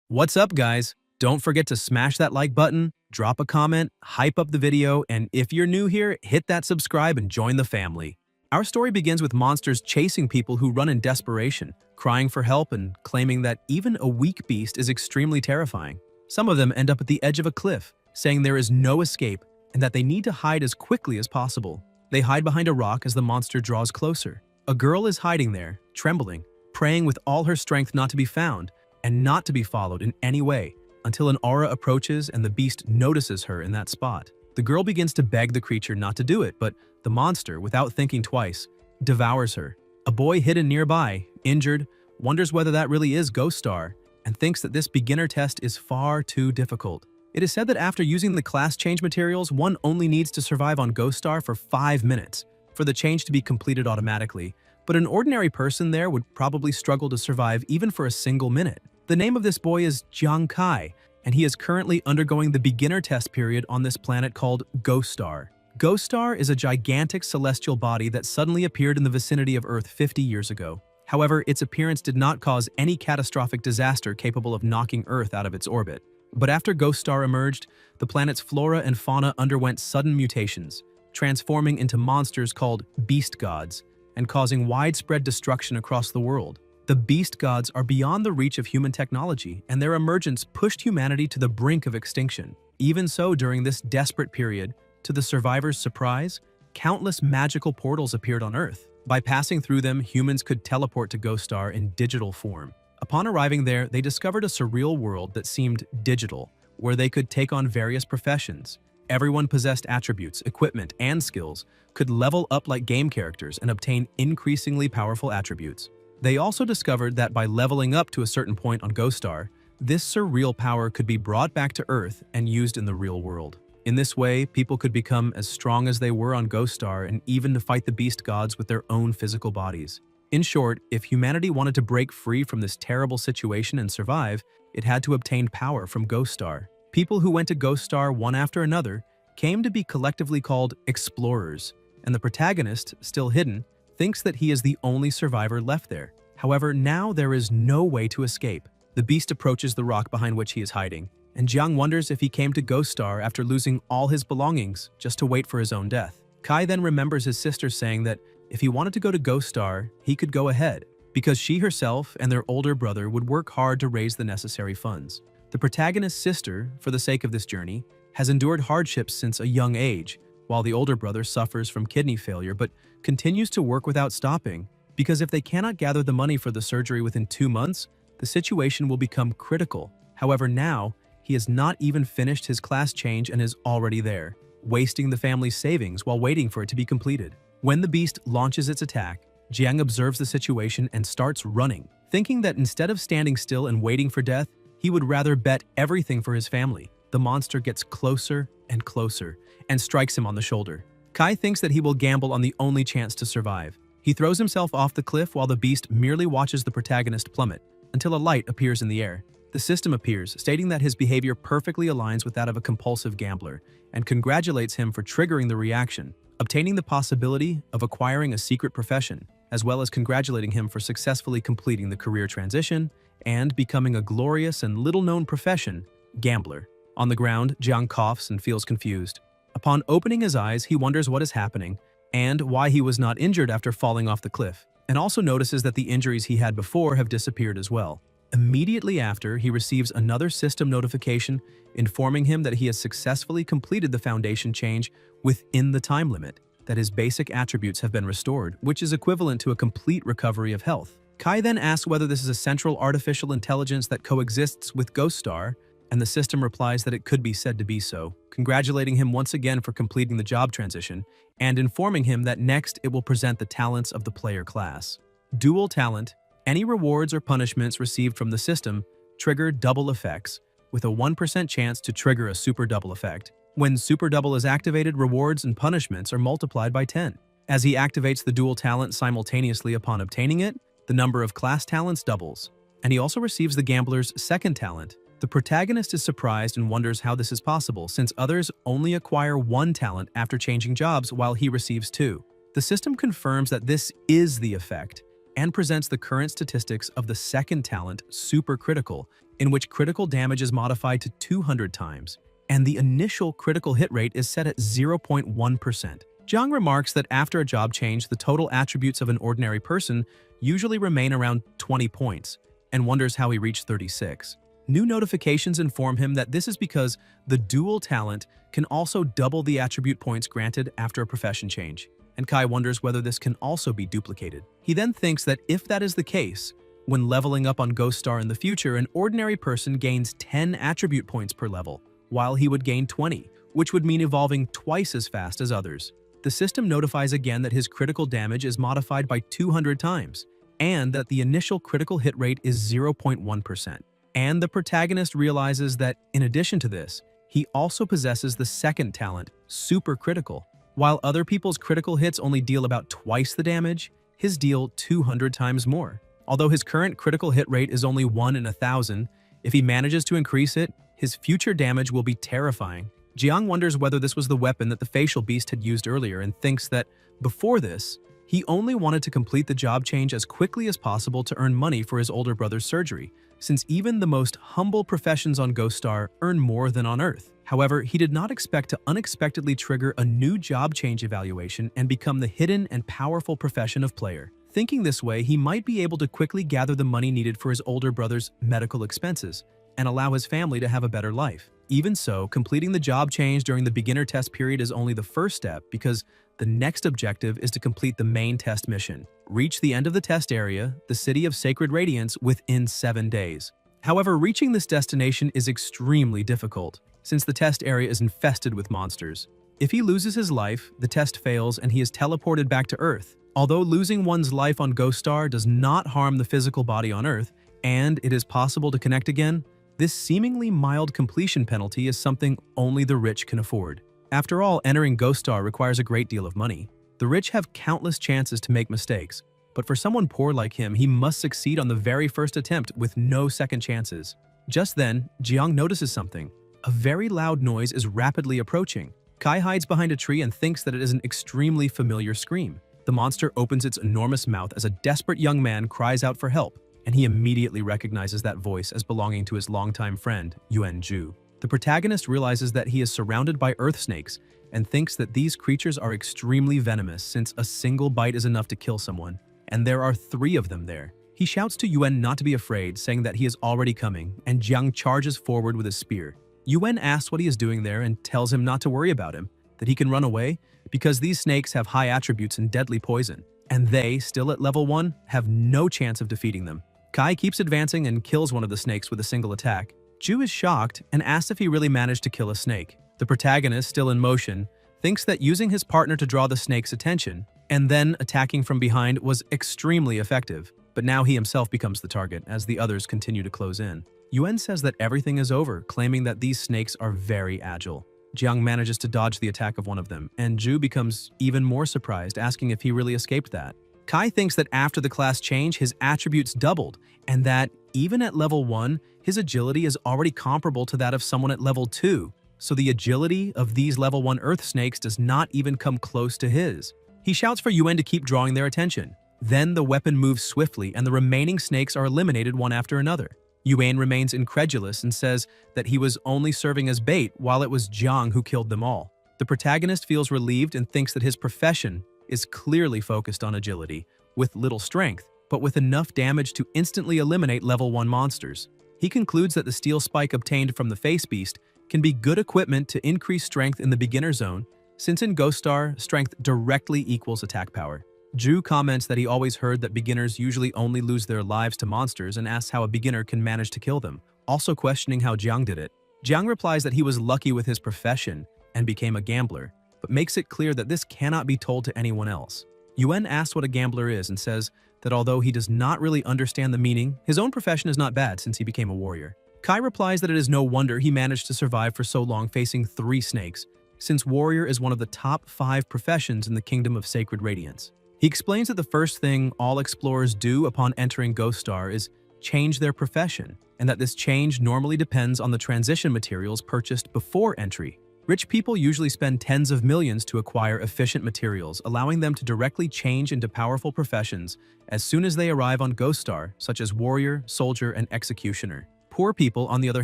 What's up, guys? Don't forget to smash that like button, drop a comment, hype up the video, and if you're new here, hit that subscribe and join the family. Our story begins with monsters chasing people who run in desperation, crying for help and claiming that even a weak beast is extremely terrifying. Some of them end up at the edge of a cliff, saying there is no escape and that they need to hide as quickly as possible. They hide behind a rock as the monster draws closer. A girl is hiding there, trembling, praying with all her strength not to be found and not to be followed in any way, until an aura approaches and the beast notices her in that spot. The girl begins to beg the creature not to do it, but the monster, without thinking twice, devours her. A boy hidden nearby, injured, wonders whether that really is Ghost Star, and thinks that this beginner test is far too difficult. It is said that after using the class change materials, one only needs to survive on Ghost Star for 5 minutes for the change to be completed automatically, but an ordinary person there would probably struggle to survive even for a single minute. The name of this boy is Jiang Kai, and he is currently undergoing the beginner test period on this planet called Ghost Star. Ghost Star is a gigantic celestial body that suddenly appeared in the vicinity of Earth 50 years ago. However, its appearance did not cause any catastrophic disaster capable of knocking Earth out of its orbit. But after Ghost Star emerged, the planet's flora and fauna underwent sudden mutations, transforming into monsters called beast gods and causing widespread destruction across the world. The beast gods are beyond the reach of human technology, and their emergence pushed humanity to the brink of extinction. Even so, during this desperate period, to the survivors' surprise, countless magical portals appeared on Earth. By passing through them, humans could teleport to Ghost Star in digital form. Upon arriving there, they discovered a surreal world that seemed digital, where they could take on various professions. Everyone possessed attributes, equipment, and skills, could level up like game characters and obtain increasingly powerful attributes. They also discovered that by leveling up to a certain point on Ghost Star, this surreal power could be brought back to Earth and used in the real world. In this way, people could become as strong as they were on Ghost Star and even to fight the beast gods with their own physical bodies. In short, if humanity wanted to break free from this terrible situation and survive, it had to obtain power from Ghost Star. People who went to Ghost Star one after another came to be collectively called explorers, and the protagonist, still hidden, thinks that he is the only survivor left there. However, now there is no way to escape. The beast approaches the rock behind which he is hiding, and Jiang wonders if he came to Ghost Star after losing all his belongings just to wait for his own death. Kai then remembers his sister saying that if he wanted to go to Ghost Star, he could go ahead, because she herself and their older brother would work hard to raise the necessary funds. The protagonist's sister, for the sake of this journey, has endured hardships since a young age, while the older brother suffers from kidney failure but continues to work without stopping, because if they cannot gather the money for the surgery within 2 months, the situation will become critical. However, now, he has not even finished his class change and is already there, wasting the family's savings while waiting for it to be completed. When the beast launches its attack, Jiang observes the situation and starts running, thinking that instead of standing still and waiting for death, he would rather bet everything for his family. The monster gets closer and closer and strikes him on the shoulder. Kai thinks that he will gamble on the only chance to survive. He throws himself off the cliff while the beast merely watches the protagonist plummet, until a light appears in the air. The system appears, stating that his behavior perfectly aligns with that of a compulsive gambler, and congratulates him for triggering the reaction, obtaining the possibility of acquiring a secret profession, as well as congratulating him for successfully completing the career transition and becoming a glorious and little-known profession, gambler. On the ground, Jiang coughs and feels confused. Upon opening his eyes, he wonders what is happening and why he was not injured after falling off the cliff, and also notices that the injuries he had before have disappeared as well. Immediately after, he receives another system notification informing him that he has successfully completed the foundation change within the time limit, that his basic attributes have been restored, which is equivalent to a complete recovery of health. Kai then asks whether this is a central artificial intelligence that coexists with Ghost Star, and the system replies that it could be said to be so, congratulating him once again for completing the job transition, and informing him that next it will present the talents of the player class. Dual talent. Any rewards or punishments received from the system trigger double effects, with a 1% chance to trigger a super double effect. When super double is activated, rewards and punishments are multiplied by 10. As he activates the dual talent simultaneously upon obtaining it, the number of class talents doubles, and he also receives the gambler's second talent. The protagonist is surprised and wonders how this is possible, since others only acquire 1 talent after changing jobs while he receives 2. The system confirms that this is the effect, and presents the current statistics of the second talent super critical, in which critical damage is modified to 200 times, and the initial critical hit rate is set at 0.1%. Jiang remarks that after a job change, the total attributes of an ordinary person usually remain around 20 points, and wonders how he reached 36. New notifications inform him that this is because the dual talent can also double the attribute points granted after a profession change, and Kai wonders whether this can also be duplicated. He then thinks that if that is the case, when leveling up on Ghost Star in the future, an ordinary person gains 10 attribute points per level, while he would gain 20, which would mean evolving twice as fast as others. The system notifies again that his critical damage is modified by 200 times, and that the initial critical hit rate is 0.1%. And the protagonist realizes that, in addition to this, he also possesses the second talent, Super Critical. While other people's critical hits only deal about twice the damage, his deal 200 times more. Although his current critical hit rate is only 1 in 1,000, if he manages to increase it, his future damage will be terrifying. Jiang wonders whether this was the weapon that the facial beast had used earlier and thinks that, before this, he only wanted to complete the job change as quickly as possible to earn money for his older brother's surgery, since even the most humble professions on Ghost Star earn more than on Earth. However, he did not expect to unexpectedly trigger a new job change evaluation and become the hidden and powerful profession of player. Thinking this way, he might be able to quickly gather the money needed for his older brother's medical expenses and allow his family to have a better life. Even so, completing the job change during the beginner test period is only the first step, because the next objective is to complete the main test mission. Reach the end of the test area, the City of Sacred Radiance, within 7 days. However, reaching this destination is extremely difficult, since the test area is infested with monsters. If he loses his life, the test fails and he is teleported back to Earth. Although losing one's life on Ghost Star does not harm the physical body on Earth, and it is possible to connect again, this seemingly mild completion penalty is something only the rich can afford. After all, entering Ghost Star requires a great deal of money. The rich have countless chances to make mistakes, but for someone poor like him, he must succeed on the very first attempt with no second chances. Just then, Jiang notices something. A very loud noise is rapidly approaching. Kai hides behind a tree and thinks that it is an extremely familiar scream. The monster opens its enormous mouth as a desperate young man cries out for help, and he immediately recognizes that voice as belonging to his longtime friend, Yuan Zhu. The protagonist realizes that he is surrounded by earth snakes and thinks that these creatures are extremely venomous, since a single bite is enough to kill someone, and there are 3 of them there. He shouts to Yuan not to be afraid, saying that he is already coming, and Jiang charges forward with his spear. Yuan asks what he is doing there and tells him not to worry about him, that he can run away because these snakes have high attributes and deadly poison, and they, still at level 1, have no chance of defeating them. Kai keeps advancing and kills one of the snakes with a single attack. Zhu is shocked and asks if he really managed to kill a snake. The protagonist, still in motion, thinks that using his partner to draw the snake's attention and then attacking from behind was extremely effective, but now he himself becomes the target as the others continue to close in. Yuan says that everything is over, claiming that these snakes are very agile. Jiang manages to dodge the attack of one of them, and Zhu becomes even more surprised, asking if he really escaped that. Kai thinks that after the class change, his attributes doubled, and that, even at level 1, his agility is already comparable to that of someone at level 2, so the agility of these level 1 earth snakes does not even come close to his. He shouts for Yuan to keep drawing their attention. Then the weapon moves swiftly, and the remaining snakes are eliminated one after another. Yuan remains incredulous and says that he was only serving as bait, while it was Jiang who killed them all. The protagonist feels relieved and thinks that his profession is clearly focused on agility, with little strength, but with enough damage to instantly eliminate level 1 monsters. He concludes that the steel spike obtained from the face beast can be good equipment to increase strength in the beginner zone, since in Ghost Star, strength directly equals attack power. Zhu comments that he always heard that beginners usually only lose their lives to monsters, and asks how a beginner can manage to kill them, also questioning how Jiang did it. Jiang replies that he was lucky with his profession and became a gambler, but makes it clear that this cannot be told to anyone else. Yuan asks what a gambler is and says that although he does not really understand the meaning, his own profession is not bad since he became a warrior. Kai replies that it is no wonder he managed to survive for so long facing 3 snakes, since warrior is one of the top 5 professions in the Kingdom of Sacred Radiance. He explains that the first thing all explorers do upon entering Ghost Star is change their profession, and that this change normally depends on the transition materials purchased before entry. Rich people usually spend tens of millions to acquire efficient materials, allowing them to directly change into powerful professions as soon as they arrive on Ghost Star, such as warrior, soldier, and executioner. Poor people, on the other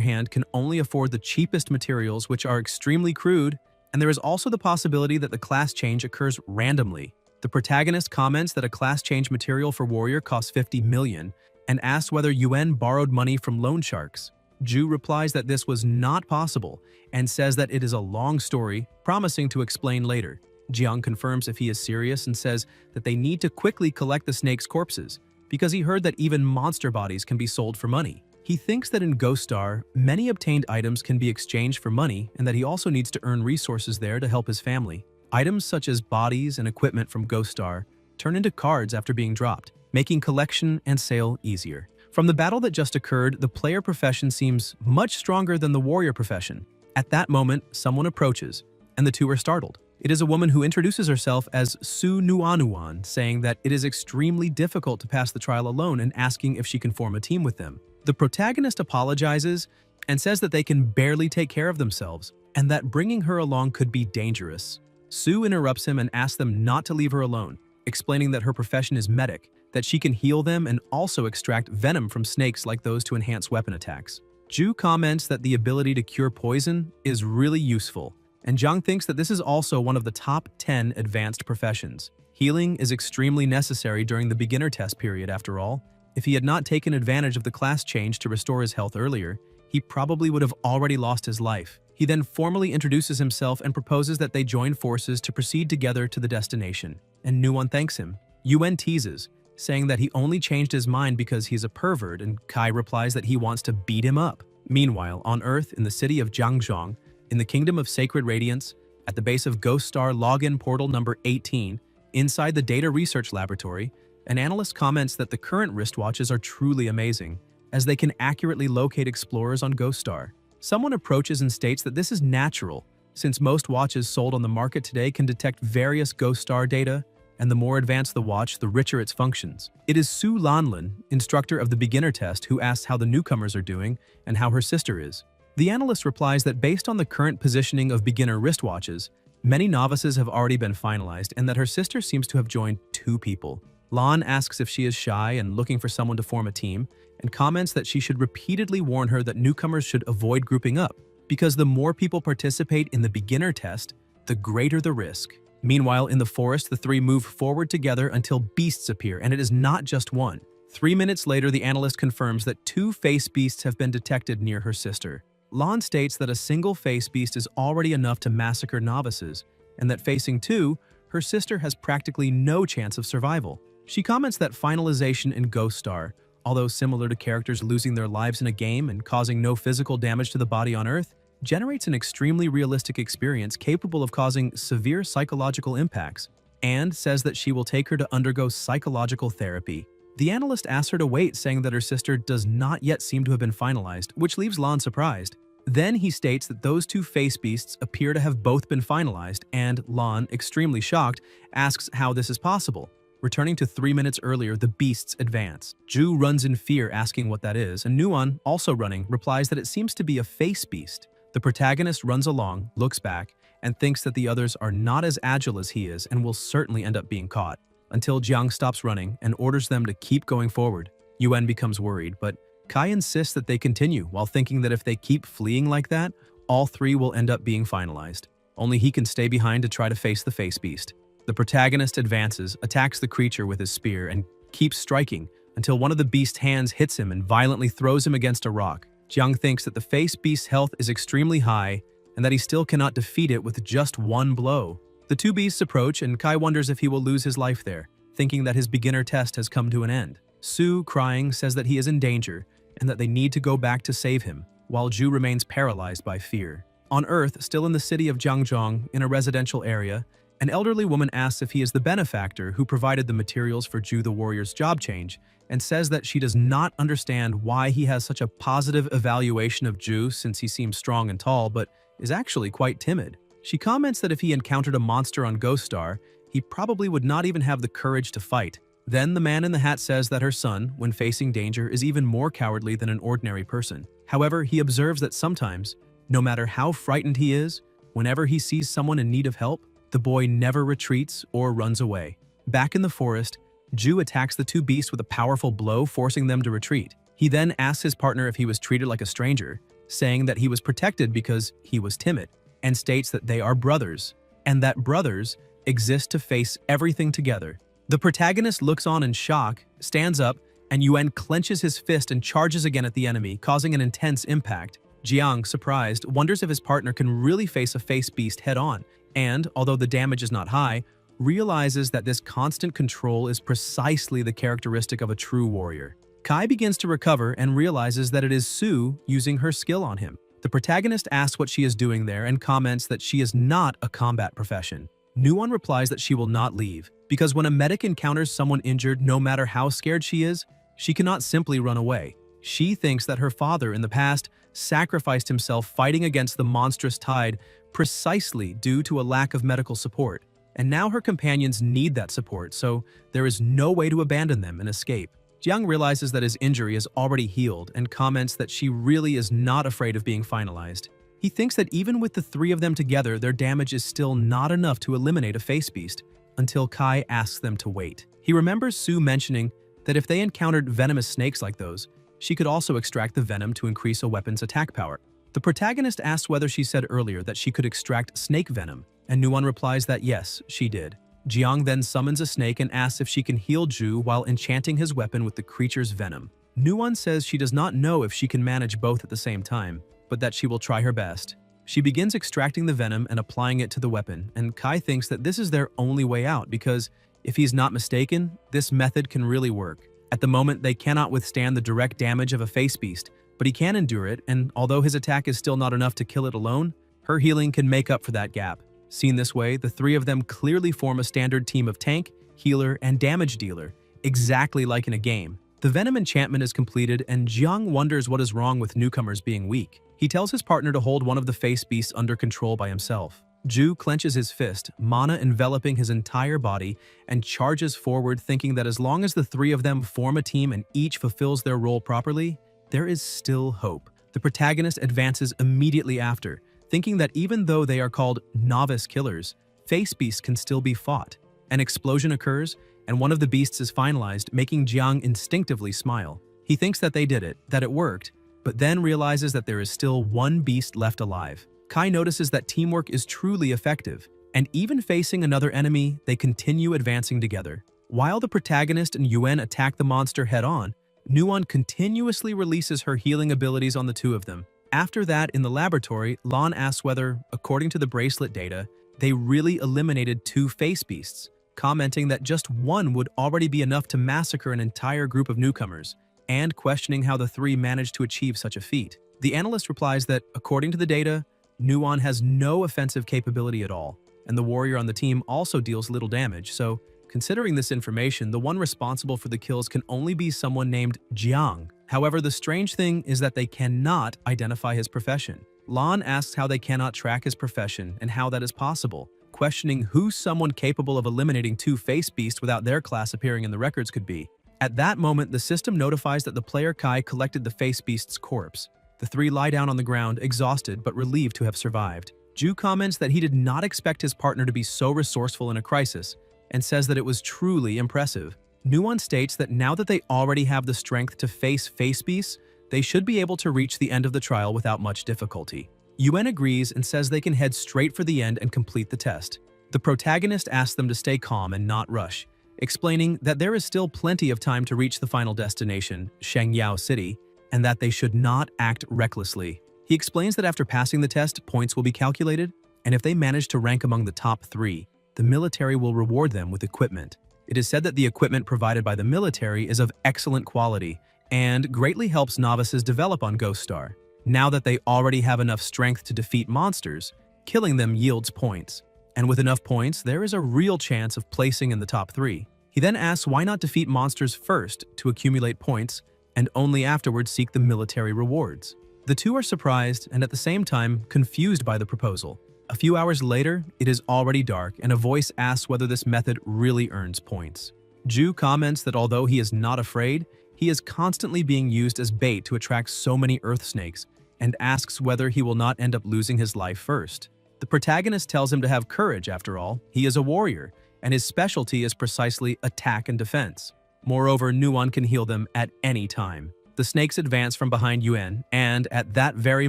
hand, can only afford the cheapest materials, which are extremely crude, and there is also the possibility that the class change occurs randomly. The protagonist comments that a class change material for warrior costs 50 million and asks whether Yuen borrowed money from loan sharks. Ju replies that this was not possible and says that it is a long story, promising to explain later. Jiang confirms if he is serious and says that they need to quickly collect the snake's corpses because he heard that even monster bodies can be sold for money. He thinks that in Ghost Star, many obtained items can be exchanged for money and that he also needs to earn resources there to help his family. Items such as bodies and equipment from Ghost Star turn into cards after being dropped, making collection and sale easier. From the battle that just occurred, the player profession seems much stronger than the warrior profession. At that moment, someone approaches, and the two are startled. It is a woman who introduces herself as Su Nuanuan, saying that it is extremely difficult to pass the trial alone and asking if she can form a team with them. The protagonist apologizes and says that they can barely take care of themselves and that bringing her along could be dangerous. Su interrupts him and asks them not to leave her alone, explaining that her profession is medic, that she can heal them and also extract venom from snakes like those to enhance weapon attacks. Ju comments that the ability to cure poison is really useful, and Jiang thinks that this is also one of the top 10 advanced professions. Healing is extremely necessary during the beginner test period after all. If he had not taken advantage of the class change to restore his health earlier, he probably would have already lost his life. He then formally introduces himself and proposes that they join forces to proceed together to the destination, and Nuan thanks him. Yuen teases, saying that he only changed his mind because he's a pervert, and Kai replies that he wants to beat him up. Meanwhile, on Earth, in the city of Jiangzhong, in the Kingdom of Sacred Radiance, at the base of Ghost Star login portal number 18, inside the Data Research Laboratory, an analyst comments that the current wristwatches are truly amazing, as they can accurately locate explorers on Ghost Star. Someone approaches and states that this is natural, since most watches sold on the market today can detect various Ghost Star data, and the more advanced the watch, the richer its functions. It is Su Lanlin, instructor of the beginner test, who asks how the newcomers are doing and how her sister is. The analyst replies that based on the current positioning of beginner wristwatches, many novices have already been finalized and that her sister seems to have joined 2 people. Lan asks if she is shy and looking for someone to form a team, and comments that she should repeatedly warn her that newcomers should avoid grouping up, because the more people participate in the beginner test, the greater the risk. Meanwhile, in the forest, the 3 move forward together until beasts appear, and it is not just one. 3 minutes later, the analyst confirms that 2 face beasts have been detected near her sister. Lan states that a single face beast is already enough to massacre novices, and that facing 2, her sister has practically no chance of survival. She comments that finalization in Ghost Star, although similar to characters losing their lives in a game and causing no physical damage to the body on Earth, generates an extremely realistic experience capable of causing severe psychological impacts, and says that she will take her to undergo psychological therapy. The analyst asks her to wait, saying that her sister does not yet seem to have been finalized, which leaves Lan surprised. Then he states that those 2 face beasts appear to have both been finalized, and Lan, extremely shocked, asks how this is possible. Returning to 3 minutes earlier, the beasts advance. Ju runs in fear, asking what that is, and Nuan, also running, replies that it seems to be a face beast. The protagonist runs along, looks back, and thinks that the others are not as agile as he is and will certainly end up being caught, until Jiang stops running and orders them to keep going forward. Yuen becomes worried, but Kai insists that they continue, while thinking that if they keep fleeing like that, all 3 will end up being finalized. Only he can stay behind to try to face the face beast. The protagonist advances, attacks the creature with his spear, and keeps striking until one of the beast's hands hits him and violently throws him against a rock. Jiang thinks that the face beast's health is extremely high and that he still cannot defeat it with just 1 blow. The 2 beasts approach, and Kai wonders if he will lose his life there, thinking that his beginner test has come to an end. Su, crying, says that he is in danger and that they need to go back to save him, while Ju remains paralyzed by fear. On Earth, still in the city of Jiangzhong, in a residential area, an elderly woman asks if he is the benefactor who provided the materials for Ju the warrior's job change, and says that she does not understand why he has such a positive evaluation of Ju since he seems strong and tall, but is actually quite timid. She comments that if he encountered a monster on Ghost Star, he probably would not even have the courage to fight. Then the man in the hat says that her son, when facing danger, is even more cowardly than an ordinary person. However, he observes that sometimes, no matter how frightened he is, whenever he sees someone in need of help, the boy never retreats or runs away. Back in the forest, Ju attacks the 2 beasts with a powerful blow, forcing them to retreat. He then asks his partner if he was treated like a stranger, saying that he was protected because he was timid, and states that they are brothers, and that brothers exist to face everything together. The protagonist looks on in shock, stands up, and Yuen clenches his fist and charges again at the enemy, causing an intense impact. Jiang, surprised, wonders if his partner can really face a face beast head-on, and, although the damage is not high, realizes that this constant control is precisely the characteristic of a true warrior. Kai begins to recover and realizes that it is Sue using her skill on him. The protagonist asks what she is doing there and comments that she is not a combat profession. Nuon replies that she will not leave, because when a medic encounters someone injured, no matter how scared she is, she cannot simply run away. She thinks that her father in the past sacrificed himself fighting against the monstrous tide precisely due to a lack of medical support, and now her companions need that support, so there is no way to abandon them and escape. Jiang realizes that his injury is already healed and comments that she really is not afraid of being finalized. He thinks that even with the three of them together, their damage is still not enough to eliminate a face beast, until Kai asks them to wait. He remembers Sue mentioning that if they encountered venomous snakes like those, she could also extract the venom to increase a weapon's attack power. The protagonist asks whether she said earlier that she could extract snake venom, and Nuon replies that yes, she did. Jiang then summons a snake and asks if she can heal Ju while enchanting his weapon with the creature's venom. Nuon says she does not know if she can manage both at the same time, but that she will try her best. She begins extracting the venom and applying it to the weapon, and Kai thinks that this is their only way out because, if he's not mistaken, this method can really work. At the moment, they cannot withstand the direct damage of a face beast, but he can endure it, and although his attack is still not enough to kill it alone, her healing can make up for that gap. Seen this way, the three of them clearly form a standard team of tank, healer, and damage dealer, exactly like in a game. The venom enchantment is completed, and Jiang wonders what is wrong with newcomers being weak. He tells his partner to hold one of the face beasts under control by himself. Ju clenches his fist, mana enveloping his entire body, and charges forward, thinking that as long as the three of them form a team and each fulfills their role properly, there is still hope. The protagonist advances immediately after, thinking that even though they are called novice killers, face beasts can still be fought. An explosion occurs, and one of the beasts is finalized, making Jiang instinctively smile. He thinks that they did it, that it worked, but then realizes that there is still one beast left alive. Kai notices that teamwork is truly effective, and even facing another enemy, they continue advancing together. While the protagonist and Yuen attack the monster head-on, Nuon continuously releases her healing abilities on the two of them. After that, in the laboratory, Lan asks whether, according to the bracelet data, they really eliminated two face beasts, commenting that just one would already be enough to massacre an entire group of newcomers, and questioning how the three managed to achieve such a feat. The analyst replies that, according to the data, Nuon has no offensive capability at all, and the warrior on the team also deals little damage, so considering this information, the one responsible for the kills can only be someone named Jiang. However, the strange thing is that they cannot identify his profession. Lan asks how they cannot track his profession and how that is possible, questioning who someone capable of eliminating two face beasts without their class appearing in the records could be. At that moment, the system notifies that the player Kai collected the face beast's corpse. The three lie down on the ground, exhausted but relieved to have survived. Ju comments that he did not expect his partner to be so resourceful in a crisis, and says that it was truly impressive. Nuon states that now that they already have the strength to face face beasts, they should be able to reach the end of the trial without much difficulty. Yuen agrees and says they can head straight for the end and complete the test. The protagonist asks them to stay calm and not rush, explaining that there is still plenty of time to reach the final destination, Shangyao City, and that they should not act recklessly. He explains that after passing the test, points will be calculated, and if they manage to rank among the top 3, the military will reward them with equipment. It is said that the equipment provided by the military is of excellent quality and greatly helps novices develop on Ghost Star. Now that they already have enough strength to defeat monsters, killing them yields points. And with enough points, there is a real chance of placing in the top 3. He then asks why not defeat monsters first to accumulate points, and only afterwards seek the military rewards. The two are surprised and at the same time confused by the proposal. A few hours later, it is already dark and a voice asks whether this method really earns points. Ju comments that although he is not afraid, he is constantly being used as bait to attract so many earth snakes, and asks whether he will not end up losing his life first. The protagonist tells him to have courage after all, he is a warrior, and his specialty is precisely attack and defense. Moreover, Nuon can heal them at any time. The snakes advance from behind Yuan, and at that very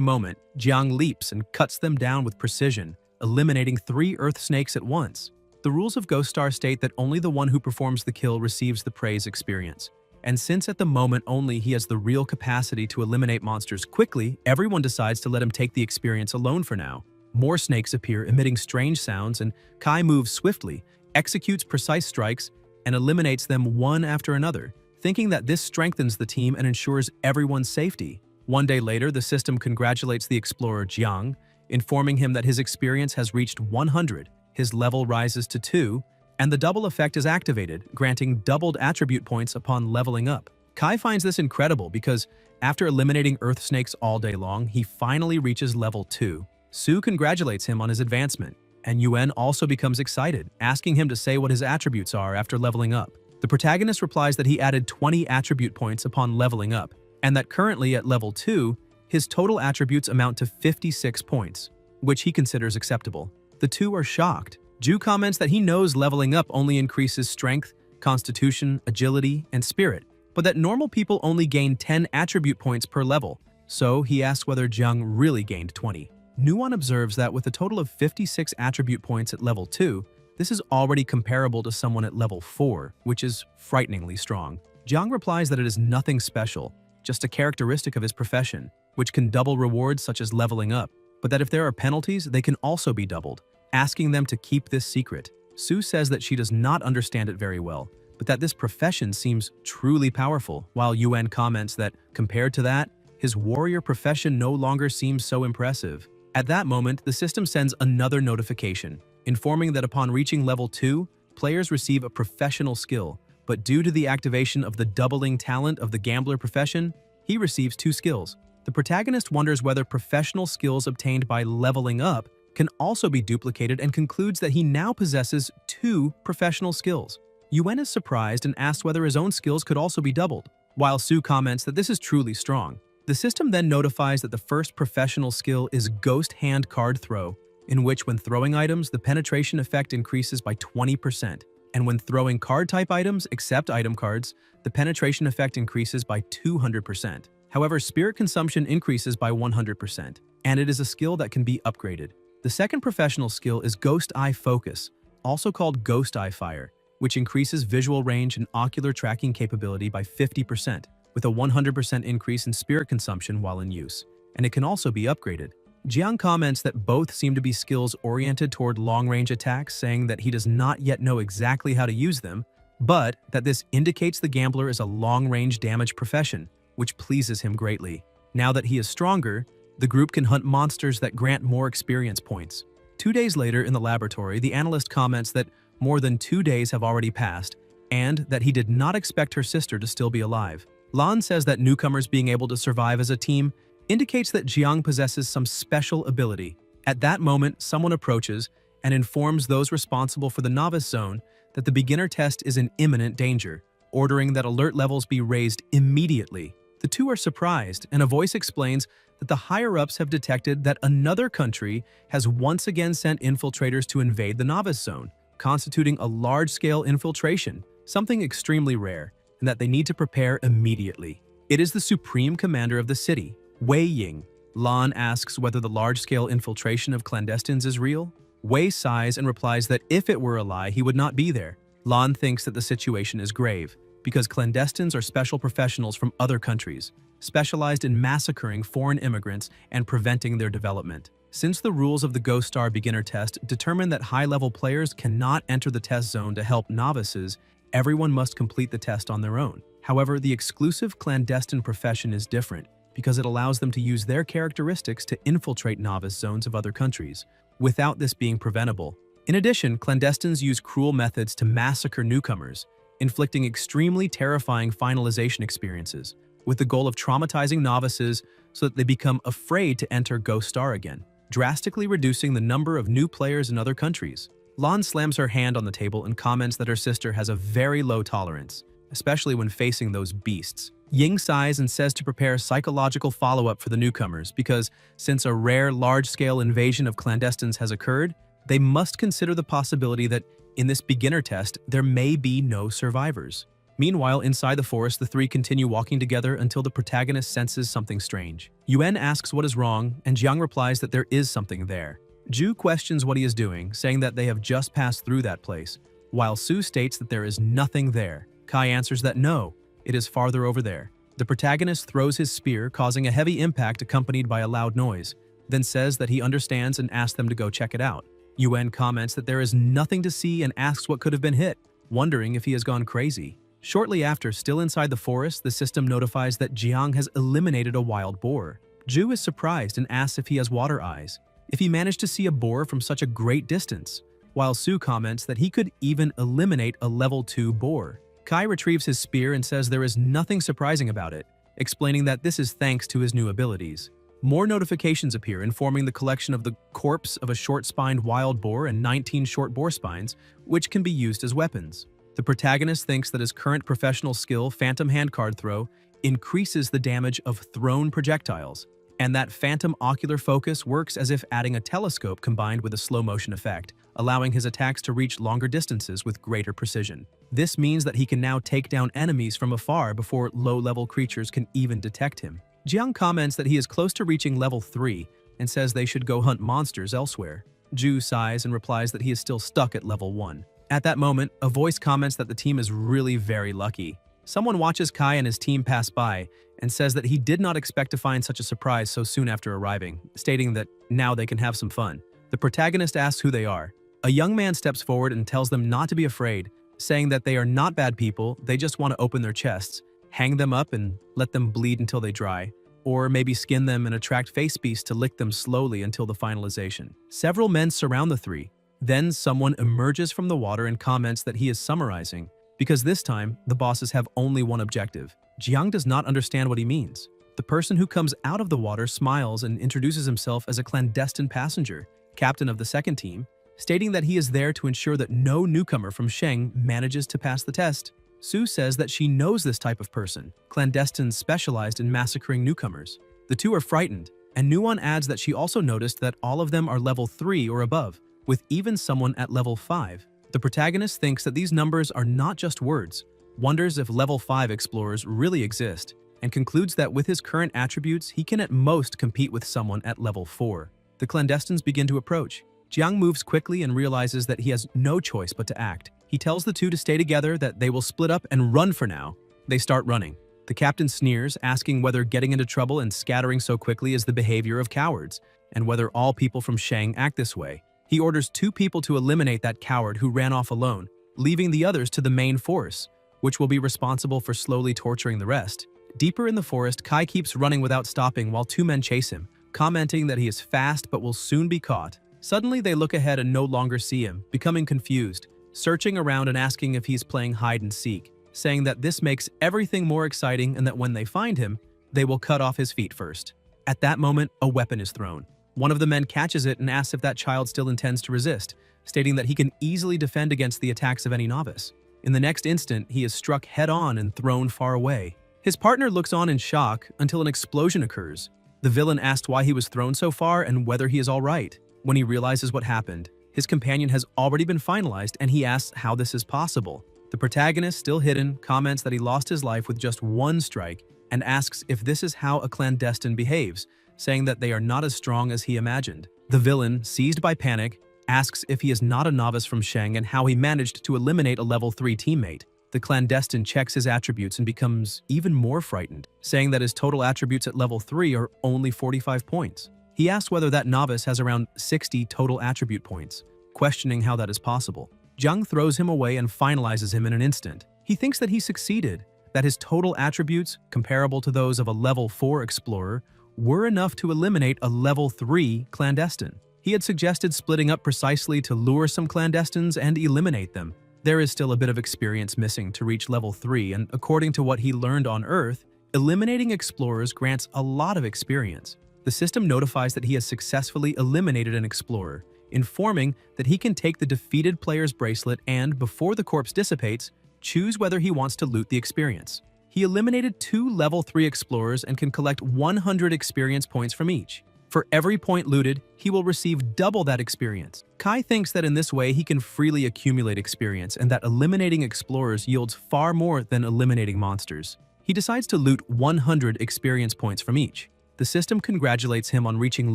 moment, Jiang leaps and cuts them down with precision, eliminating 3 earth snakes at once. The rules of Ghost Star state that only the one who performs the kill receives the praise experience. And since at the moment only he has the real capacity to eliminate monsters quickly, everyone decides to let him take the experience alone for now. More snakes appear emitting strange sounds, and Kai moves swiftly, executes precise strikes, and eliminates them one after another, thinking that this strengthens the team and ensures everyone's safety. One day later, the system congratulates the explorer Jiang, informing him that his experience has reached 100, his level rises to 2, and the double effect is activated, granting doubled attribute points upon leveling up. Kai finds this incredible because, after eliminating earth snakes all day long, he finally reaches level 2. Su congratulates him on his advancement, and Yuan also becomes excited, asking him to say what his attributes are after leveling up. The protagonist replies that he added 20 attribute points upon leveling up, and that currently at level 2, his total attributes amount to 56 points, which he considers acceptable. The two are shocked. Ju comments that he knows leveling up only increases strength, constitution, agility, and spirit, but that normal people only gain 10 attribute points per level, so he asks whether Jiang really gained 20. Nuan observes that with a total of 56 attribute points at level 2, this is already comparable to someone at level 4, which is frighteningly strong. Jiang replies that it is nothing special, just a characteristic of his profession, which can double rewards such as leveling up, but that if there are penalties, they can also be doubled, asking them to keep this secret. Su says that she does not understand it very well, but that this profession seems truly powerful, while Yuan comments that, compared to that, his warrior profession no longer seems so impressive. At that moment, the system sends another notification, informing that upon reaching level 2, players receive a professional skill, but due to the activation of the doubling talent of the gambler profession, he receives 2 skills. The protagonist wonders whether professional skills obtained by leveling up can also be duplicated and concludes that he now possesses 2 professional skills. Yuan is surprised and asks whether his own skills could also be doubled, while Su comments that this is truly strong. The system then notifies that the first professional skill is Ghost Hand Card Throw, in which when throwing items, the penetration effect increases by 20%, and when throwing card-type items, except item cards, the penetration effect increases by 200%. However, spirit consumption increases by 100%, and it is a skill that can be upgraded. The second professional skill is Ghost Eye Focus, also called Ghost Eye Fire, which increases visual range and ocular tracking capability by 50%, with a 100% increase in spirit consumption while in use, and it can also be upgraded. Jiang comments that both seem to be skills oriented toward long-range attacks, saying that he does not yet know exactly how to use them, but that this indicates the gambler is a long-range damage profession, which pleases him greatly. Now that he is stronger, the group can hunt monsters that grant more experience points. 2 days later in the laboratory, the analyst comments that more than 2 days have already passed, and that he did not expect her sister to still be alive. Lan says that newcomers being able to survive as a team indicates that Jiang possesses some special ability. At that moment, someone approaches and informs those responsible for the novice zone that the beginner test is in imminent danger, ordering that alert levels be raised immediately. The two are surprised, and a voice explains that the higher-ups have detected that another country has once again sent infiltrators to invade the novice zone, constituting a large-scale infiltration, something extremely rare, and that they need to prepare immediately. It is the supreme commander of the city, Wei Ying. Lan asks whether the large-scale infiltration of clandestines is real. Wei sighs and replies that if it were a lie, he would not be there. Lan thinks that the situation is grave, because clandestines are special professionals from other countries, specialized in massacring foreign immigrants and preventing their development. Since the rules of the Ghost Star beginner test determine that high-level players cannot enter the test zone to help novices, everyone must complete the test on their own. However, the exclusive clandestine profession is different, because it allows them to use their characteristics to infiltrate novice zones of other countries, without this being preventable. In addition, clandestines use cruel methods to massacre newcomers, inflicting extremely terrifying finalization experiences, with the goal of traumatizing novices so that they become afraid to enter Ghost Star again, drastically reducing the number of new players in other countries. Lan slams her hand on the table and comments that her sister has a very low tolerance, especially when facing those beasts. Ying sighs and says to prepare psychological follow-up for the newcomers because, since a rare large-scale invasion of clandestines has occurred, they must consider the possibility that, in this beginner test, there may be no survivors. Meanwhile, inside the forest, the three continue walking together until the protagonist senses something strange. Yuan asks what is wrong, and Jiang replies that there is something there. Ju questions what he is doing, saying that they have just passed through that place, while Su states that there is nothing there. Kai answers that no, it is farther over there. The protagonist throws his spear, causing a heavy impact accompanied by a loud noise, then says that he understands and asks them to go check it out. Yuan comments that there is nothing to see and asks what could have been hit, wondering if he has gone crazy. Shortly after, still inside the forest, the system notifies that Jiang has eliminated a wild boar. Ju is surprised and asks if he has water eyes, if he managed to see a boar from such a great distance, while Su comments that he could even eliminate a level 2 boar. Kai retrieves his spear and says there is nothing surprising about it, explaining that this is thanks to his new abilities. More notifications appear informing the collection of the corpse of a short-spined wild boar and 19 short boar spines, which can be used as weapons. The protagonist thinks that his current professional skill, Phantom Handcard Throw, increases the damage of thrown projectiles, and that Phantom Ocular Focus works as if adding a telescope combined with a slow-motion effect, allowing his attacks to reach longer distances with greater precision. This means that he can now take down enemies from afar before low-level creatures can even detect him. Jiang comments that he is close to reaching level 3 and says they should go hunt monsters elsewhere. Ju sighs and replies that he is still stuck at level 1. At that moment, a voice comments that the team is really very lucky. Someone watches Kai and his team pass by and says that he did not expect to find such a surprise so soon after arriving, stating that now they can have some fun. The protagonist asks who they are. A young man steps forward and tells them not to be afraid, saying that they are not bad people, they just want to open their chests, hang them up and let them bleed until they dry, or maybe skin them and attract face beasts to lick them slowly until the finalization. Several men surround the three. Then someone emerges from the water and comments that he is summarizing, because this time, the bosses have only one objective. Jiang does not understand what he means. The person who comes out of the water smiles and introduces himself as a clandestine passenger, captain of the second team, stating that he is there to ensure that no newcomer from Sheng manages to pass the test. Su says that she knows this type of person, clandestines specialized in massacring newcomers. The two are frightened, and Nuan adds that she also noticed that all of them are level 3 or above, with even someone at level 5. The protagonist thinks that these numbers are not just words, wonders if level 5 explorers really exist, and concludes that with his current attributes, he can at most compete with someone at level 4. The clandestines begin to approach. Jiang moves quickly and realizes that he has no choice but to act. He tells the two to stay together, that they will split up and run for now. They start running. The captain sneers, asking whether getting into trouble and scattering so quickly is the behavior of cowards, and whether all people from Sheng act this way. He orders 2 people to eliminate that coward who ran off alone, leaving the others to the main force, which will be responsible for slowly torturing the rest. Deeper in the forest, Kai keeps running without stopping while 2 men chase him, commenting that he is fast but will soon be caught. Suddenly, they look ahead and no longer see him, becoming confused, searching around and asking if he's playing hide and seek, saying that this makes everything more exciting and that when they find him, they will cut off his feet first. At that moment, a weapon is thrown. One of the men catches it and asks if that child still intends to resist, stating that he can easily defend against the attacks of any novice. In the next instant, he is struck head-on and thrown far away. His partner looks on in shock until an explosion occurs. The villain asks why he was thrown so far and whether he is all right. When he realizes what happened, his companion has already been finalized and he asks how this is possible. The protagonist, still hidden, comments that he lost his life with just 1 strike and asks if this is how a clandestine behaves, saying that they are not as strong as he imagined. The villain, seized by panic, asks if he is not a novice from Sheng and how he managed to eliminate a level 3 teammate. The clandestine checks his attributes and becomes even more frightened, saying that his total attributes at level 3 are only 45 points. He asks whether that novice has around 60 total attribute points, questioning how that is possible. Jiang throws him away and finalizes him in an instant. He thinks that he succeeded, that his total attributes, comparable to those of a level 4 explorer, were enough to eliminate a level 3 clandestine. He had suggested splitting up precisely to lure some clandestines and eliminate them. There is still a bit of experience missing to reach level 3, and according to what he learned on Earth, eliminating explorers grants a lot of experience. The system notifies that he has successfully eliminated an explorer, informing that he can take the defeated player's bracelet and, before the corpse dissipates, choose whether he wants to loot the experience. He eliminated 2 level 3 explorers and can collect 100 experience points from each. For every point looted, he will receive double that experience. Kai thinks that in this way he can freely accumulate experience and that eliminating explorers yields far more than eliminating monsters. He decides to loot 100 experience points from each. The system congratulates him on reaching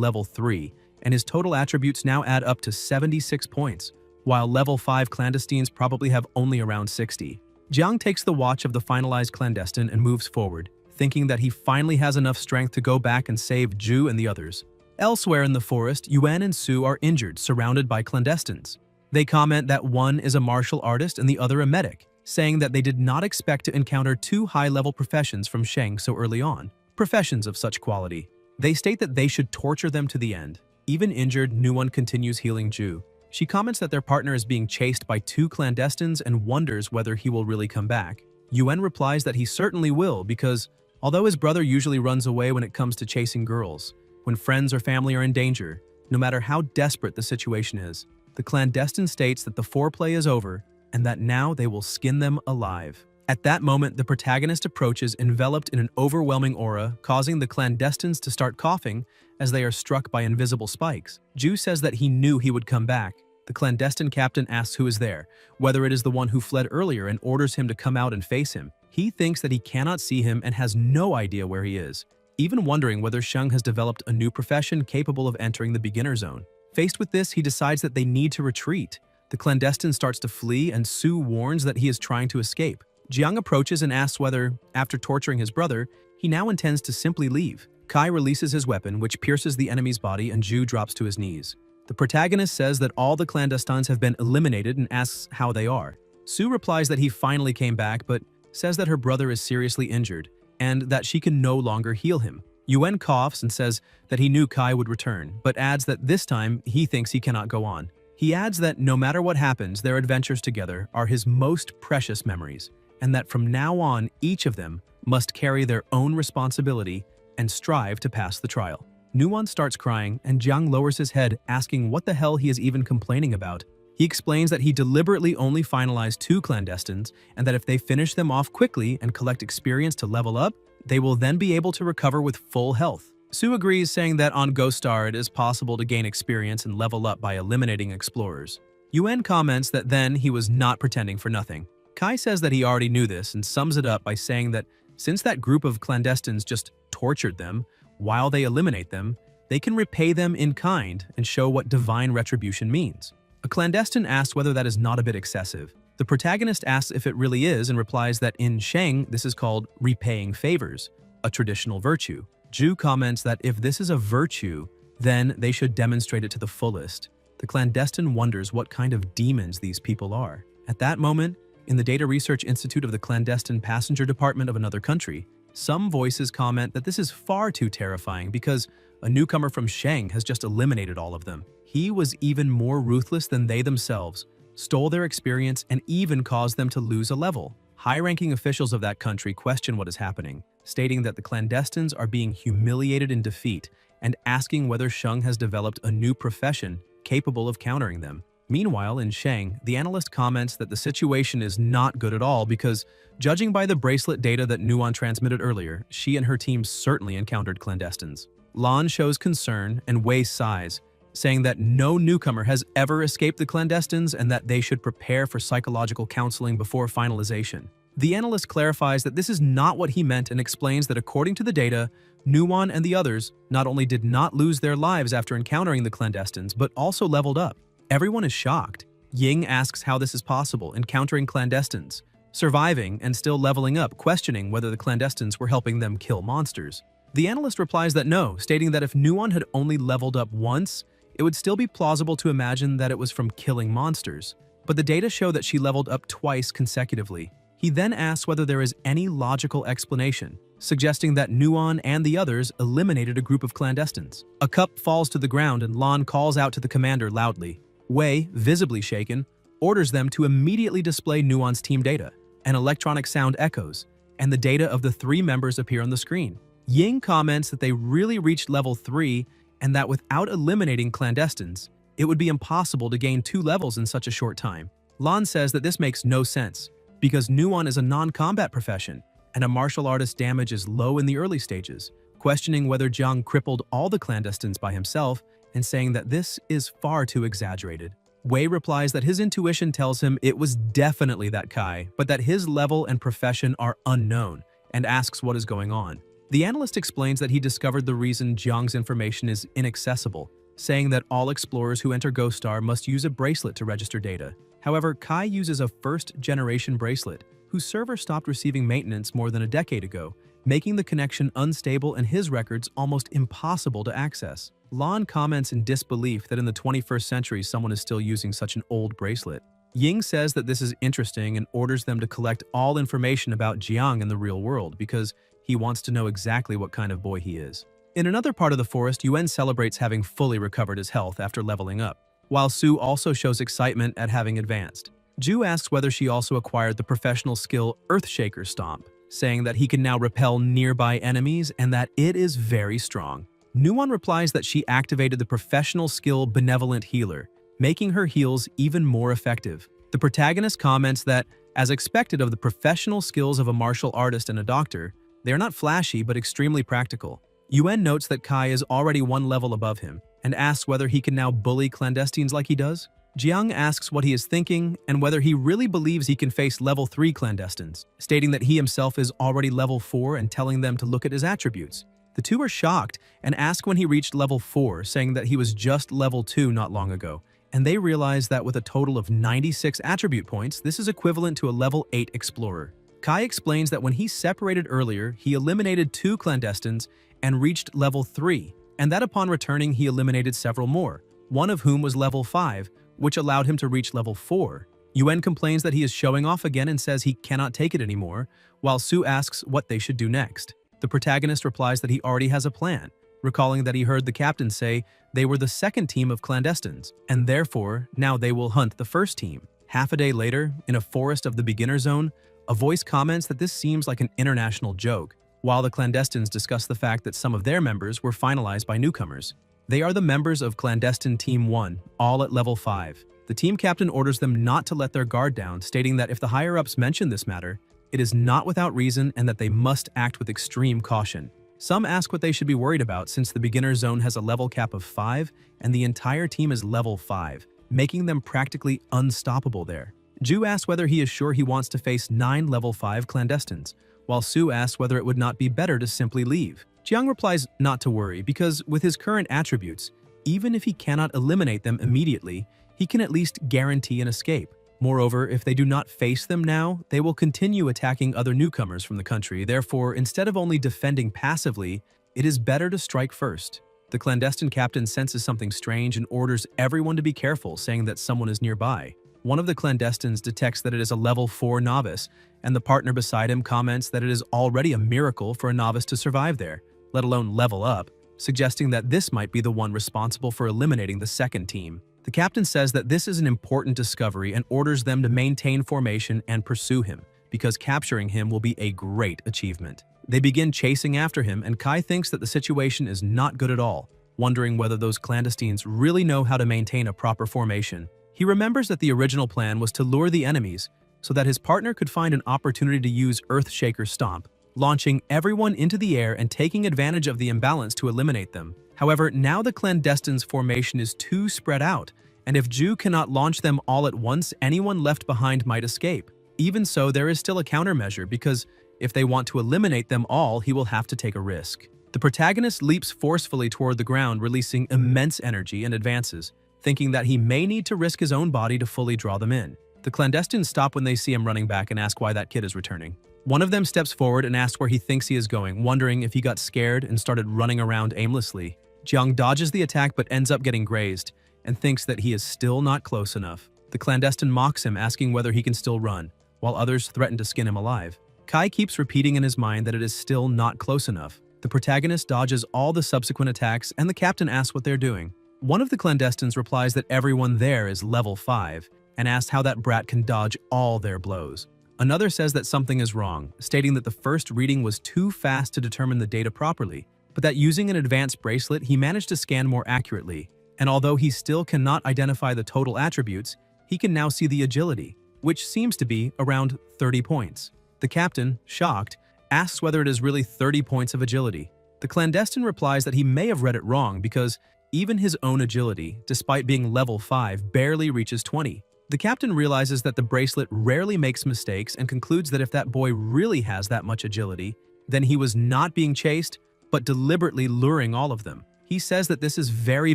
level 3, and his total attributes now add up to 76 points, while level 5 clandestines probably have only around 60. Jiang takes the watch of the finalized clandestine and moves forward, thinking that he finally has enough strength to go back and save Ju and the others. Elsewhere in the forest, Yuan and Su are injured, surrounded by clandestines. They comment that one is a martial artist and the other a medic, saying that they did not expect to encounter two high-level professions from Sheng so early on, professions of such quality. They state that they should torture them to the end. Even injured, Nuwon continues healing Ju. She comments that their partner is being chased by two clandestines and wonders whether he will really come back. Yuan replies that he certainly will because, although his brother usually runs away when it comes to chasing girls, when friends or family are in danger, no matter how desperate the situation is, the clandestine states that the foreplay is over and that now they will skin them alive. At that moment, the protagonist approaches enveloped in an overwhelming aura, causing the clandestines to start coughing as they are struck by invisible spikes. Ju says that he knew he would come back. The clandestine captain asks who is there, whether it is the one who fled earlier, and orders him to come out and face him. He thinks that he cannot see him and has no idea where he is, even wondering whether Sheng has developed a new profession capable of entering the beginner zone. Faced with this, he decides that they need to retreat. The clandestine starts to flee and Su warns that he is trying to escape. Jiang approaches and asks whether, after torturing his brother, he now intends to simply leave. Kai releases his weapon, which pierces the enemy's body, and Ju drops to his knees. The protagonist says that all the clandestines have been eliminated and asks how they are. Su replies that he finally came back, but says that her brother is seriously injured and that she can no longer heal him. Yuan coughs and says that he knew Kai would return, but adds that this time he thinks he cannot go on. He adds that no matter what happens, their adventures together are his most precious memories, and that from now on, each of them must carry their own responsibility and strive to pass the trial. Nuwon starts crying, and Jiang lowers his head, asking what the hell he is even complaining about. He explains that he deliberately only finalized 2 clandestines, and that if they finish them off quickly and collect experience to level up, they will then be able to recover with full health. Su agrees, saying that on Ghost Star it is possible to gain experience and level up by eliminating explorers. Yuan comments that then he was not pretending for nothing. Kai says that he already knew this and sums it up by saying that since that group of clandestines just tortured them, while they eliminate them, they can repay them in kind and show what divine retribution means. A clandestine asks whether that is not a bit excessive. The protagonist asks if it really is and replies that in Sheng this is called repaying favors, a traditional virtue. Ju comments that if this is a virtue, then they should demonstrate it to the fullest. The clandestine wonders what kind of demons these people are. At that moment, in the Data Research Institute of the Clandestine Passenger Department of another country, some voices comment that this is far too terrifying because a newcomer from Sheng has just eliminated all of them. He was even more ruthless than they themselves, stole their experience, and even caused them to lose a level. High-ranking officials of that country question what is happening, stating that the clandestines are being humiliated in defeat and asking whether Sheng has developed a new profession capable of countering them. Meanwhile, in Sheng, the analyst comments that the situation is not good at all because, judging by the bracelet data that Nuwon transmitted earlier, she and her team certainly encountered clandestines. Lan shows concern and Wei sighs, saying that no newcomer has ever escaped the clandestines and that they should prepare for psychological counseling before finalization. The analyst clarifies that this is not what he meant and explains that according to the data, Nuwon and the others not only did not lose their lives after encountering the clandestines, but also leveled up. Everyone is shocked. Ying asks how this is possible, encountering clandestines, surviving and still leveling up, questioning whether the clandestines were helping them kill monsters. The analyst replies that no, stating that if Nuwon had only leveled up once, it would still be plausible to imagine that it was from killing monsters. But the data show that she leveled up twice consecutively. He then asks whether there is any logical explanation, suggesting that Nuwon and the others eliminated a group of clandestines. A cup falls to the ground and Lan calls out to the commander loudly. Wei, visibly shaken, orders them to immediately display Nuwon's team data. An electronic sound echoes, and the data of the 3 members appear on the screen. Ying comments that they really reached level 3 and that without eliminating clandestines, it would be impossible to gain 2 levels in such a short time. Lan says that this makes no sense, because Nuwon is a non-combat profession, and a martial artist's damage is low in the early stages, questioning whether Jiang crippled all the clandestines by himself and saying that this is far too exaggerated. Wei replies that his intuition tells him it was definitely that Kai, but that his level and profession are unknown, and asks what is going on. The analyst explains that he discovered the reason Jiang's information is inaccessible, saying that all explorers who enter Ghost Star must use a bracelet to register data. However, Kai uses a first-generation bracelet, whose server stopped receiving maintenance more than a decade ago, making the connection unstable and his records almost impossible to access. Lan comments in disbelief that in the 21st century someone is still using such an old bracelet. Ying says that this is interesting and orders them to collect all information about Jiang in the real world because he wants to know exactly what kind of boy he is. In another part of the forest, Yuan celebrates having fully recovered his health after leveling up, while Su also shows excitement at having advanced. Ju asks whether she also acquired the professional skill Earthshaker Stomp, saying that he can now repel nearby enemies and that it is very strong. Nuon replies that she activated the professional skill Benevolent Healer, making her heals even more effective. The protagonist comments that, as expected of the professional skills of a martial artist and a doctor, they are not flashy but extremely practical. Yuan notes that Kai is already one level above him, and asks whether he can now bully clandestines like he does. Jiang asks what he is thinking and whether he really believes he can face level 3 clandestines, stating that he himself is already level 4 and telling them to look at his attributes. The two are shocked and ask when he reached level 4, saying that he was just level 2 not long ago, and they realize that with a total of 96 attribute points, this is equivalent to a level 8 explorer. Kai explains that when he separated earlier, he eliminated 2 clandestines and reached level 3, and that upon returning he eliminated several more, one of whom was level 5, which allowed him to reach level 4. Yuan complains that he is showing off again and says he cannot take it anymore, while Su asks what they should do next. The protagonist replies that he already has a plan, recalling that he heard the captain say they were the second team of clandestines, and therefore now they will hunt the first team. Half a day later, in a forest of the beginner zone, a voice comments that this seems like an international joke, while the clandestines discuss the fact that some of their members were finalized by newcomers. They are the members of Clandestine Team 1, all at level 5. The team captain orders them not to let their guard down, stating that if the higher-ups mention this matter, it is not without reason and that they must act with extreme caution. Some ask what they should be worried about since the beginner zone has a level cap of 5 and the entire team is level 5, making them practically unstoppable there. Ju asks whether he is sure he wants to face 9 level 5 clandestines, while Su asks whether it would not be better to simply leave. Jiang replies not to worry because with his current attributes, even if he cannot eliminate them immediately, he can at least guarantee an escape. Moreover, if they do not face them now, they will continue attacking other newcomers from the country. Therefore, instead of only defending passively, it is better to strike first. The clandestine captain senses something strange and orders everyone to be careful, saying that someone is nearby. One of the clandestines detects that it is a level 4 novice, and the partner beside him comments that it is already a miracle for a novice to survive there, let alone level up, suggesting that this might be the one responsible for eliminating the second team. The captain says that this is an important discovery and orders them to maintain formation and pursue him, because capturing him will be a great achievement. They begin chasing after him, and Kai thinks that the situation is not good at all, wondering whether those clandestines really know how to maintain a proper formation. He remembers that the original plan was to lure the enemies so that his partner could find an opportunity to use Earthshaker Stomp, launching everyone into the air and taking advantage of the imbalance to eliminate them. However, now the clandestines' formation is too spread out, and if Ju cannot launch them all at once, anyone left behind might escape. Even so, there is still a countermeasure because if they want to eliminate them all, he will have to take a risk. The protagonist leaps forcefully toward the ground, releasing immense energy and advances, thinking that he may need to risk his own body to fully draw them in. The clandestines stop when they see him running back and ask why that kid is returning. One of them steps forward and asks where he thinks he is going, wondering if he got scared and started running around aimlessly. Jiang dodges the attack but ends up getting grazed and thinks that he is still not close enough. The clandestine mocks him, asking whether he can still run, while others threaten to skin him alive. Kai keeps repeating in his mind that it is still not close enough. The protagonist dodges all the subsequent attacks and the captain asks what they're doing. One of the clandestines replies that everyone there is level 5 and asks how that brat can dodge all their blows. Another says that something is wrong, stating that the first reading was too fast to determine the data properly, but that using an advanced bracelet he managed to scan more accurately, and although he still cannot identify the total attributes, he can now see the agility, which seems to be around 30 points. The captain, shocked, asks whether it is really 30 points of agility. The clandestine replies that he may have read it wrong because even his own agility, despite being level 5, barely reaches 20. The captain realizes that the bracelet rarely makes mistakes and concludes that if that boy really has that much agility, then he was not being chased, but deliberately luring all of them. He says that this is very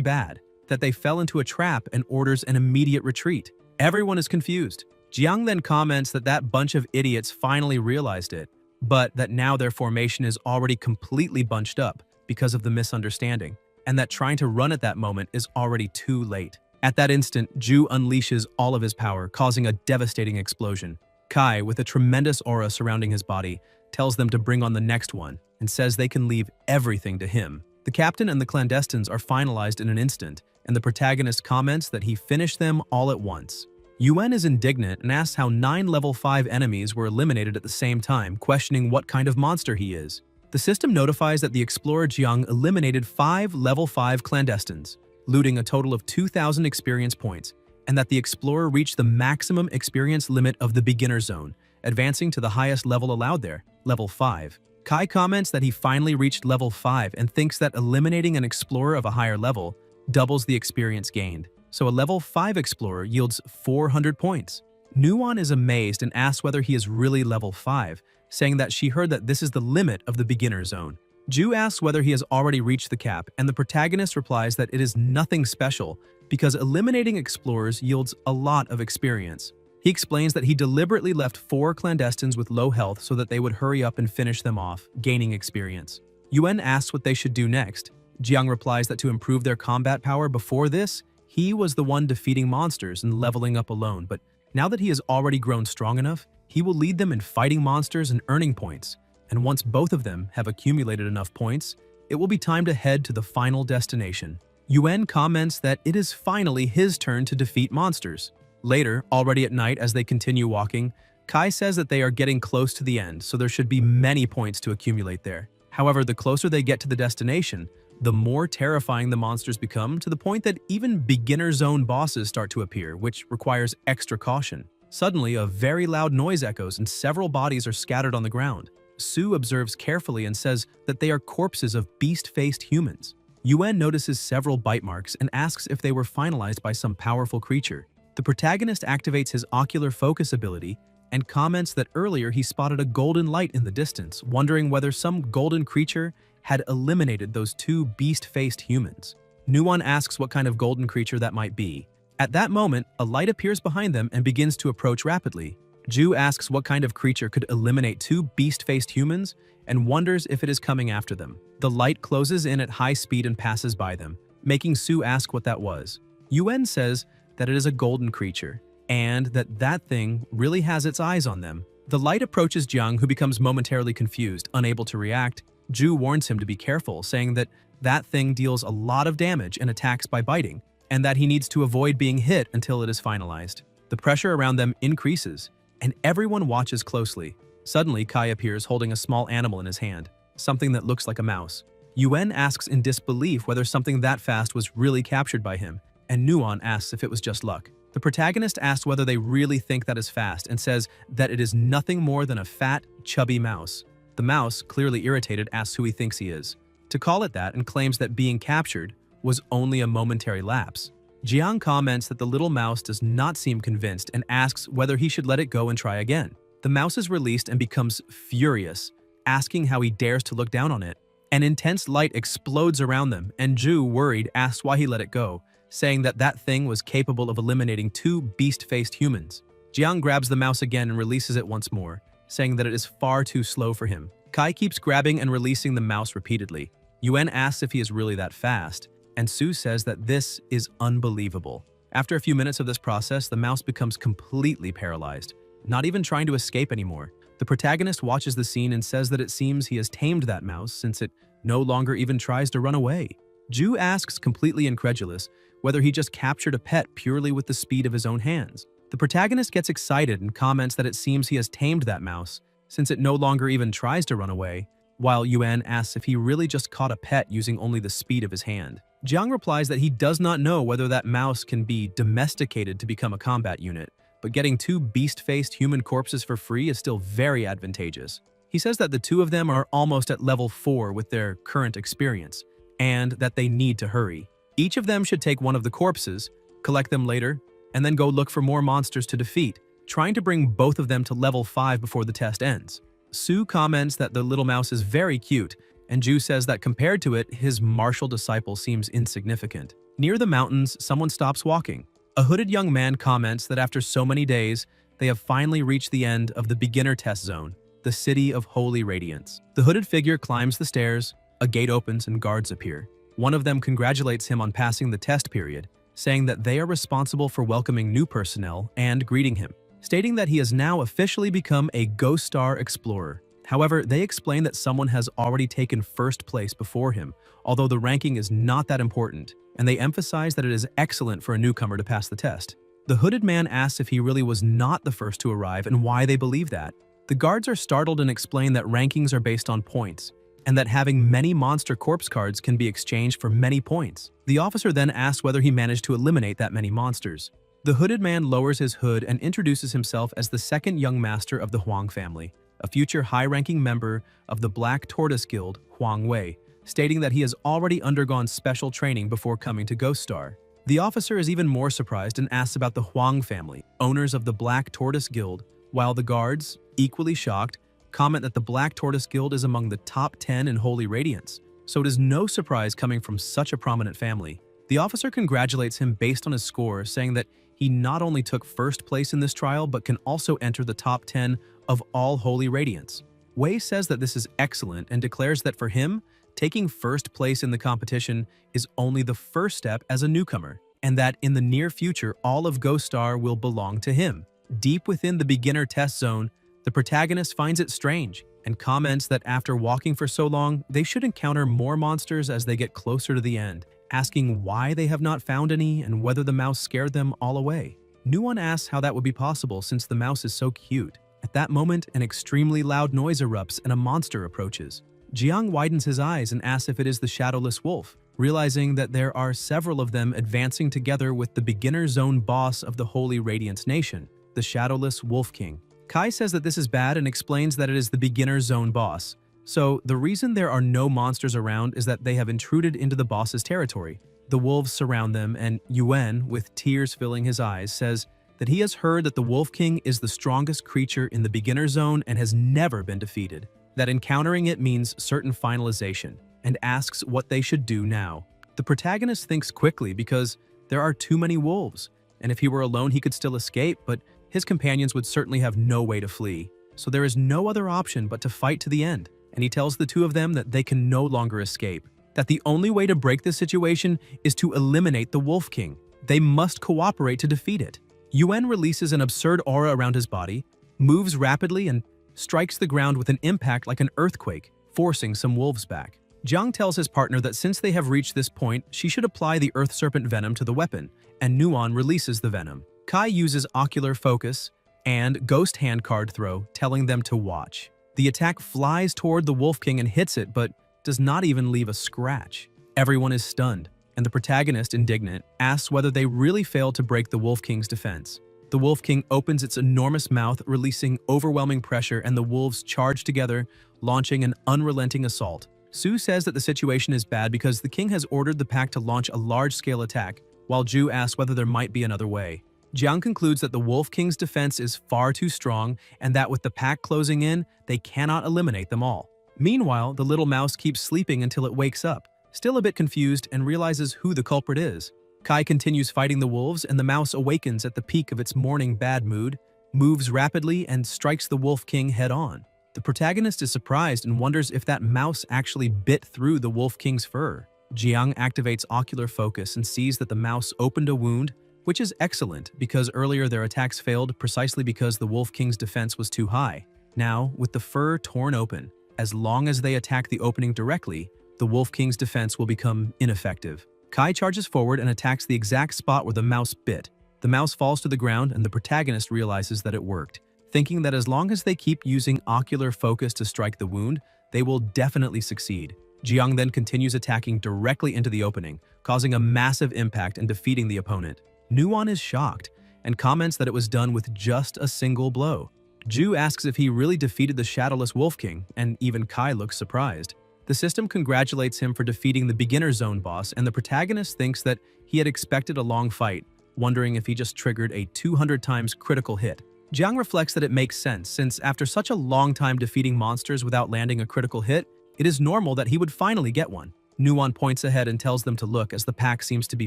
bad, that they fell into a trap and orders an immediate retreat. Everyone is confused. Jiang then comments that that bunch of idiots finally realized it, but that now their formation is already completely bunched up because of the misunderstanding, and that trying to run at that moment is already too late. At that instant, Ju unleashes all of his power, causing a devastating explosion. Kai, with a tremendous aura surrounding his body, tells them to bring on the next one and says they can leave everything to him. The captain and the clandestines are finalized in an instant, and the protagonist comments that he finished them all at once. Yuan is indignant and asks how 9 level 5 enemies were eliminated at the same time, questioning what kind of monster he is. The system notifies that the explorer Jiang eliminated 5 level 5 clandestines, looting a total of 2,000 experience points, and that the explorer reached the maximum experience limit of the beginner zone, advancing to the highest level allowed there, level 5. Kai comments that he finally reached level 5 and thinks that eliminating an explorer of a higher level doubles the experience gained. So a level 5 explorer yields 400 points. Nuan is amazed and asks whether he is really level 5, saying that she heard that this is the limit of the beginner zone. Ju asks whether he has already reached the cap, and the protagonist replies that it is nothing special because eliminating explorers yields a lot of experience. He explains that he deliberately left 4 clandestines with low health so that they would hurry up and finish them off, gaining experience. Yuan asks what they should do next. Jiang replies that to improve their combat power before this, he was the one defeating monsters and leveling up alone, but now that he has already grown strong enough, he will lead them in fighting monsters and earning points. And once both of them have accumulated enough points, it will be time to head to the final destination. Yuan comments that it is finally his turn to defeat monsters. Later, already at night as they continue walking, Kai says that they are getting close to the end, so there should be many points to accumulate there. However, the closer they get to the destination, the more terrifying the monsters become, to the point that even beginner zone bosses start to appear, which requires extra caution. Suddenly, a very loud noise echoes and several bodies are scattered on the ground. Su observes carefully and says that they are corpses of beast-faced humans. Yuan notices several bite marks and asks if they were finalized by some powerful creature. The protagonist activates his ocular focus ability and comments that earlier he spotted a golden light in the distance, wondering whether some golden creature had eliminated those 2 beast-faced humans. Nuan asks what kind of golden creature that might be. At that moment, a light appears behind them and begins to approach rapidly. Ju asks what kind of creature could eliminate 2 beast-faced humans and wonders if it is coming after them. The light closes in at high speed and passes by them, making Su ask what that was. Yuan says that it is a golden creature, and that thing really has its eyes on them. The light approaches Jiang, who becomes momentarily confused, unable to react. Ju warns him to be careful, saying that that thing deals a lot of damage and attacks by biting, and that he needs to avoid being hit until it is finalized. The pressure around them increases, and everyone watches closely. Suddenly, Kai appears holding a small animal in his hand, something that looks like a mouse. Yuan asks in disbelief whether something that fast was really captured by him, and Nuan asks if it was just luck. The protagonist asks whether they really think that is fast and says that it is nothing more than a fat, chubby mouse. The mouse, clearly irritated, asks who he thinks he is, to call it that, and claims that being captured was only a momentary lapse. Jiang comments that the little mouse does not seem convinced and asks whether he should let it go and try again. The mouse is released and becomes furious, asking how he dares to look down on it. An intense light explodes around them, and Ju, worried, asks why he let it go, saying that that thing was capable of eliminating 2 beast-faced humans. Jiang grabs the mouse again and releases it once more, saying that it is far too slow for him. Kai keeps grabbing and releasing the mouse repeatedly. Yuan asks if he is really that fast, and Su says that this is unbelievable. After a few minutes of this process, the mouse becomes completely paralyzed, not even trying to escape anymore. The protagonist watches the scene and says that it seems he has tamed that mouse since it no longer even tries to run away. Ju asks, completely incredulous, whether he just captured a pet purely with the speed of his own hands. The protagonist gets excited and comments that it seems he has tamed that mouse since it no longer even tries to run away, while Yuan asks if he really just caught a pet using only the speed of his hand. Jiang replies that he does not know whether that mouse can be domesticated to become a combat unit, but getting 2 beast-faced human corpses for free is still very advantageous. He says that the two of them are almost at level 4 with their current experience, and that they need to hurry. Each of them should take one of the corpses, collect them later, and then go look for more monsters to defeat, trying to bring both of them to level 5 before the test ends. Sue comments that the little mouse is very cute, and Ju says that compared to it, his martial disciple seems insignificant. Near the mountains, someone stops walking. A hooded young man comments that after so many days, they have finally reached the end of the beginner test zone, the City of Holy Radiance. The hooded figure climbs the stairs, a gate opens and guards appear. One of them congratulates him on passing the test period, saying that they are responsible for welcoming new personnel and greeting him, stating that he has now officially become a Ghost Star Explorer. However, they explain that someone has already taken first place before him, although the ranking is not that important, and they emphasize that it is excellent for a newcomer to pass the test. The hooded man asks if he really was not the first to arrive and why they believe that. The guards are startled and explain that rankings are based on points, and that having many monster corpse cards can be exchanged for many points. The officer then asks whether he managed to eliminate that many monsters. The hooded man lowers his hood and introduces himself as the second young master of the Huang family, a future high-ranking member of the Black Tortoise Guild, Huang Wei, stating that he has already undergone special training before coming to Ghost Star. The officer is even more surprised and asks about the Huang family, owners of the Black Tortoise Guild, while the guards, equally shocked, comment that the Black Tortoise Guild is among the top 10 in Holy Radiance, so it is no surprise coming from such a prominent family. The officer congratulates him based on his score, saying that he not only took first place in this trial, but can also enter the top 10 of all Holy Radiance. Wei says that this is excellent and declares that for him, taking first place in the competition is only the first step as a newcomer, and that in the near future, all of Ghost Star will belong to him. Deep within the beginner test zone, the protagonist finds it strange and comments that after walking for so long, they should encounter more monsters as they get closer to the end, asking why they have not found any and whether the mouse scared them all away. Nuon asks how that would be possible since the mouse is so cute. At that moment, an extremely loud noise erupts and a monster approaches. Jiang widens his eyes and asks if it is the Shadowless Wolf, realizing that there are several of them advancing together with the beginner zone boss of the Holy Radiance Nation, the Shadowless Wolf King. Kai says that this is bad and explains that it is the beginner zone boss. So, the reason there are no monsters around is that they have intruded into the boss's territory. The wolves surround them, and Yuan, with tears filling his eyes, says that he has heard that the Wolf King is the strongest creature in the beginner zone and has never been defeated, that encountering it means certain finalization, and asks what they should do now. The protagonist thinks quickly because there are too many wolves, and if he were alone he could still escape, but his companions would certainly have no way to flee. So there is no other option but to fight to the end, and he tells the two of them that they can no longer escape, that the only way to break this situation is to eliminate the Wolf King. They must cooperate to defeat it. Yuan releases an absurd aura around his body, moves rapidly, and strikes the ground with an impact like an earthquake, forcing some wolves back. Jiang tells his partner that since they have reached this point, she should apply the Earth Serpent venom to the weapon, and Nuon releases the venom. Kai uses Ocular Focus and Ghost Hand Card Throw, telling them to watch. The attack flies toward the Wolf King and hits it, but does not even leave a scratch. Everyone is stunned, and the protagonist, indignant, asks whether they really failed to break the Wolf King's defense. The Wolf King opens its enormous mouth, releasing overwhelming pressure, and the wolves charge together, launching an unrelenting assault. Sue says that the situation is bad because the king has ordered the pack to launch a large-scale attack, while Ju asks whether there might be another way. Jiang concludes that the Wolf King's defense is far too strong and that with the pack closing in, they cannot eliminate them all. Meanwhile, the little mouse keeps sleeping until it wakes up, still a bit confused, and realizes who the culprit is. Kai continues fighting the wolves, and the mouse awakens at the peak of its morning bad mood, moves rapidly, and strikes the Wolf King head-on. The protagonist is surprised and wonders if that mouse actually bit through the Wolf King's fur. Jiang activates Ocular Focus and sees that the mouse opened a wound, which is excellent because earlier their attacks failed precisely because the Wolf King's defense was too high. Now, with the fur torn open, as long as they attack the opening directly, the Wolf King's defense will become ineffective. Kai charges forward and attacks the exact spot where the mouse bit. The mouse falls to the ground and the protagonist realizes that it worked, thinking that as long as they keep using Ocular Focus to strike the wound, they will definitely succeed. Jiang then continues attacking directly into the opening, causing a massive impact and defeating the opponent. Nuon is shocked and comments that it was done with just a single blow. Ju asks if he really defeated the Shadowless Wolf King, and even Kai looks surprised. The system congratulates him for defeating the beginner zone boss, and the protagonist thinks that he had expected a long fight, wondering if he just triggered a 200 times critical hit. Jiang reflects that it makes sense, since after such a long time defeating monsters without landing a critical hit, it is normal that he would finally get one. Nuon points ahead and tells them to look as the pack seems to be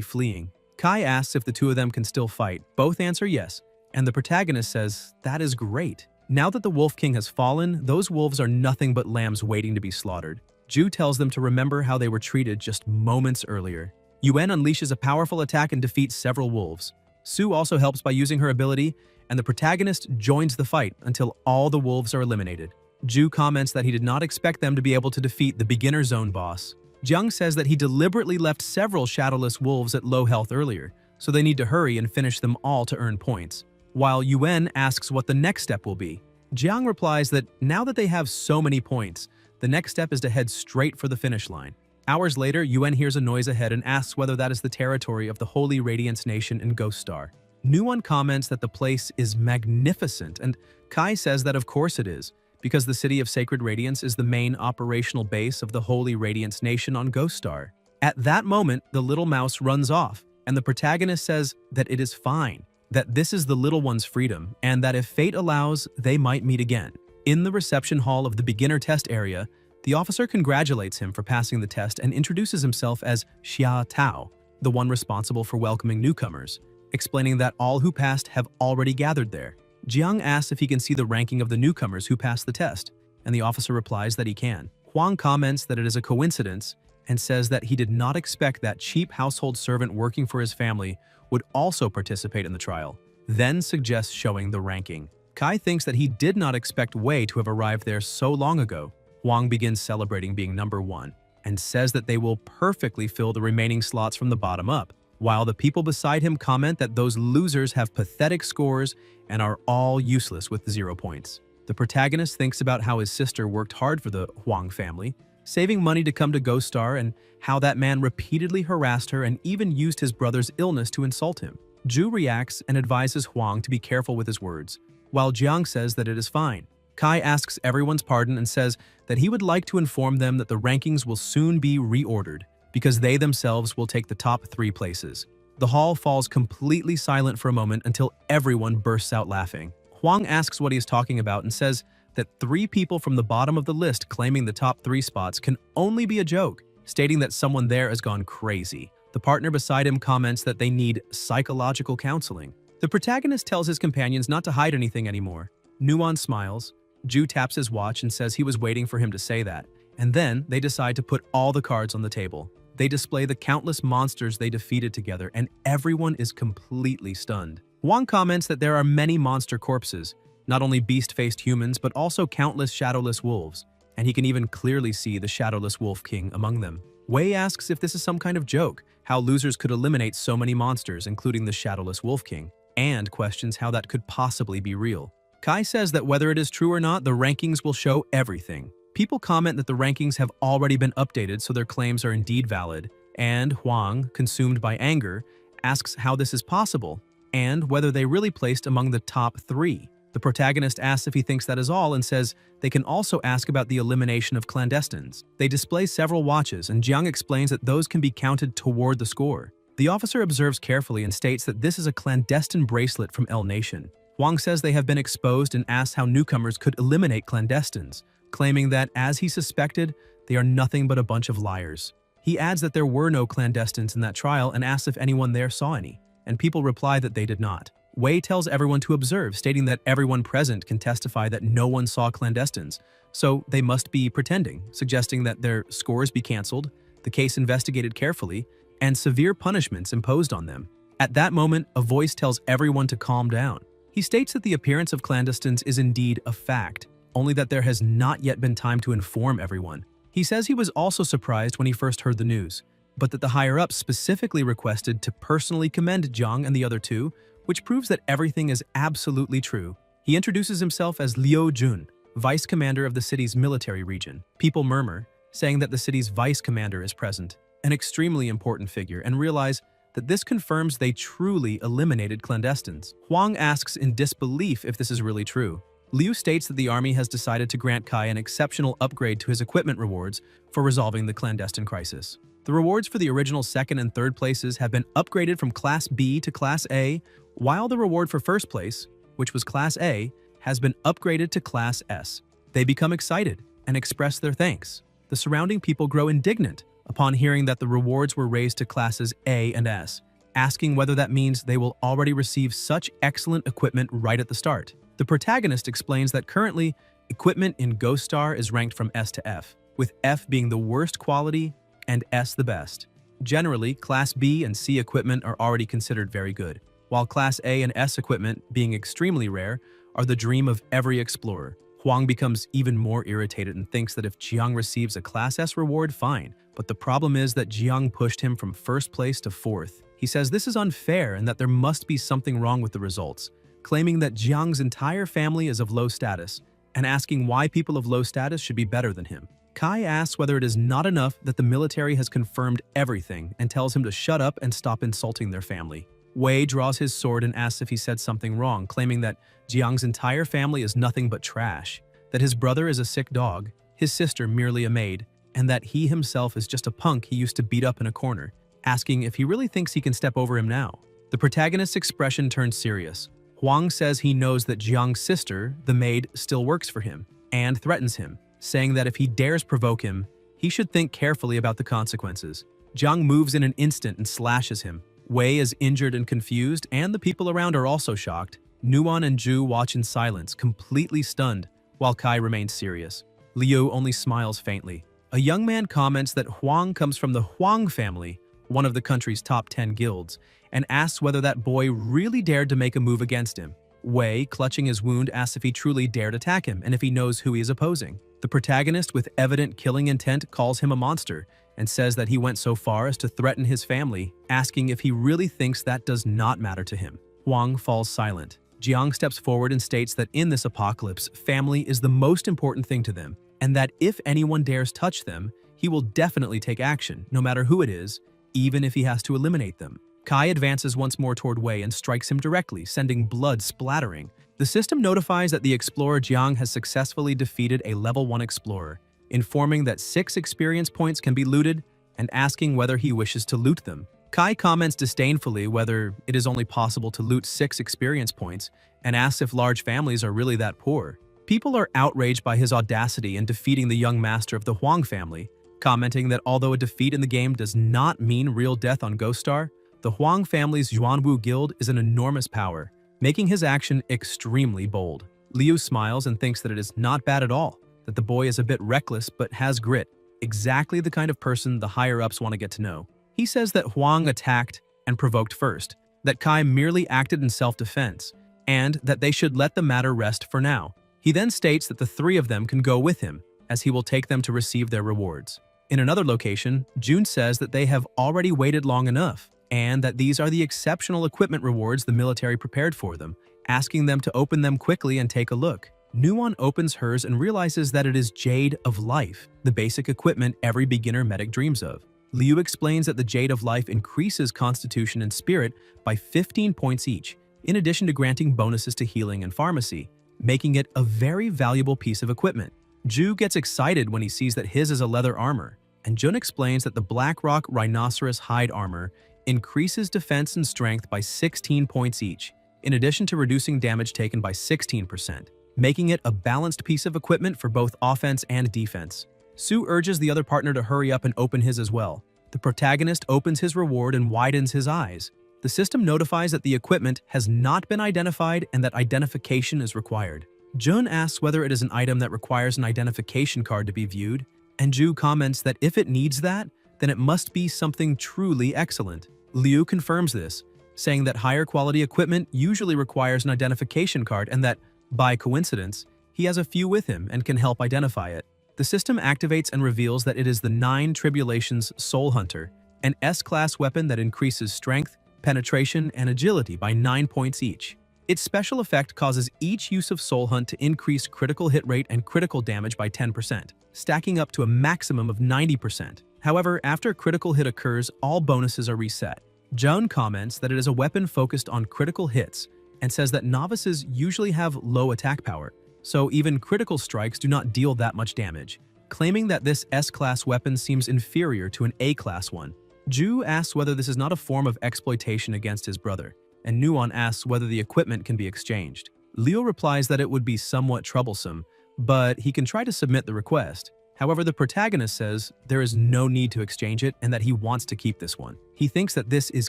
fleeing. Kai asks if the two of them can still fight. Both answer yes, and the protagonist says, "That is great." Now that the Wolf King has fallen, those wolves are nothing but lambs waiting to be slaughtered. Ju tells them to remember how they were treated just moments earlier. Yuen unleashes a powerful attack and defeats several wolves. Su also helps by using her ability, and the protagonist joins the fight until all the wolves are eliminated. Ju comments that he did not expect them to be able to defeat the beginner zone boss. Jiang says that he deliberately left several shadowless wolves at low health earlier, so they need to hurry and finish them all to earn points. While Yuen asks what the next step will be, Jiang replies that now that they have so many points, the next step is to head straight for the finish line. Hours later, Yuen hears a noise ahead and asks whether that is the territory of the Holy Radiance Nation in Ghost Star. Nuon comments that the place is magnificent, and Kai says that of course it is, because the City of Sacred Radiance is the main operational base of the Holy Radiance Nation on Ghost Star. At that moment, the little mouse runs off, and the protagonist says that it is fine, that this is the little one's freedom, and that if fate allows, they might meet again. In the reception hall of the beginner test area, the officer congratulates him for passing the test and introduces himself as Xia Tao, the one responsible for welcoming newcomers, explaining that all who passed have already gathered there. Jiang asks if he can see the ranking of the newcomers who passed the test, and the officer replies that he can. Huang comments that it is a coincidence and says that he did not expect that cheap household servant working for his family would also participate in the trial, then suggests showing the ranking. Kai thinks that he did not expect Wei to have arrived there so long ago. Huang begins celebrating being number one and says that they will perfectly fill the remaining slots from the bottom up, while the people beside him comment that those losers have pathetic scores and are all useless with 0 points. The protagonist thinks about how his sister worked hard for the Huang family, saving money to come to Ghost Star, and how that man repeatedly harassed her and even used his brother's illness to insult him. Ju reacts and advises Huang to be careful with his words, while Jiang says that it is fine. Kai asks everyone's pardon and says that he would like to inform them that the rankings will soon be reordered, because they themselves will take the top 3 places. The hall falls completely silent for a moment until everyone bursts out laughing. Huang asks what he is talking about and says that 3 people from the bottom of the list claiming the top 3 spots can only be a joke, stating that someone there has gone crazy. The partner beside him comments that they need psychological counseling. The protagonist tells his companions not to hide anything anymore. Nuon smiles. Ju taps his watch and says he was waiting for him to say that, and then they decide to put all the cards on the table. They display the countless monsters they defeated together, and everyone is completely stunned. Huang comments that there are many monster corpses, not only beast-faced humans, but also countless shadowless wolves, and he can even clearly see the Shadowless Wolf King among them. Wei asks if this is some kind of joke, how losers could eliminate so many monsters, including the Shadowless Wolf King, and questions how that could possibly be real. Kai says that whether it is true or not, the rankings will show everything. People comment that the rankings have already been updated, so their claims are indeed valid, and Huang, consumed by anger, asks how this is possible, and whether they really placed among the top 3. The protagonist asks if he thinks that is all and says they can also ask about the elimination of clandestines. They display several watches, and Jiang explains that those can be counted toward the score. The officer observes carefully and states that this is a clandestine bracelet from L Nation. Huang says they have been exposed and asks how newcomers could eliminate clandestines, claiming that, as he suspected, they are nothing but a bunch of liars. He adds that there were no clandestines in that trial and asks if anyone there saw any, and people reply that they did not. Wei tells everyone to observe, stating that everyone present can testify that no one saw clandestines, so they must be pretending, suggesting that their scores be cancelled, the case investigated carefully, and severe punishments imposed on them. At that moment, a voice tells everyone to calm down. He states that the appearance of clandestines is indeed a fact, only that there has not yet been time to inform everyone. He says he was also surprised when he first heard the news, but that the higher-ups specifically requested to personally commend Jiang and the other two, which proves that everything is absolutely true. He introduces himself as Liu Jun, vice commander of the city's military region. People murmur, saying that the city's vice commander is present, an extremely important figure, and realize that this confirms they truly eliminated clandestines. Huang asks in disbelief if this is really true, Liu states that the army has decided to grant Kai an exceptional upgrade to his equipment rewards for resolving the clandestine crisis. The rewards for the original second and third places have been upgraded from Class B to Class A, while the reward for first place, which was Class A, has been upgraded to Class S. They become excited and express their thanks. The surrounding people grow indignant upon hearing that the rewards were raised to Classes A and S, asking whether that means they will already receive such excellent equipment right at the start. The protagonist explains that currently, equipment in Ghost Star is ranked from S to F, with F being the worst quality and S the best. Generally, Class B and C equipment are already considered very good, while Class A and S equipment, being extremely rare, are the dream of every explorer. Huang becomes even more irritated and thinks that if Jiang receives a Class S reward, fine, but the problem is that Jiang pushed him from first place to fourth. He says this is unfair and that there must be something wrong with the results, claiming that Jiang's entire family is of low status, and asking why people of low status should be better than him. Kai asks whether it is not enough that the military has confirmed everything and tells him to shut up and stop insulting their family. Wei draws his sword and asks if he said something wrong, claiming that Jiang's entire family is nothing but trash, that his brother is a sick dog, his sister merely a maid, and that he himself is just a punk he used to beat up in a corner, asking if he really thinks he can step over him now. The protagonist's expression turns serious. Huang says he knows that Jiang's sister, the maid, still works for him, and threatens him, saying that if he dares provoke him, he should think carefully about the consequences. Jiang moves in an instant and slashes him. Wei is injured and confused, and the people around are also shocked. Nuan and Zhu watch in silence, completely stunned, while Kai remains serious. Liu only smiles faintly. A young man comments that Huang comes from the Huang family, one of the country's top 10 guilds, and asks whether that boy really dared to make a move against him. Wei, clutching his wound, asks if he truly dared attack him and if he knows who he is opposing. The protagonist, with evident killing intent, calls him a monster and says that he went so far as to threaten his family, asking if he really thinks that does not matter to him. Huang falls silent. Jiang steps forward and states that in this apocalypse, family is the most important thing to them, and that if anyone dares touch them, he will definitely take action, no matter who it is, even if he has to eliminate them. Kai advances once more toward Wei and strikes him directly, sending blood splattering. The system notifies that the explorer Jiang has successfully defeated a level 1 explorer, informing that 6 experience points can be looted and asking whether he wishes to loot them. Kai comments disdainfully whether it is only possible to loot 6 experience points and asks if large families are really that poor. People are outraged by his audacity in defeating the young master of the Huang family, commenting that although a defeat in the game does not mean real death on Ghost Star, the Huang family's Yuanwu guild is an enormous power, making his action extremely bold. Liu smiles and thinks that it is not bad at all, that the boy is a bit reckless but has grit, exactly the kind of person the higher-ups want to get to know. He says that Huang attacked and provoked first, that Kai merely acted in self-defense, and that they should let the matter rest for now. He then states that the 3 of them can go with him, as he will take them to receive their rewards. In another location, Jun says that they have already waited long enough, and that these are the exceptional equipment rewards the military prepared for them, asking them to open them quickly and take a look. Nuan opens hers and realizes that it is Jade of Life, the basic equipment every beginner medic dreams of. Liu explains that the Jade of Life increases Constitution and Spirit by 15 points each, in addition to granting bonuses to healing and pharmacy, making it a very valuable piece of equipment. Zhu gets excited when he sees that his is a leather armor, and Jun explains that the Blackrock Rhinoceros hide armor increases defense and strength by 16 points each, in addition to reducing damage taken by 16%, making it a balanced piece of equipment for both offense and defense. Su urges the other partner to hurry up and open his as well. The protagonist opens his reward and widens his eyes. The system notifies that the equipment has not been identified and that identification is required. Jun asks whether it is an item that requires an identification card to be viewed, and Zhu comments that if it needs that, then it must be something truly excellent. Liu confirms this, saying that higher quality equipment usually requires an identification card and that, by coincidence, he has a few with him and can help identify it. The system activates and reveals that it is the 9 Tribulations Soul Hunter, an S-class weapon that increases strength, penetration, and agility by 9 points each. Its special effect causes each use of Soul Hunt to increase critical hit rate and critical damage by 10%, stacking up to a maximum of 90%. However, after a critical hit occurs, all bonuses are reset. Joan comments that it is a weapon focused on critical hits and says that novices usually have low attack power, so even critical strikes do not deal that much damage, claiming that this S-class weapon seems inferior to an A-class one. Ju asks whether this is not a form of exploitation against his brother, and Nuon asks whether the equipment can be exchanged. Leo replies that it would be somewhat troublesome, but he can try to submit the request. However, the protagonist says there is no need to exchange it and that he wants to keep this one. He thinks that this is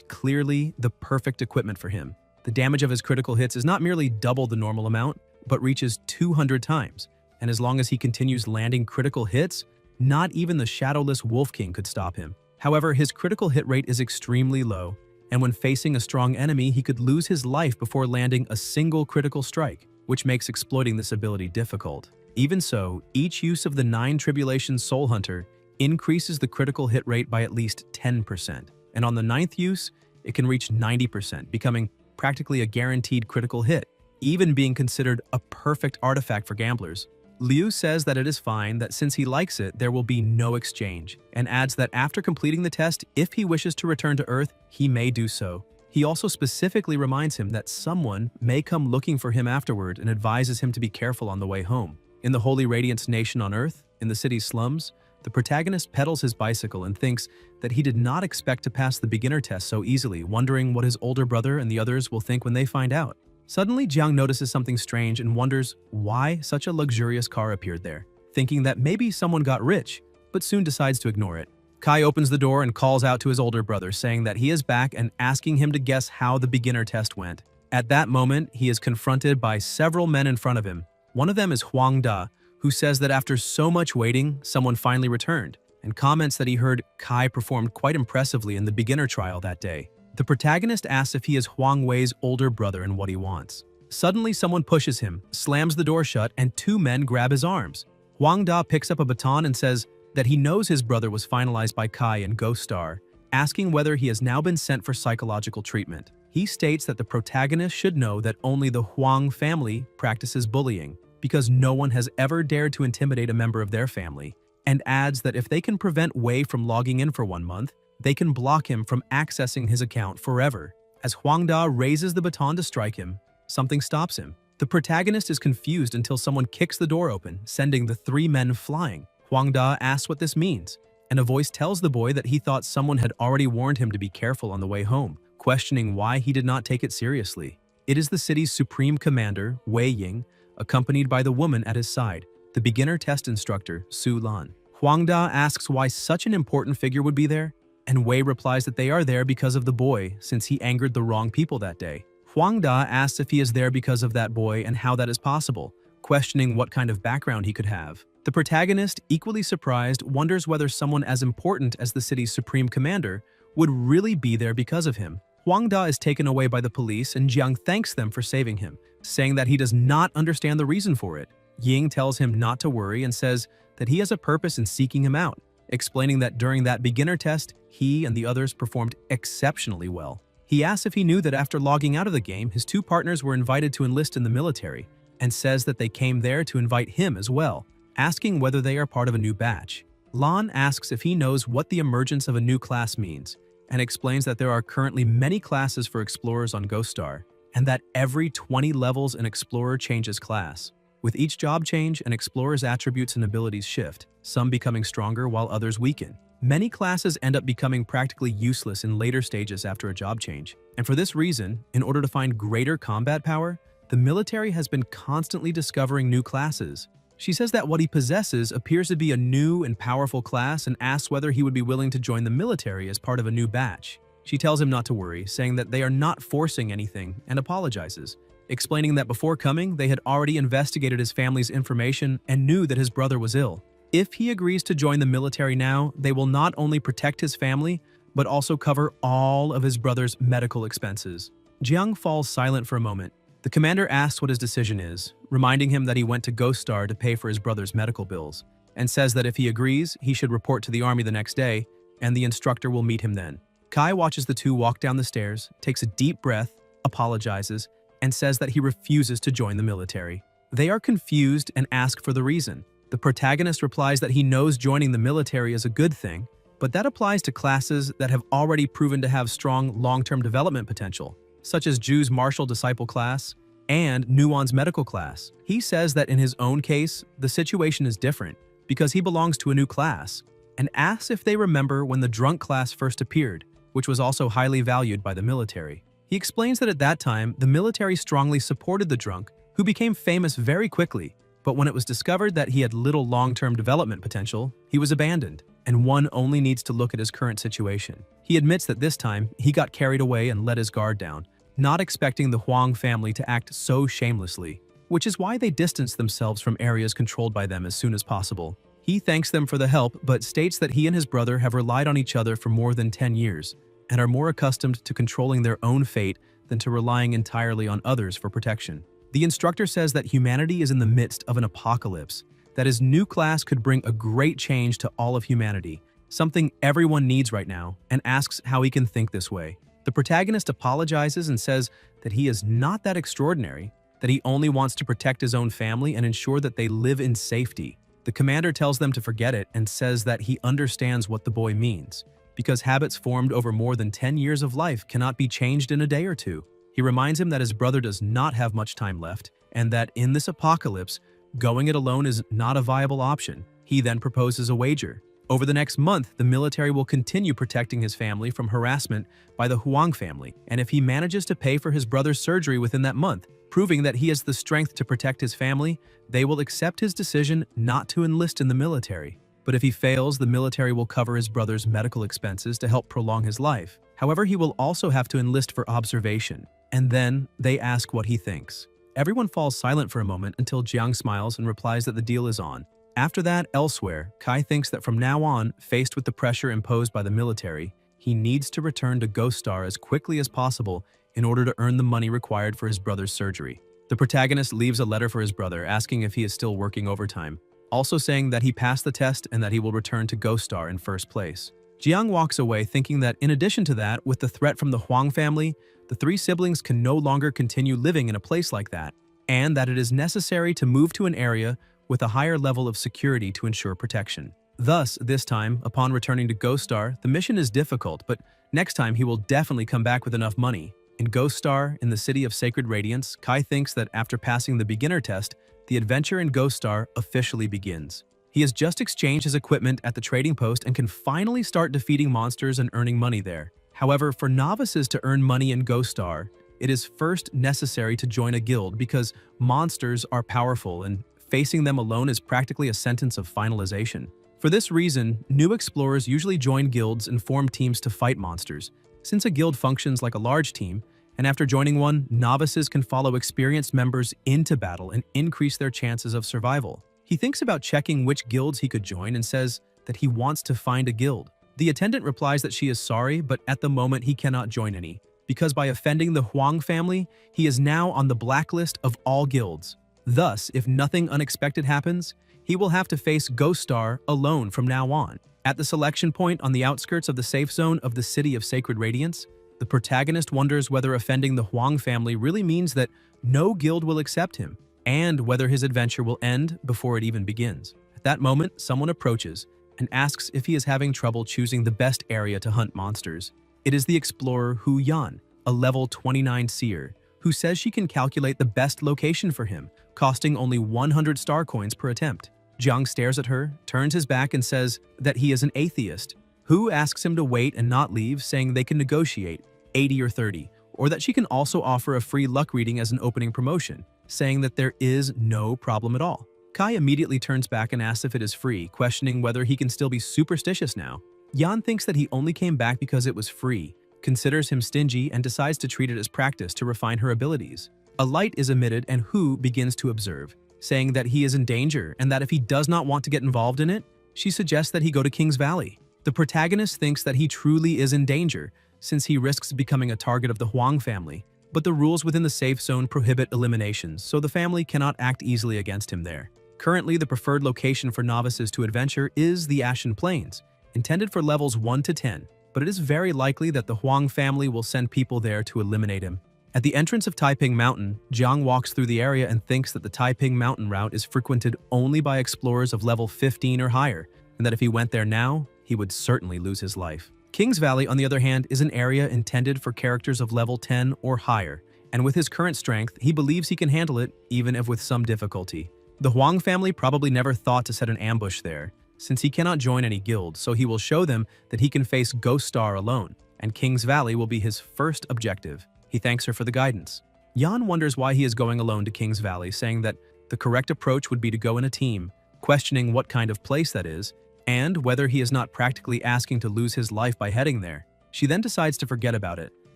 clearly the perfect equipment for him. The damage of his critical hits is not merely double the normal amount, but reaches 200 times. And as long as he continues landing critical hits, not even the Shadowless Wolf King could stop him. However, his critical hit rate is extremely low, and when facing a strong enemy, he could lose his life before landing a single critical strike, which makes exploiting this ability difficult. Even so, each use of the 9 Tribulation Soul Hunter increases the critical hit rate by at least 10%, and on the 9th use, it can reach 90%, becoming practically a guaranteed critical hit, even being considered a perfect artifact for gamblers. Liu says that it is fine, that since he likes it, there will be no exchange, and adds that after completing the test, if he wishes to return to Earth, he may do so. He also specifically reminds him that someone may come looking for him afterward and advises him to be careful on the way home. In the Holy Radiance Nation on Earth, in the city's slums, the protagonist pedals his bicycle and thinks that he did not expect to pass the beginner test so easily, wondering what his older brother and the others will think when they find out. Suddenly, Jiang notices something strange and wonders why such a luxurious car appeared there, thinking that maybe someone got rich, but soon decides to ignore it. Kai opens the door and calls out to his older brother, saying that he is back and asking him to guess how the beginner test went. At that moment, he is confronted by several men in front of him. One of them is Huang Da, who says that after so much waiting, someone finally returned, and comments that he heard Kai performed quite impressively in the beginner trial that day. The protagonist asks if he is Huang Wei's older brother and what he wants. Suddenly, someone pushes him, slams the door shut, and 2 men grab his arms. Huang Da picks up a baton and says that he knows his brother was finalized by Kai and Ghost Star, asking whether he has now been sent for psychological treatment. He states that the protagonist should know that only the Huang family practices bullying, because no one has ever dared to intimidate a member of their family, and adds that if they can prevent Wei from logging in for 1 month, they can block him from accessing his account forever. As Huang Da raises the baton to strike him, something stops him. The protagonist is confused until someone kicks the door open, sending the 3 men flying. Huang Da asks what this means, and a voice tells the boy that he thought someone had already warned him to be careful on the way home, questioning why he did not take it seriously. It is the city's supreme commander, Wei Ying, accompanied by the woman at his side, the beginner test instructor, Su Lan. Huang Da asks why such an important figure would be there, and Wei replies that they are there because of the boy, since he angered the wrong people that day. Huang Da asks if he is there because of that boy and how that is possible, questioning what kind of background he could have. The protagonist, equally surprised, wonders whether someone as important as the city's supreme commander would really be there because of him. Huang Da is taken away by the police, and Jiang thanks them for saving him, saying that he does not understand the reason for it. Ying tells him not to worry and says that he has a purpose in seeking him out, explaining that during that beginner test, he and the others performed exceptionally well. He asks if he knew that after logging out of the game, his 2 partners were invited to enlist in the military, and says that they came there to invite him as well, asking whether they are part of a new batch. Lan asks if he knows what the emergence of a new class means, and explains that there are currently many classes for explorers on Ghost Star, and that every 20 levels an explorer changes class. With each job change, an explorer's attributes and abilities shift, some becoming stronger while others weaken. Many classes end up becoming practically useless in later stages after a job change. And for this reason, in order to find greater combat power, the military has been constantly discovering new classes. She says that what he possesses appears to be a new and powerful class and asks whether he would be willing to join the military as part of a new batch. She tells him not to worry, saying that they are not forcing anything, and apologizes, explaining that before coming, they had already investigated his family's information and knew that his brother was ill. If he agrees to join the military now, they will not only protect his family, but also cover all of his brother's medical expenses. Jiang falls silent for a moment. The commander asks what his decision is, reminding him that he went to Ghost Star to pay for his brother's medical bills, and says that if he agrees, he should report to the army the next day, and the instructor will meet him then. Kai watches the 2 walk down the stairs, takes a deep breath, apologizes, and says that he refuses to join the military. They are confused and ask for the reason. The protagonist replies that he knows joining the military is a good thing, but that applies to classes that have already proven to have strong long-term development potential, such as Ju's martial disciple class and Nuon's medical class. He says that in his own case, the situation is different because he belongs to a new class, and asks if they remember when the drunk class first appeared, which was also highly valued by the military. He explains that at that time, the military strongly supported the drunk, who became famous very quickly, but when it was discovered that he had little long-term development potential, he was abandoned, and one only needs to look at his current situation. He admits that this time, he got carried away and let his guard down, not expecting the Huang family to act so shamelessly, which is why they distanced themselves from areas controlled by them as soon as possible. He thanks them for the help, but states that he and his brother have relied on each other for more than 10 years, and are more accustomed to controlling their own fate than to relying entirely on others for protection. The instructor says that humanity is in the midst of an apocalypse, that his new class could bring a great change to all of humanity, something everyone needs right now, and asks how he can think this way. The protagonist apologizes and says that he is not that extraordinary, that he only wants to protect his own family and ensure that they live in safety. The commander tells them to forget it and says that he understands what the boy means, because habits formed over more than 10 years of life cannot be changed in a day or two. He reminds him that his brother does not have much time left, and that in this apocalypse, going it alone is not a viable option. He then proposes a wager. Over the next month, the military will continue protecting his family from harassment by the Huang family, and if he manages to pay for his brother's surgery within that month, proving that he has the strength to protect his family, they will accept his decision not to enlist in the military. But if he fails, the military will cover his brother's medical expenses to help prolong his life. However, he will also have to enlist for observation, and then they ask what he thinks. Everyone falls silent for a moment until Jiang smiles and replies that the deal is on. After that, elsewhere, Kai thinks that from now on, faced with the pressure imposed by the military, he needs to return to Ghost Star as quickly as possible in order to earn the money required for his brother's surgery. The protagonist leaves a letter for his brother asking if he is still working overtime, also saying that he passed the test and that he will return to Ghost Star in first place. Jiang walks away thinking that in addition to that, with the threat from the Huang family, the three siblings can no longer continue living in a place like that, and that it is necessary to move to an area with a higher level of security to ensure protection. Thus, this time, upon returning to Ghost Star, the mission is difficult, but next time he will definitely come back with enough money. In Ghost Star, in the city of Sacred Radiance, Kai thinks that after passing the beginner test, the adventure in Ghost Star officially begins. He has just exchanged his equipment at the trading post and can finally start defeating monsters and earning money there. However, for novices to earn money in Ghost Star, it is first necessary to join a guild because monsters are powerful and facing them alone is practically a sentence of finalization. For this reason, new explorers usually join guilds and form teams to fight monsters, since a guild functions like a large team, and after joining one, novices can follow experienced members into battle and increase their chances of survival. He thinks about checking which guilds he could join and says that he wants to find a guild. The attendant replies that she is sorry, but at the moment he cannot join any, because by offending the Huang family, he is now on the blacklist of all guilds. Thus, if nothing unexpected happens, he will have to face Ghost Star alone from now on. At the selection point on the outskirts of the safe zone of the City of Sacred Radiance, the protagonist wonders whether offending the Huang family really means that no guild will accept him, and whether his adventure will end before it even begins. At that moment, someone approaches and asks if he is having trouble choosing the best area to hunt monsters. It is the explorer Hu Yan, a level 29 seer, who says she can calculate the best location for him, costing only 100 star coins per attempt. Jiang stares at her, turns his back and says that he is an atheist. Hu asks him to wait and not leave, saying they can negotiate 80 or 30, or that she can also offer a free luck reading as an opening promotion, saying that there is no problem at all. Kai immediately turns back and asks if it is free, questioning whether he can still be superstitious now. Yan thinks that he only came back because it was free, considers him stingy, and decides to treat it as practice to refine her abilities. A light is emitted and Hu begins to observe, saying that he is in danger and that if he does not want to get involved in it, she suggests that he go to King's Valley. The protagonist thinks that he truly is in danger, since he risks becoming a target of the Huang family, but the rules within the safe zone prohibit eliminations, so the family cannot act easily against him there. Currently, the preferred location for novices to adventure is the Ashen Plains, intended for levels 1 to 10, but it is very likely that the Huang family will send people there to eliminate him. At the entrance of Taiping Mountain, Jiang walks through the area and thinks that the Taiping Mountain route is frequented only by explorers of level 15 or higher, and that if he went there now, he would certainly lose his life. King's Valley, on the other hand, is an area intended for characters of level 10 or higher, and with his current strength, he believes he can handle it, even if with some difficulty. The Huang family probably never thought to set an ambush there, since he cannot join any guild, so he will show them that he can face Ghost Star alone, and King's Valley will be his first objective. He thanks her for the guidance. Yan wonders why he is going alone to King's Valley, saying that the correct approach would be to go in a team, questioning what kind of place that is, and whether he is not practically asking to lose his life by heading there. She then decides to forget about it.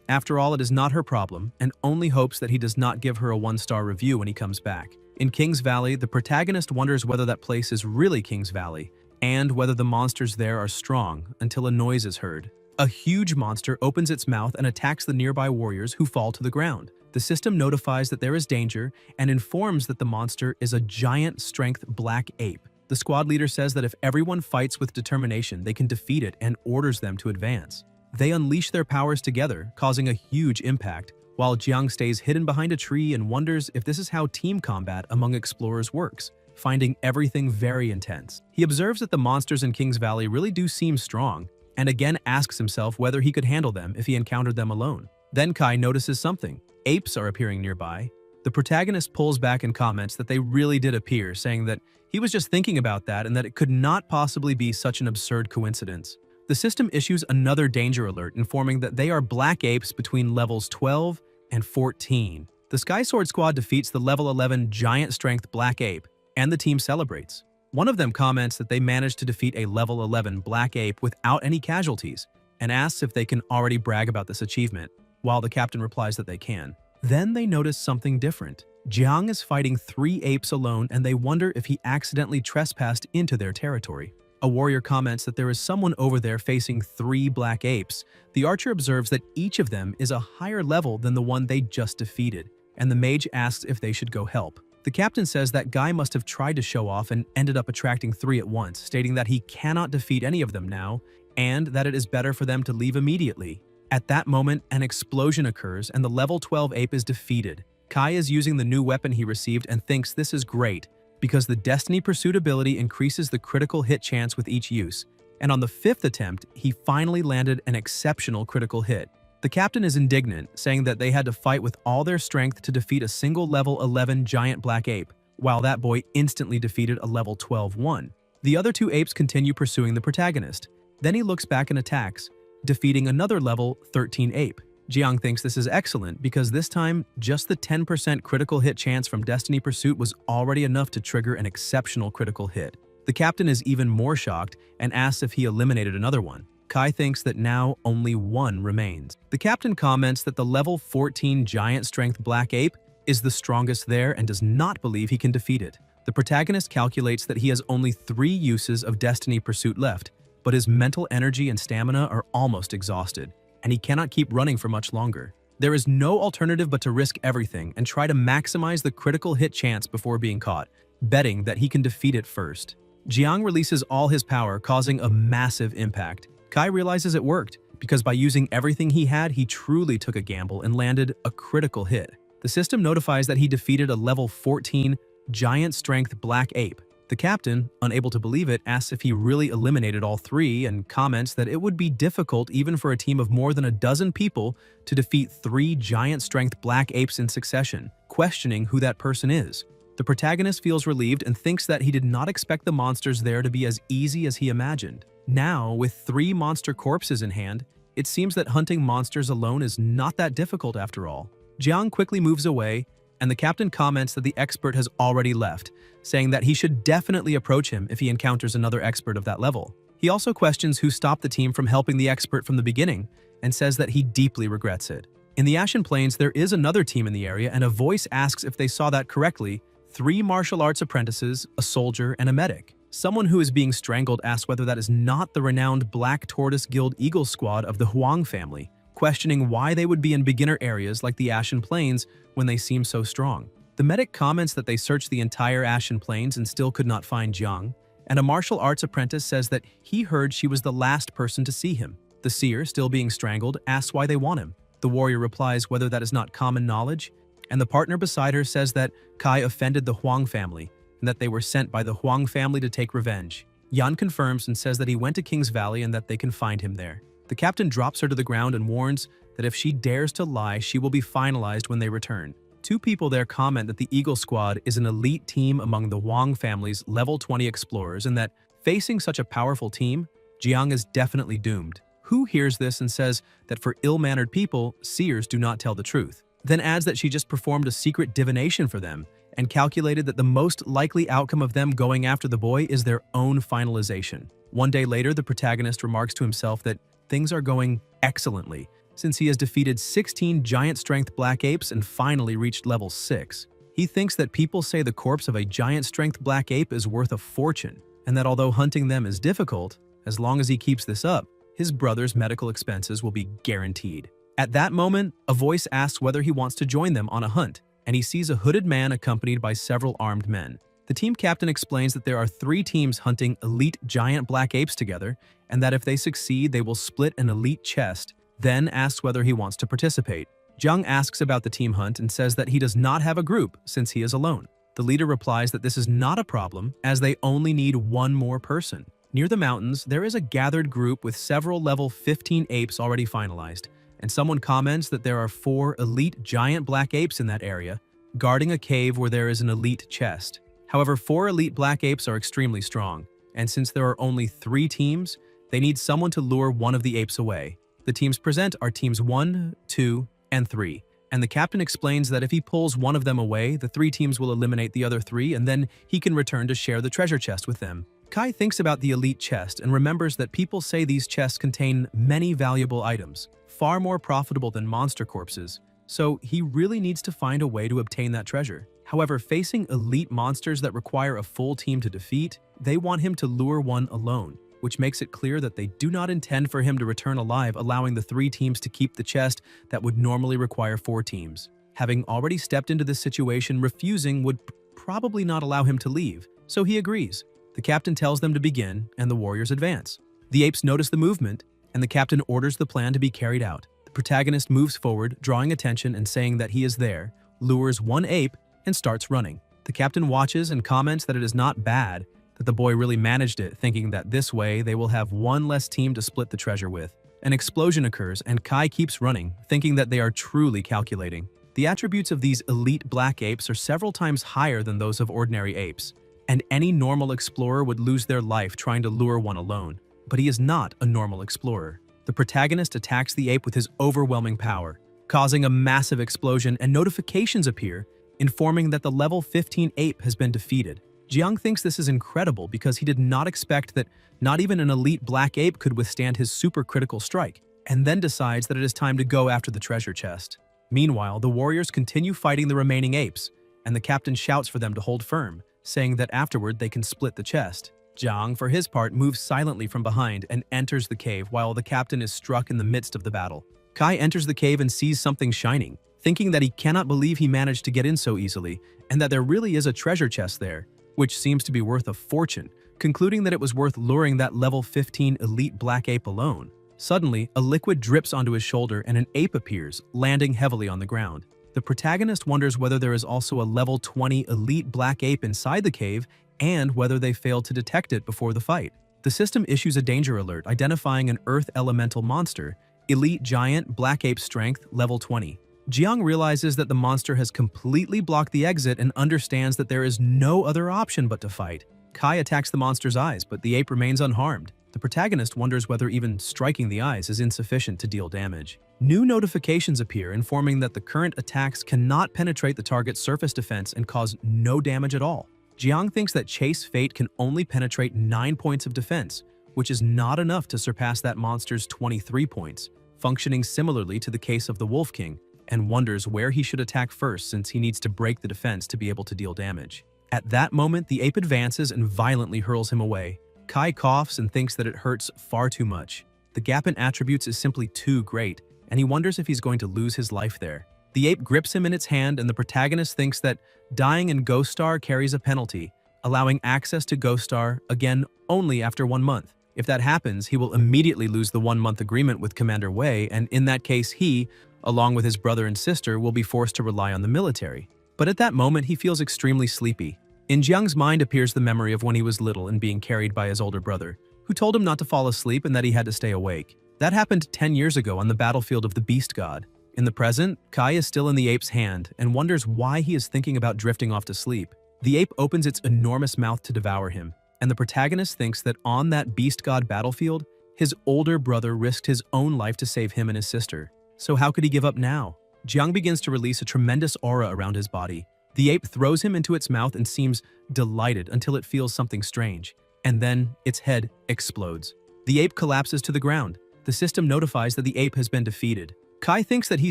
After all, it is not her problem, and only hopes that he does not give her a 1-star review when he comes back. In King's Valley, the protagonist wonders whether that place is really King's Valley, and whether the monsters there are strong, until a noise is heard. A huge monster opens its mouth and attacks the nearby warriors, who fall to the ground. The system notifies that there is danger and informs that the monster is a giant strength black ape. The squad leader says that if everyone fights with determination, they can defeat it, and orders them to advance. They unleash their powers together, causing a huge impact, while Jiang stays hidden behind a tree and wonders if this is how team combat among explorers works, finding everything very intense. He observes that the monsters in King's Valley really do seem strong, and again asks himself whether he could handle them if he encountered them alone. Then Kai notices something. Apes are appearing nearby. The protagonist pulls back and comments that they really did appear, saying that he was just thinking about that and that it could not possibly be such an absurd coincidence. The system issues another danger alert, informing that they are black apes between levels 12 and 14. The Sky Sword Squad defeats the level 11 giant strength black ape, and the team celebrates. One of them comments that they managed to defeat a level 11 black ape without any casualties, and asks if they can already brag about this achievement, while the captain replies that they can. Then they notice something different. Jiang is fighting 3 apes alone, and they wonder if he accidentally trespassed into their territory. A warrior comments that there is someone over there facing 3 black apes. The archer observes that each of them is a higher level than the one they just defeated, and the mage asks if they should go help. The captain says that guy must have tried to show off and ended up attracting 3 at once, stating that he cannot defeat any of them now, and that it is better for them to leave immediately. At that moment, an explosion occurs and the level 12 ape is defeated. Kai is using the new weapon he received and thinks this is great, because the Destiny Pursuit ability increases the critical hit chance with each use, and on the 5th attempt, he finally landed an exceptional critical hit. The captain is indignant, saying that they had to fight with all their strength to defeat a single level 11 giant black ape, while that boy instantly defeated a level 12 one. The other 2 apes continue pursuing the protagonist. Then he looks back and attacks, defeating another level 13 ape. Jiang thinks this is excellent because this time, just the 10% critical hit chance from Destiny Pursuit was already enough to trigger an exceptional critical hit. The captain is even more shocked and asks if he eliminated another one. Kai thinks that now only 1 remains. The captain comments that the level 14 giant strength black ape is the strongest there and does not believe he can defeat it. The protagonist calculates that he has only 3 uses of Destiny Pursuit left, but his mental energy and stamina are almost exhausted, and he cannot keep running for much longer. There is no alternative but to risk everything and try to maximize the critical hit chance before being caught, betting that he can defeat it first. Jiang releases all his power, causing a massive impact. Kai realizes it worked, because by using everything he had, he truly took a gamble and landed a critical hit. The system notifies that he defeated a level 14 giant strength black ape. The captain, unable to believe it, asks if he really eliminated all 3 and comments that it would be difficult even for a team of more than a dozen people to defeat 3 giant strength black apes in succession, questioning who that person is. The protagonist feels relieved and thinks that he did not expect the monsters there to be as easy as he imagined. Now, with 3 monster corpses in hand, it seems that hunting monsters alone is not that difficult after all. Jiang quickly moves away, and the captain comments that the expert has already left, saying that he should definitely approach him if he encounters another expert of that level. He also questions who stopped the team from helping the expert from the beginning, and says that he deeply regrets it. In the Ashen Plains, there is another team in the area, and a voice asks if they saw that correctly: 3 martial arts apprentices, a soldier, and a medic. Someone who is being strangled asks whether that is not the renowned Black Tortoise Guild Eagle Squad of the Huang family, questioning why they would be in beginner areas like the Ashen Plains when they seem so strong. The medic comments that they searched the entire Ashen Plains and still could not find Jiang, and a martial arts apprentice says that he heard she was the last person to see him. The seer, still being strangled, asks why they want him. The warrior replies whether that is not common knowledge, and the partner beside her says that Kai offended the Huang family, and that they were sent by the Huang family to take revenge. Yan confirms and says that he went to King's Valley and that they can find him there. The captain drops her to the ground and warns that if she dares to lie, she will be finalized when they return. Two people there comment that the Eagle Squad is an elite team among the Wang family's level 20 explorers and that, facing such a powerful team, Jiang is definitely doomed. Hu hears this and says that for ill-mannered people, seers do not tell the truth, then adds that she just performed a secret divination for them and calculated that the most likely outcome of them going after the boy is their own finalization. One day later, the protagonist remarks to himself that things are going excellently, since he has defeated 16 giant-strength black apes and finally reached level 6. He thinks that people say the corpse of a giant-strength black ape is worth a fortune, and that although hunting them is difficult, as long as he keeps this up, his brother's medical expenses will be guaranteed. At that moment, a voice asks whether he wants to join them on a hunt, and he sees a hooded man accompanied by several armed men. The team captain explains that there are 3 teams hunting elite giant black apes together, and that if they succeed, they will split an elite chest, then asks whether he wants to participate. Jiang asks about the team hunt and says that he does not have a group since he is alone. The leader replies that this is not a problem, as they only need one more person. Near the mountains, there is a gathered group with several level 15 apes already finalized, and someone comments that there are 4 elite giant black apes in that area, guarding a cave where there is an elite chest. However, 4 elite black apes are extremely strong, and since there are only 3 teams, they need someone to lure one of the apes away. The teams present are teams 1, 2, and 3, and the captain explains that if he pulls one of them away, the 3 teams will eliminate the other 3 and then he can return to share the treasure chest with them. Kai thinks about the elite chest and remembers that people say these chests contain many valuable items, far more profitable than monster corpses, so he really needs to find a way to obtain that treasure. However, facing elite monsters that require a full team to defeat, they want him to lure one alone, which makes it clear that they do not intend for him to return alive, allowing the 3 teams to keep the chest that would normally require 4 teams. Having already stepped into this situation, refusing would probably not allow him to leave, so he agrees. The captain tells them to begin, and the warriors advance. The apes notice the movement, and the captain orders the plan to be carried out. The protagonist moves forward, drawing attention and saying that he is there, lures one ape, and starts running. The captain watches and comments that it is not bad, that the boy really managed it, thinking that this way they will have one less team to split the treasure with. An explosion occurs, and Kai keeps running, thinking that they are truly calculating. The attributes of these elite black apes are several times higher than those of ordinary apes, and any normal explorer would lose their life trying to lure one alone. But he is not a normal explorer. The protagonist attacks the ape with his overwhelming power, causing a massive explosion, and notifications appear, informing that the level 15 ape has been defeated. Jiang thinks this is incredible because he did not expect that not even an elite black ape could withstand his supercritical strike, and then decides that it is time to go after the treasure chest. Meanwhile, the warriors continue fighting the remaining apes, and the captain shouts for them to hold firm, saying that afterward they can split the chest. Jiang, for his part, moves silently from behind and enters the cave while the captain is struck in the midst of the battle. Kai enters the cave and sees something shining, thinking that he cannot believe he managed to get in so easily, and that there really is a treasure chest there, which seems to be worth a fortune, concluding that it was worth luring that level 15 elite black ape alone. Suddenly, a liquid drips onto his shoulder and an ape appears, landing heavily on the ground. The protagonist wonders whether there is also a level 20 elite black ape inside the cave and whether they failed to detect it before the fight. The system issues a danger alert identifying an earth elemental monster, elite giant black ape strength level 20. Jiang realizes that the monster has completely blocked the exit and understands that there is no other option but to fight. Kai attacks the monster's eyes, but the ape remains unharmed. The protagonist wonders whether even striking the eyes is insufficient to deal damage. New notifications appear informing that the current attacks cannot penetrate the target's surface defense and cause no damage at all. Jiang thinks that Chase Fate can only penetrate 9 points of defense, which is not enough to surpass that monster's 23 points, functioning similarly to the case of the Wolf King, and wonders where he should attack first since he needs to break the defense to be able to deal damage. At that moment, the ape advances and violently hurls him away. Kai coughs and thinks that it hurts far too much. The gap in attributes is simply too great, and he wonders if he's going to lose his life there. The ape grips him in its hand, and the protagonist thinks that dying in Ghost Star carries a penalty, allowing access to Ghost Star, again, only after 1 month. If that happens, he will immediately lose the 1-month agreement with Commander Wei, and in that case he, along with his brother and sister, will be forced to rely on the military. But at that moment, he feels extremely sleepy. In Jiang's mind appears the memory of when he was little and being carried by his older brother, who told him not to fall asleep and that he had to stay awake. That happened 10 years ago on the battlefield of the Beast God. In the present, Kai is still in the ape's hand and wonders why he is thinking about drifting off to sleep. The ape opens its enormous mouth to devour him, and the protagonist thinks that on that Beast God battlefield, his older brother risked his own life to save him and his sister. So how could he give up now? Jiang begins to release a tremendous aura around his body. The ape throws him into its mouth and seems delighted until it feels something strange, and then its head explodes. The ape collapses to the ground. The system notifies that the ape has been defeated. Kai thinks that he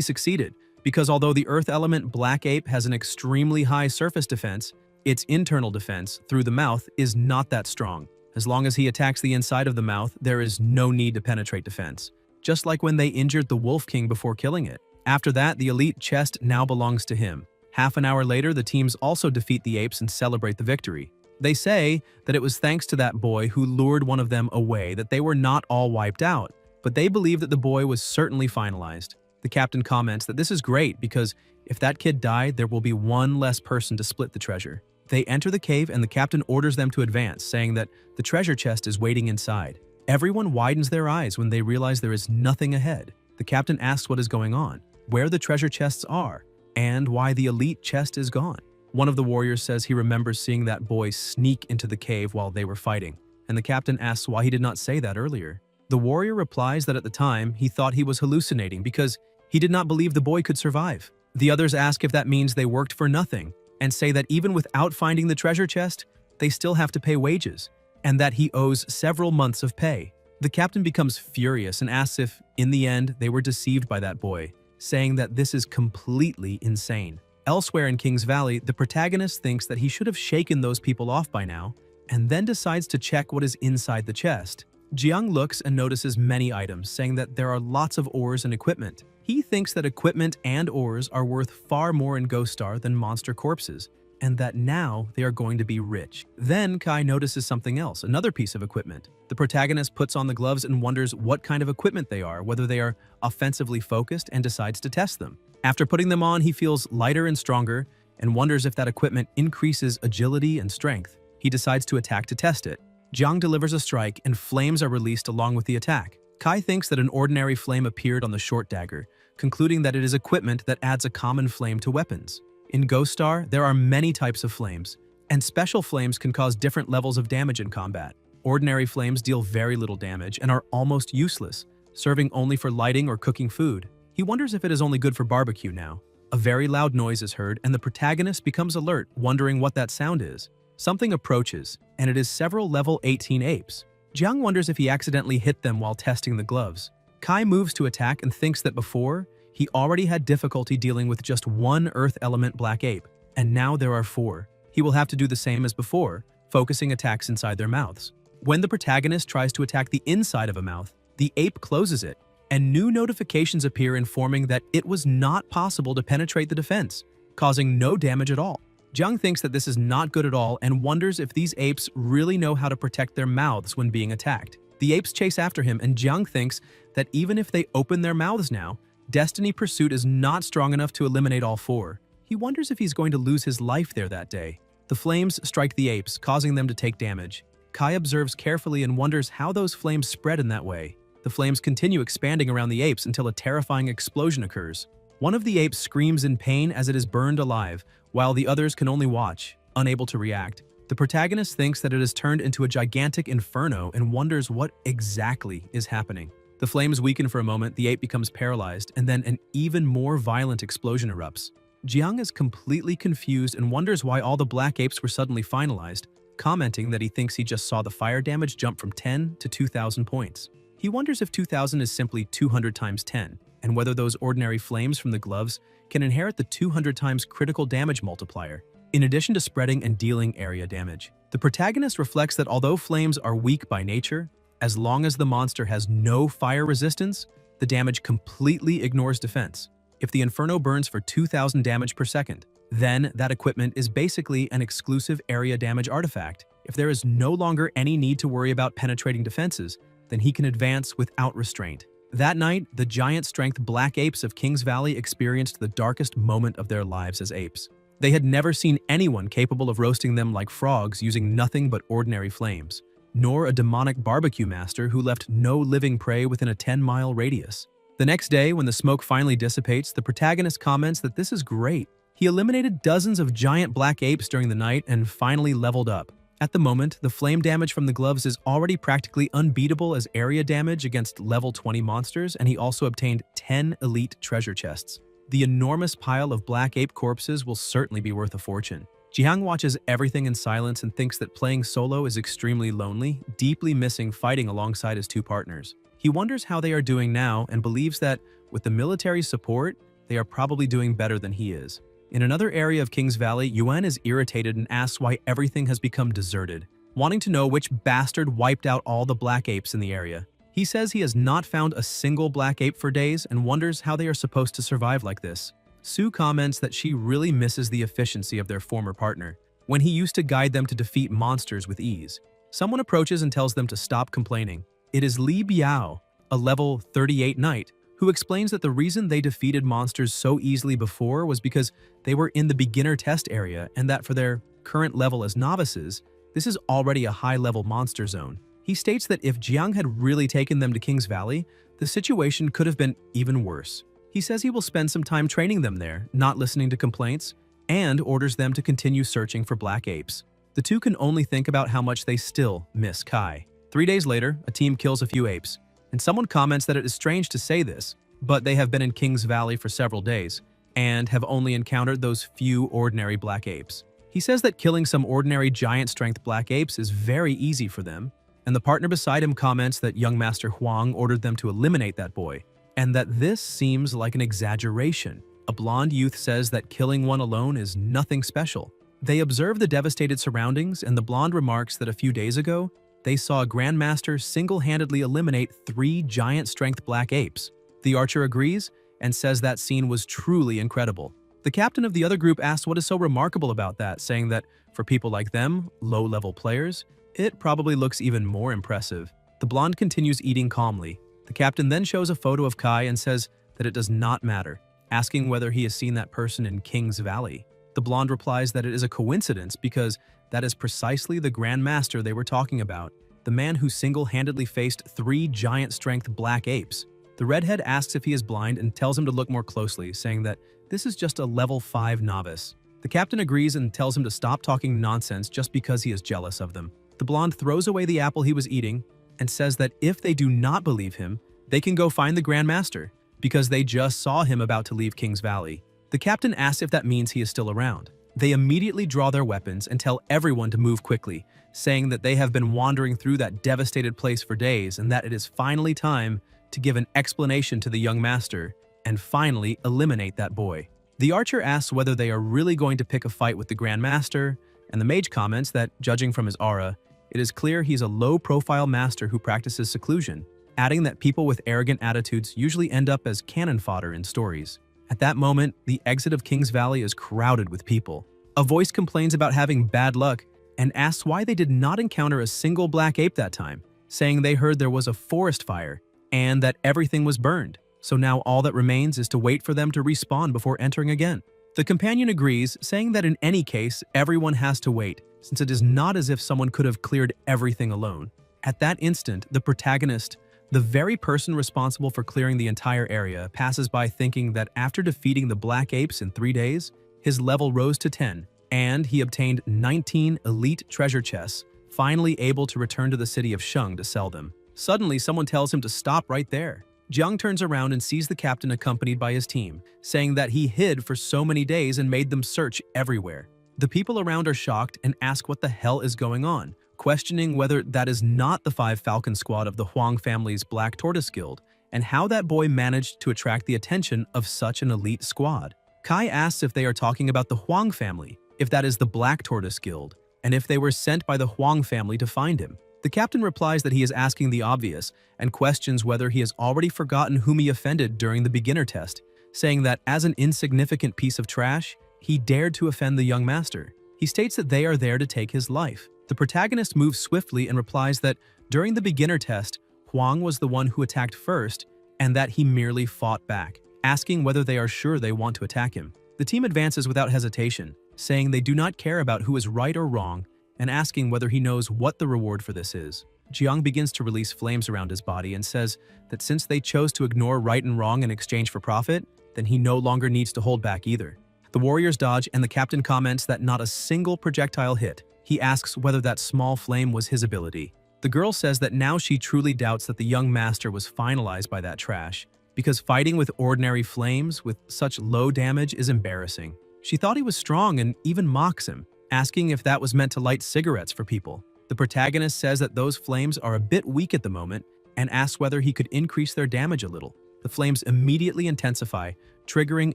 succeeded, because although the earth element black ape has an extremely high surface defense, its internal defense, through the mouth, is not that strong. As long as he attacks the inside of the mouth, there is no need to penetrate defense. Just like when they injured the Wolf King before killing it. After that, the elite chest now belongs to him. Half an hour later, the teams also defeat the apes and celebrate the victory. They say that it was thanks to that boy who lured one of them away that they were not all wiped out, but they believe that the boy was certainly finalized. The captain comments that this is great because if that kid died, there will be one less person to split the treasure. They enter the cave and the captain orders them to advance, saying that the treasure chest is waiting inside. Everyone widens their eyes when they realize there is nothing ahead. The captain asks what is going on, where the treasure chests are, and why the elite chest is gone. One of the warriors says he remembers seeing that boy sneak into the cave while they were fighting, and the captain asks why he did not say that earlier. The warrior replies that at the time, he thought he was hallucinating because he did not believe the boy could survive. The others ask if that means they worked for nothing, and say that even without finding the treasure chest, they still have to pay wages, and that he owes several months of pay. The captain becomes furious and asks if, in the end, they were deceived by that boy, saying that this is completely insane. Elsewhere in King's Valley, the protagonist thinks that he should have shaken those people off by now, and then decides to check what is inside the chest. Jiang looks and notices many items, saying that there are lots of ores and equipment. He thinks that equipment and ores are worth far more in Ghost Star than monster corpses, and that now they are going to be rich. Then Kai notices something else, another piece of equipment. The protagonist puts on the gloves and wonders what kind of equipment they are, whether they are offensively focused, and decides to test them. After putting them on, he feels lighter and stronger and wonders if that equipment increases agility and strength. He decides to attack to test it. Jiang delivers a strike and flames are released along with the attack. Kai thinks that an ordinary flame appeared on the short dagger, concluding that it is equipment that adds a common flame to weapons. In Ghost Star, there are many types of flames, and special flames can cause different levels of damage in combat. Ordinary flames deal very little damage and are almost useless, serving only for lighting or cooking food. He wonders if it is only good for barbecue now. A very loud noise is heard and the protagonist becomes alert, wondering what that sound is. Something approaches, and it is several level 18 apes. Jiang wonders if he accidentally hit them while testing the gloves. Kai moves to attack and thinks that before, he already had difficulty dealing with just one earth element black ape, and now there are 4. He will have to do the same as before, focusing attacks inside their mouths. When the protagonist tries to attack the inside of a mouth, the ape closes it, and new notifications appear informing that it was not possible to penetrate the defense, causing no damage at all. Jiang thinks that this is not good at all and wonders if these apes really know how to protect their mouths when being attacked. The apes chase after him, and Jiang thinks that even if they open their mouths now, Destiny Pursuit is not strong enough to eliminate all 4. He wonders if he's going to lose his life there that day. The flames strike the apes, causing them to take damage. Kai observes carefully and wonders how those flames spread in that way. The flames continue expanding around the apes until a terrifying explosion occurs. One of the apes screams in pain as it is burned alive, while the others can only watch, unable to react. The protagonist thinks that it has turned into a gigantic inferno and wonders what exactly is happening. The flames weaken for a moment, the ape becomes paralyzed, and then an even more violent explosion erupts. Jiang is completely confused and wonders why all the black apes were suddenly finalized, commenting that he thinks he just saw the fire damage jump from 10 to 2,000 points. He wonders if 2,000 is simply 200 times 10, and whether those ordinary flames from the gloves can inherit the 200 times critical damage multiplier, in addition to spreading and dealing area damage. The protagonist reflects that although flames are weak by nature, as long as the monster has no fire resistance, the damage completely ignores defense. If the Inferno burns for 2,000 damage per second, then that equipment is basically an exclusive area damage artifact. If there is no longer any need to worry about penetrating defenses, then he can advance without restraint. That night, the giant strength black apes of King's Valley experienced the darkest moment of their lives as apes. They had never seen anyone capable of roasting them like frogs using nothing but ordinary flames. nor a demonic barbecue master who left no living prey within a 10-mile radius. The next day, when the smoke finally dissipates, the protagonist comments that this is great. He eliminated dozens of giant black apes during the night and finally leveled up. At the moment, the flame damage from the gloves is already practically unbeatable as area damage against level 20 monsters, and he also obtained 10 elite treasure chests. The enormous pile of black ape corpses will certainly be worth a fortune. Jiang watches everything in silence and thinks that playing solo is extremely lonely, deeply missing fighting alongside his two partners. He wonders how they are doing now and believes that, with the military support, they are probably doing better than he is. In another area of King's Valley, Yuan is irritated and asks why everything has become deserted, wanting to know which bastard wiped out all the black apes in the area. He says he has not found a single black ape for days and wonders how they are supposed to survive like this. Sue comments that she really misses the efficiency of their former partner, when he used to guide them to defeat monsters with ease. Someone approaches and tells them to stop complaining. It is Li Biao, a level 38 knight, who explains that the reason they defeated monsters so easily before was because they were in the beginner test area and that for their current level as novices, this is already a high-level monster zone. He states that if Jiang had really taken them to King's Valley, the situation could have been even worse. He says he will spend some time training them there, not listening to complaints, and orders them to continue searching for black apes. The two can only think about how much they still miss Kai. 3 days later, a team kills a few apes, and someone comments that it is strange to say this, but they have been in King's Valley for several days and have only encountered those few ordinary black apes. He says that killing some ordinary giant-strength black apes is very easy for them, and the partner beside him comments that young Master Huang ordered them to eliminate that boy, and that this seems like an exaggeration. A blonde youth says that killing one alone is nothing special. They observe the devastated surroundings, and the blonde remarks that a few days ago, they saw a Grandmaster single-handedly eliminate 3 giant-strength black apes. The archer agrees and says that scene was truly incredible. The captain of the other group asks what is so remarkable about that, saying that for people like them, low-level players, it probably looks even more impressive. The blonde continues eating calmly. The captain then shows a photo of Kai and says that it does not matter, asking whether he has seen that person in King's Valley. The blonde replies that it is a coincidence because that is precisely the Grand Master they were talking about, the man who single-handedly faced 3 giant-strength black apes. The redhead asks if he is blind and tells him to look more closely, saying that this is just a level 5 novice. The captain agrees and tells him to stop talking nonsense just because he is jealous of them. The blonde throws away the apple he was eating and says that if they do not believe him, they can go find the Grand Master, because they just saw him about to leave King's Valley. The captain asks if that means he is still around. They immediately draw their weapons and tell everyone to move quickly, saying that they have been wandering through that devastated place for days and that it is finally time to give an explanation to the young master and finally eliminate that boy. The archer asks whether they are really going to pick a fight with the Grand Master, and the mage comments that, judging from his aura, it is clear he's a low-profile master who practices seclusion, adding that people with arrogant attitudes usually end up as cannon fodder in stories. At that moment, the exit of King's Valley is crowded with people. A voice complains about having bad luck and asks why they did not encounter a single black ape that time, saying they heard there was a forest fire and that everything was burned. So now all that remains is to wait for them to respawn before entering again. The companion agrees, saying that in any case, everyone has to wait, since it is not as if someone could have cleared everything alone. At that instant, the protagonist, the very person responsible for clearing the entire area, passes by thinking that after defeating the black apes in 3 days, his level rose to 10, and he obtained 19 elite treasure chests, finally able to return to the city of Sheng to sell them. Suddenly, someone tells him to stop right there. Jiang turns around and sees the captain accompanied by his team, saying that he hid for so many days and made them search everywhere. The people around are shocked and ask what the hell is going on, questioning whether that is not the 5 Falcon squad of the Huang family's Black Tortoise Guild, and how that boy managed to attract the attention of such an elite squad. Kai asks if they are talking about the Huang family, if that is the Black Tortoise Guild, and if they were sent by the Huang family to find him. The captain replies that he is asking the obvious and questions whether he has already forgotten whom he offended during the beginner test, saying that as an insignificant piece of trash, he dared to offend the young master. He states that they are there to take his life. The protagonist moves swiftly and replies that during the beginner test, Huang was the one who attacked first and that he merely fought back, asking whether they are sure they want to attack him. The team advances without hesitation, saying they do not care about who is right or wrong and asking whether he knows what the reward for this is. Jiang begins to release flames around his body and says that since they chose to ignore right and wrong in exchange for profit, then he no longer needs to hold back either. The warriors dodge and the captain comments that not a single projectile hit. He asks whether that small flame was his ability. The girl says that now she truly doubts that the young master was finalized by that trash, because fighting with ordinary flames with such low damage is embarrassing. She thought he was strong and even mocks him, asking if that was meant to light cigarettes for people. The protagonist says that those flames are a bit weak at the moment and asks whether he could increase their damage a little. The flames immediately intensify, triggering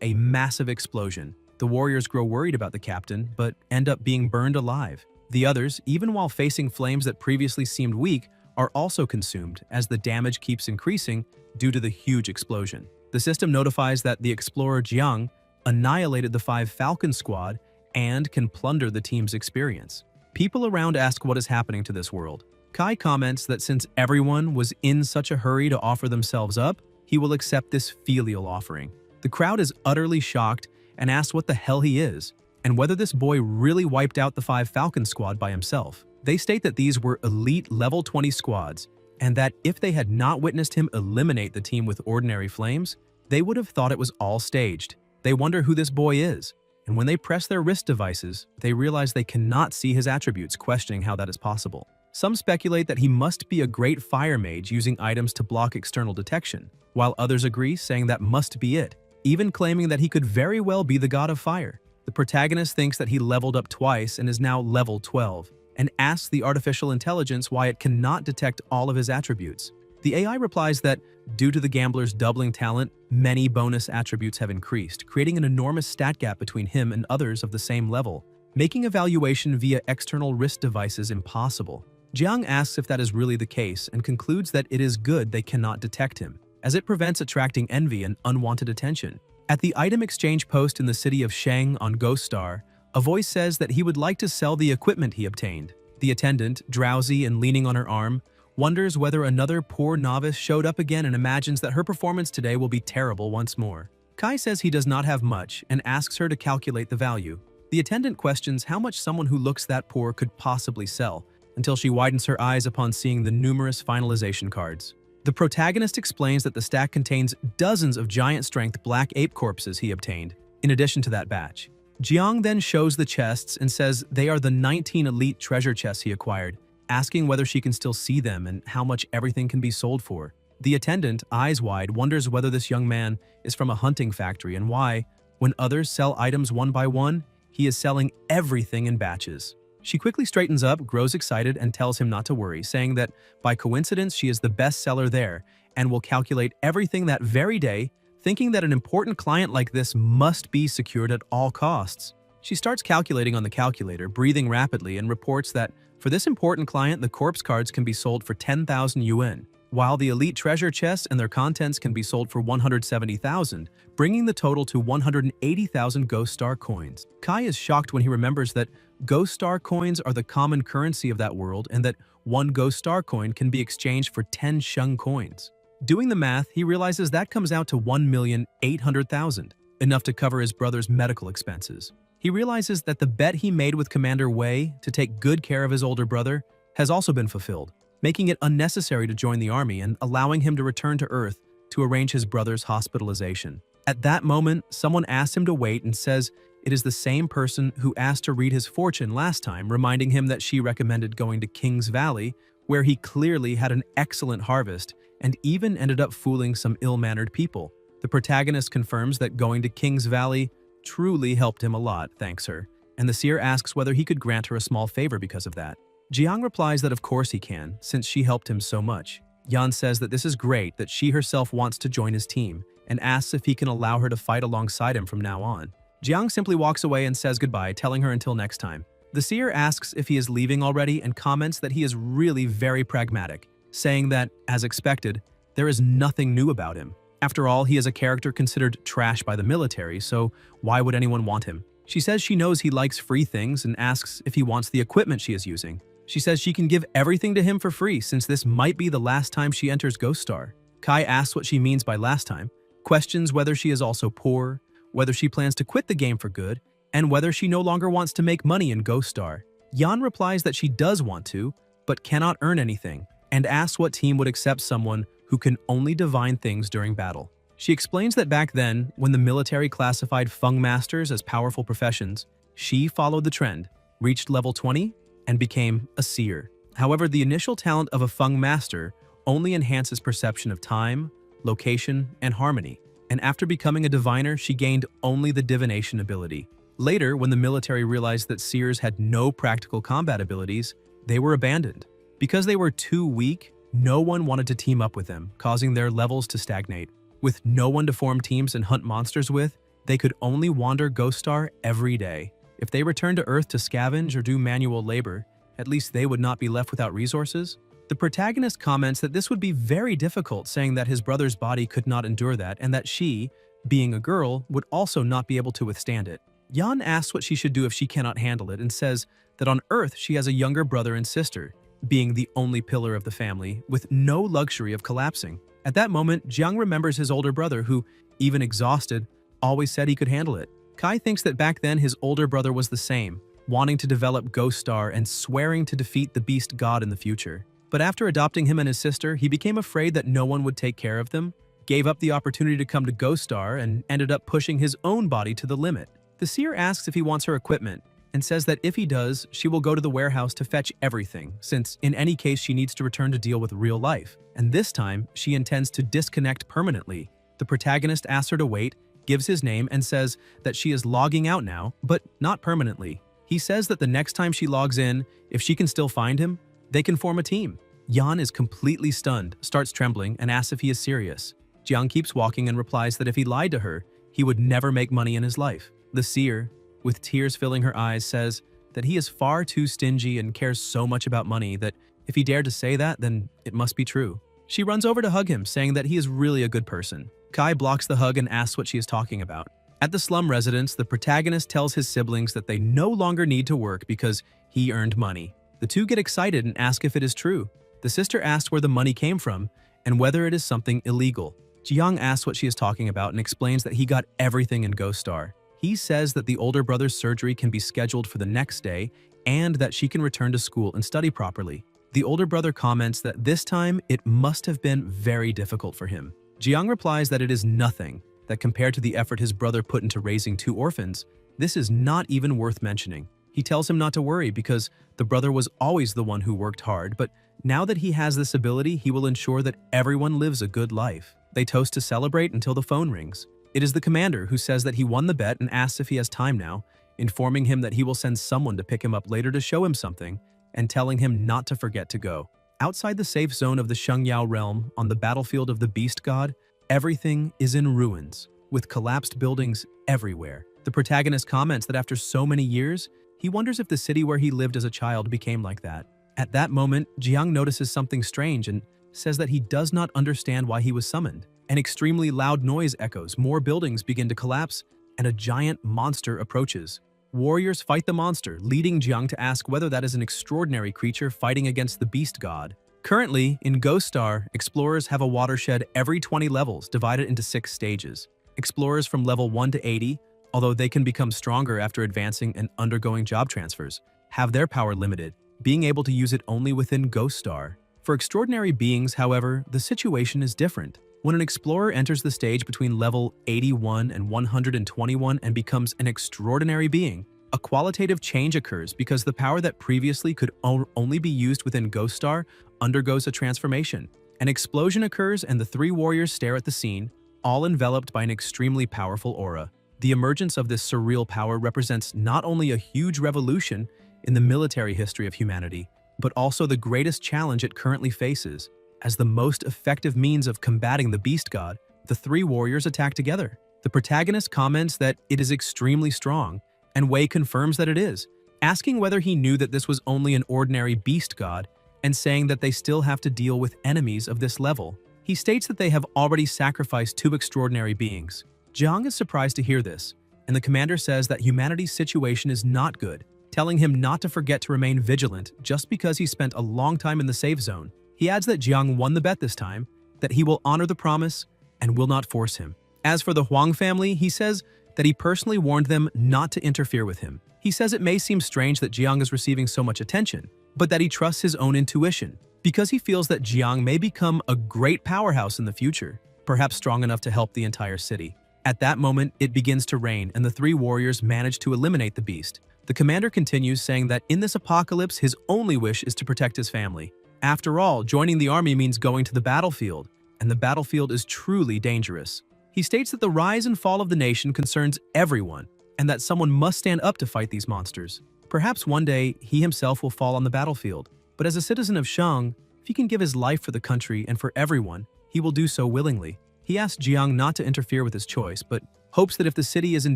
a massive explosion. The warriors grow worried about the captain, but end up being burned alive. The others, even while facing flames that previously seemed weak, are also consumed as the damage keeps increasing due to the huge explosion. The system notifies that the explorer Jiang annihilated the 5 Falcon squad and can plunder the team's experience. People around ask what is happening to this world. Kai comments that since everyone was in such a hurry to offer themselves up, he will accept this filial offering. The crowd is utterly shocked and asks what the hell he is, and whether this boy really wiped out the 5 Falcon squad by himself. They state that these were elite level 20 squads, and that if they had not witnessed him eliminate the team with ordinary flames, they would have thought it was all staged. They wonder who this boy is, and when they press their wrist devices, they realize they cannot see his attributes, questioning how that is possible. Some speculate that he must be a great fire mage using items to block external detection, while others agree, saying that must be it, even claiming that he could very well be the god of fire. The protagonist thinks that he leveled up twice and is now level 12, and asks the artificial intelligence why it cannot detect all of his attributes. The AI replies that, due to the gambler's doubling talent, many bonus attributes have increased, creating an enormous stat gap between him and others of the same level, making evaluation via external wrist devices impossible. Jiang asks if that is really the case and concludes that it is good they cannot detect him, as it prevents attracting envy and unwanted attention. At the item exchange post in the city of Shang on Ghost Star, a voice says that he would like to sell the equipment he obtained. The attendant, drowsy and leaning on her arm, wonders whether another poor novice showed up again and imagines that her performance today will be terrible once more. Kai says he does not have much and asks her to calculate the value. The attendant questions how much someone who looks that poor could possibly sell, until she widens her eyes upon seeing the numerous finalization cards. The protagonist explains that the stack contains dozens of giant strength black ape corpses he obtained, in addition to that batch. Jiang then shows the chests and says they are the 19 elite treasure chests he acquired, asking whether she can still see them and how much everything can be sold for. The attendant, eyes wide, wonders whether this young man is from a hunting factory and why, when others sell items one by one, he is selling everything in batches. She quickly straightens up, grows excited, and tells him not to worry, saying that by coincidence she is the best seller there and will calculate everything that very day, thinking that an important client like this must be secured at all costs. She starts calculating on the calculator, breathing rapidly, and reports that for this important client, the corpse cards can be sold for 10,000 yuan, while the elite treasure chests and their contents can be sold for 170,000, bringing the total to 180,000 Ghost Star coins. Kai is shocked when he remembers that Ghost Star coins are the common currency of that world and that one Ghost Star coin can be exchanged for 10 Sheng coins. Doing the math, he realizes that comes out to 1,800,000, enough to cover his brother's medical expenses. He realizes that the bet he made with Commander Wei to take good care of his older brother has also been fulfilled, making it unnecessary to join the army and allowing him to return to Earth to arrange his brother's hospitalization. At that moment, someone asks him to wait and says it is the same person who asked to read his fortune last time, reminding him that she recommended going to King's Valley, where he clearly had an excellent harvest and even ended up fooling some ill-mannered people. The protagonist confirms that going to King's Valley truly helped him a lot, thanks her, and the seer asks whether he could grant her a small favor because of that. Jiang replies that of course he can, since she helped him so much. Yan says that this is great that she herself wants to join his team, and asks if he can allow her to fight alongside him from now on. Jiang simply walks away and says goodbye, telling her until next time. The seer asks if he is leaving already and comments that he is really very pragmatic, saying that, as expected, there is nothing new about him. After all, he is a character considered trash by the military, so why would anyone want him? She says she knows he likes free things and asks if he wants the equipment she is using. She says she can give everything to him for free since this might be the last time she enters Ghost Star. Kai asks what she means by last time, questions whether she is also poor, whether she plans to quit the game for good, and whether she no longer wants to make money in Ghost Star. Yan replies that she does want to, but cannot earn anything, and asks what team would accept someone who can only divine things during battle. She explains that back then, when the military classified Feng masters as powerful professions, she followed the trend, reached level 20, and became a seer. However, the initial talent of a Feng master only enhances perception of time, location, and harmony, and after becoming a diviner, she gained only the divination ability. Later, when the military realized that seers had no practical combat abilities, they were abandoned. Because they were too weak, no one wanted to team up with them, causing their levels to stagnate. With no one to form teams and hunt monsters with, they could only wander Ghost Star every day. If they returned to Earth to scavenge or do manual labor, at least they would not be left without resources. The protagonist comments that this would be very difficult, saying that his brother's body could not endure that and that she, being a girl, would also not be able to withstand it. Yan asks what she should do if she cannot handle it and says that on Earth she has a younger brother and sister, being the only pillar of the family, with no luxury of collapsing. At that moment, Jiang remembers his older brother who, even exhausted, always said he could handle it. Kai thinks that back then his older brother was the same, wanting to develop Ghost Star and swearing to defeat the beast god in the future. But after adopting him and his sister, he became afraid that no one would take care of them, gave up the opportunity to come to Ghost Star, and ended up pushing his own body to the limit. The seer asks if he wants her equipment, and says that if he does, she will go to the warehouse to fetch everything, since in any case she needs to return to deal with real life. And this time, she intends to disconnect permanently. The protagonist asks her to wait, gives his name, and says that she is logging out now, but not permanently. He says that the next time she logs in, if she can still find him, they can form a team. Yan is completely stunned, starts trembling, and asks if he is serious. Jiang keeps walking and replies that if he lied to her, he would never make money in his life. The seer, with tears filling her eyes, says that he is far too stingy and cares so much about money that if he dared to say that, then it must be true. She runs over to hug him, saying that he is really a good person. Kai blocks the hug and asks what she is talking about. At the slum residence, the protagonist tells his siblings that they no longer need to work because he earned money. The two get excited and ask if it is true. The sister asks where the money came from and whether it is something illegal. Jiang asks what she is talking about and explains that he got everything in Ghost Star. He says that the older brother's surgery can be scheduled for the next day and that she can return to school and study properly. The older brother comments that this time it must have been very difficult for him. Jiang replies that it is nothing, that compared to the effort his brother put into raising two orphans, this is not even worth mentioning. He tells him not to worry because the brother was always the one who worked hard, but now that he has this ability, he will ensure that everyone lives a good life. They toast to celebrate until the phone rings. It is the commander who says that he won the bet and asks if he has time now, informing him that he will send someone to pick him up later to show him something, and telling him not to forget to go. Outside the safe zone of the Shengyao realm, on the battlefield of the beast god, everything is in ruins, with collapsed buildings everywhere. The protagonist comments that after so many years, he wonders if the city where he lived as a child became like that. At that moment, Jiang notices something strange and says that he does not understand why he was summoned. An extremely loud noise echoes, more buildings begin to collapse, and a giant monster approaches. Warriors fight the monster, leading Jiang to ask whether that is an extraordinary creature fighting against the beast god. Currently, in Ghost Star, explorers have a watershed every 20 levels, divided into 6 stages. Explorers from level 1 to 80, although they can become stronger after advancing and undergoing job transfers, have their power limited, being able to use it only within Ghost Star. For extraordinary beings, however, the situation is different. When an explorer enters the stage between level 81 and 121 and becomes an extraordinary being, a qualitative change occurs because the power that previously could only be used within Ghost Star undergoes a transformation. An explosion occurs and the 3 warriors stare at the scene, all enveloped by an extremely powerful aura. The emergence of this surreal power represents not only a huge revolution in the military history of humanity, but also the greatest challenge it currently faces. As the most effective means of combating the beast god, the 3 warriors attack together. The protagonist comments that it is extremely strong, and Wei confirms that it is, asking whether he knew that this was only an ordinary beast god, and saying that they still have to deal with enemies of this level. He states that they have already sacrificed 2 extraordinary beings. Jiang is surprised to hear this, and the commander says that humanity's situation is not good, telling him not to forget to remain vigilant just because he spent a long time in the safe zone. He adds that Jiang won the bet this time, that he will honor the promise and will not force him. As for the Huang family, he says that he personally warned them not to interfere with him. He says it may seem strange that Jiang is receiving so much attention, but that he trusts his own intuition, because he feels that Jiang may become a great powerhouse in the future, perhaps strong enough to help the entire city. At that moment, it begins to rain and the three warriors manage to eliminate the beast. The commander continues, saying that in this apocalypse, his only wish is to protect his family. After all, joining the army means going to the battlefield, and the battlefield is truly dangerous. He states that the rise and fall of the nation concerns everyone, and that someone must stand up to fight these monsters. Perhaps one day, he himself will fall on the battlefield, but as a citizen of Shang, if he can give his life for the country and for everyone, he will do so willingly. He asks Jiang not to interfere with his choice, but hopes that if the city is in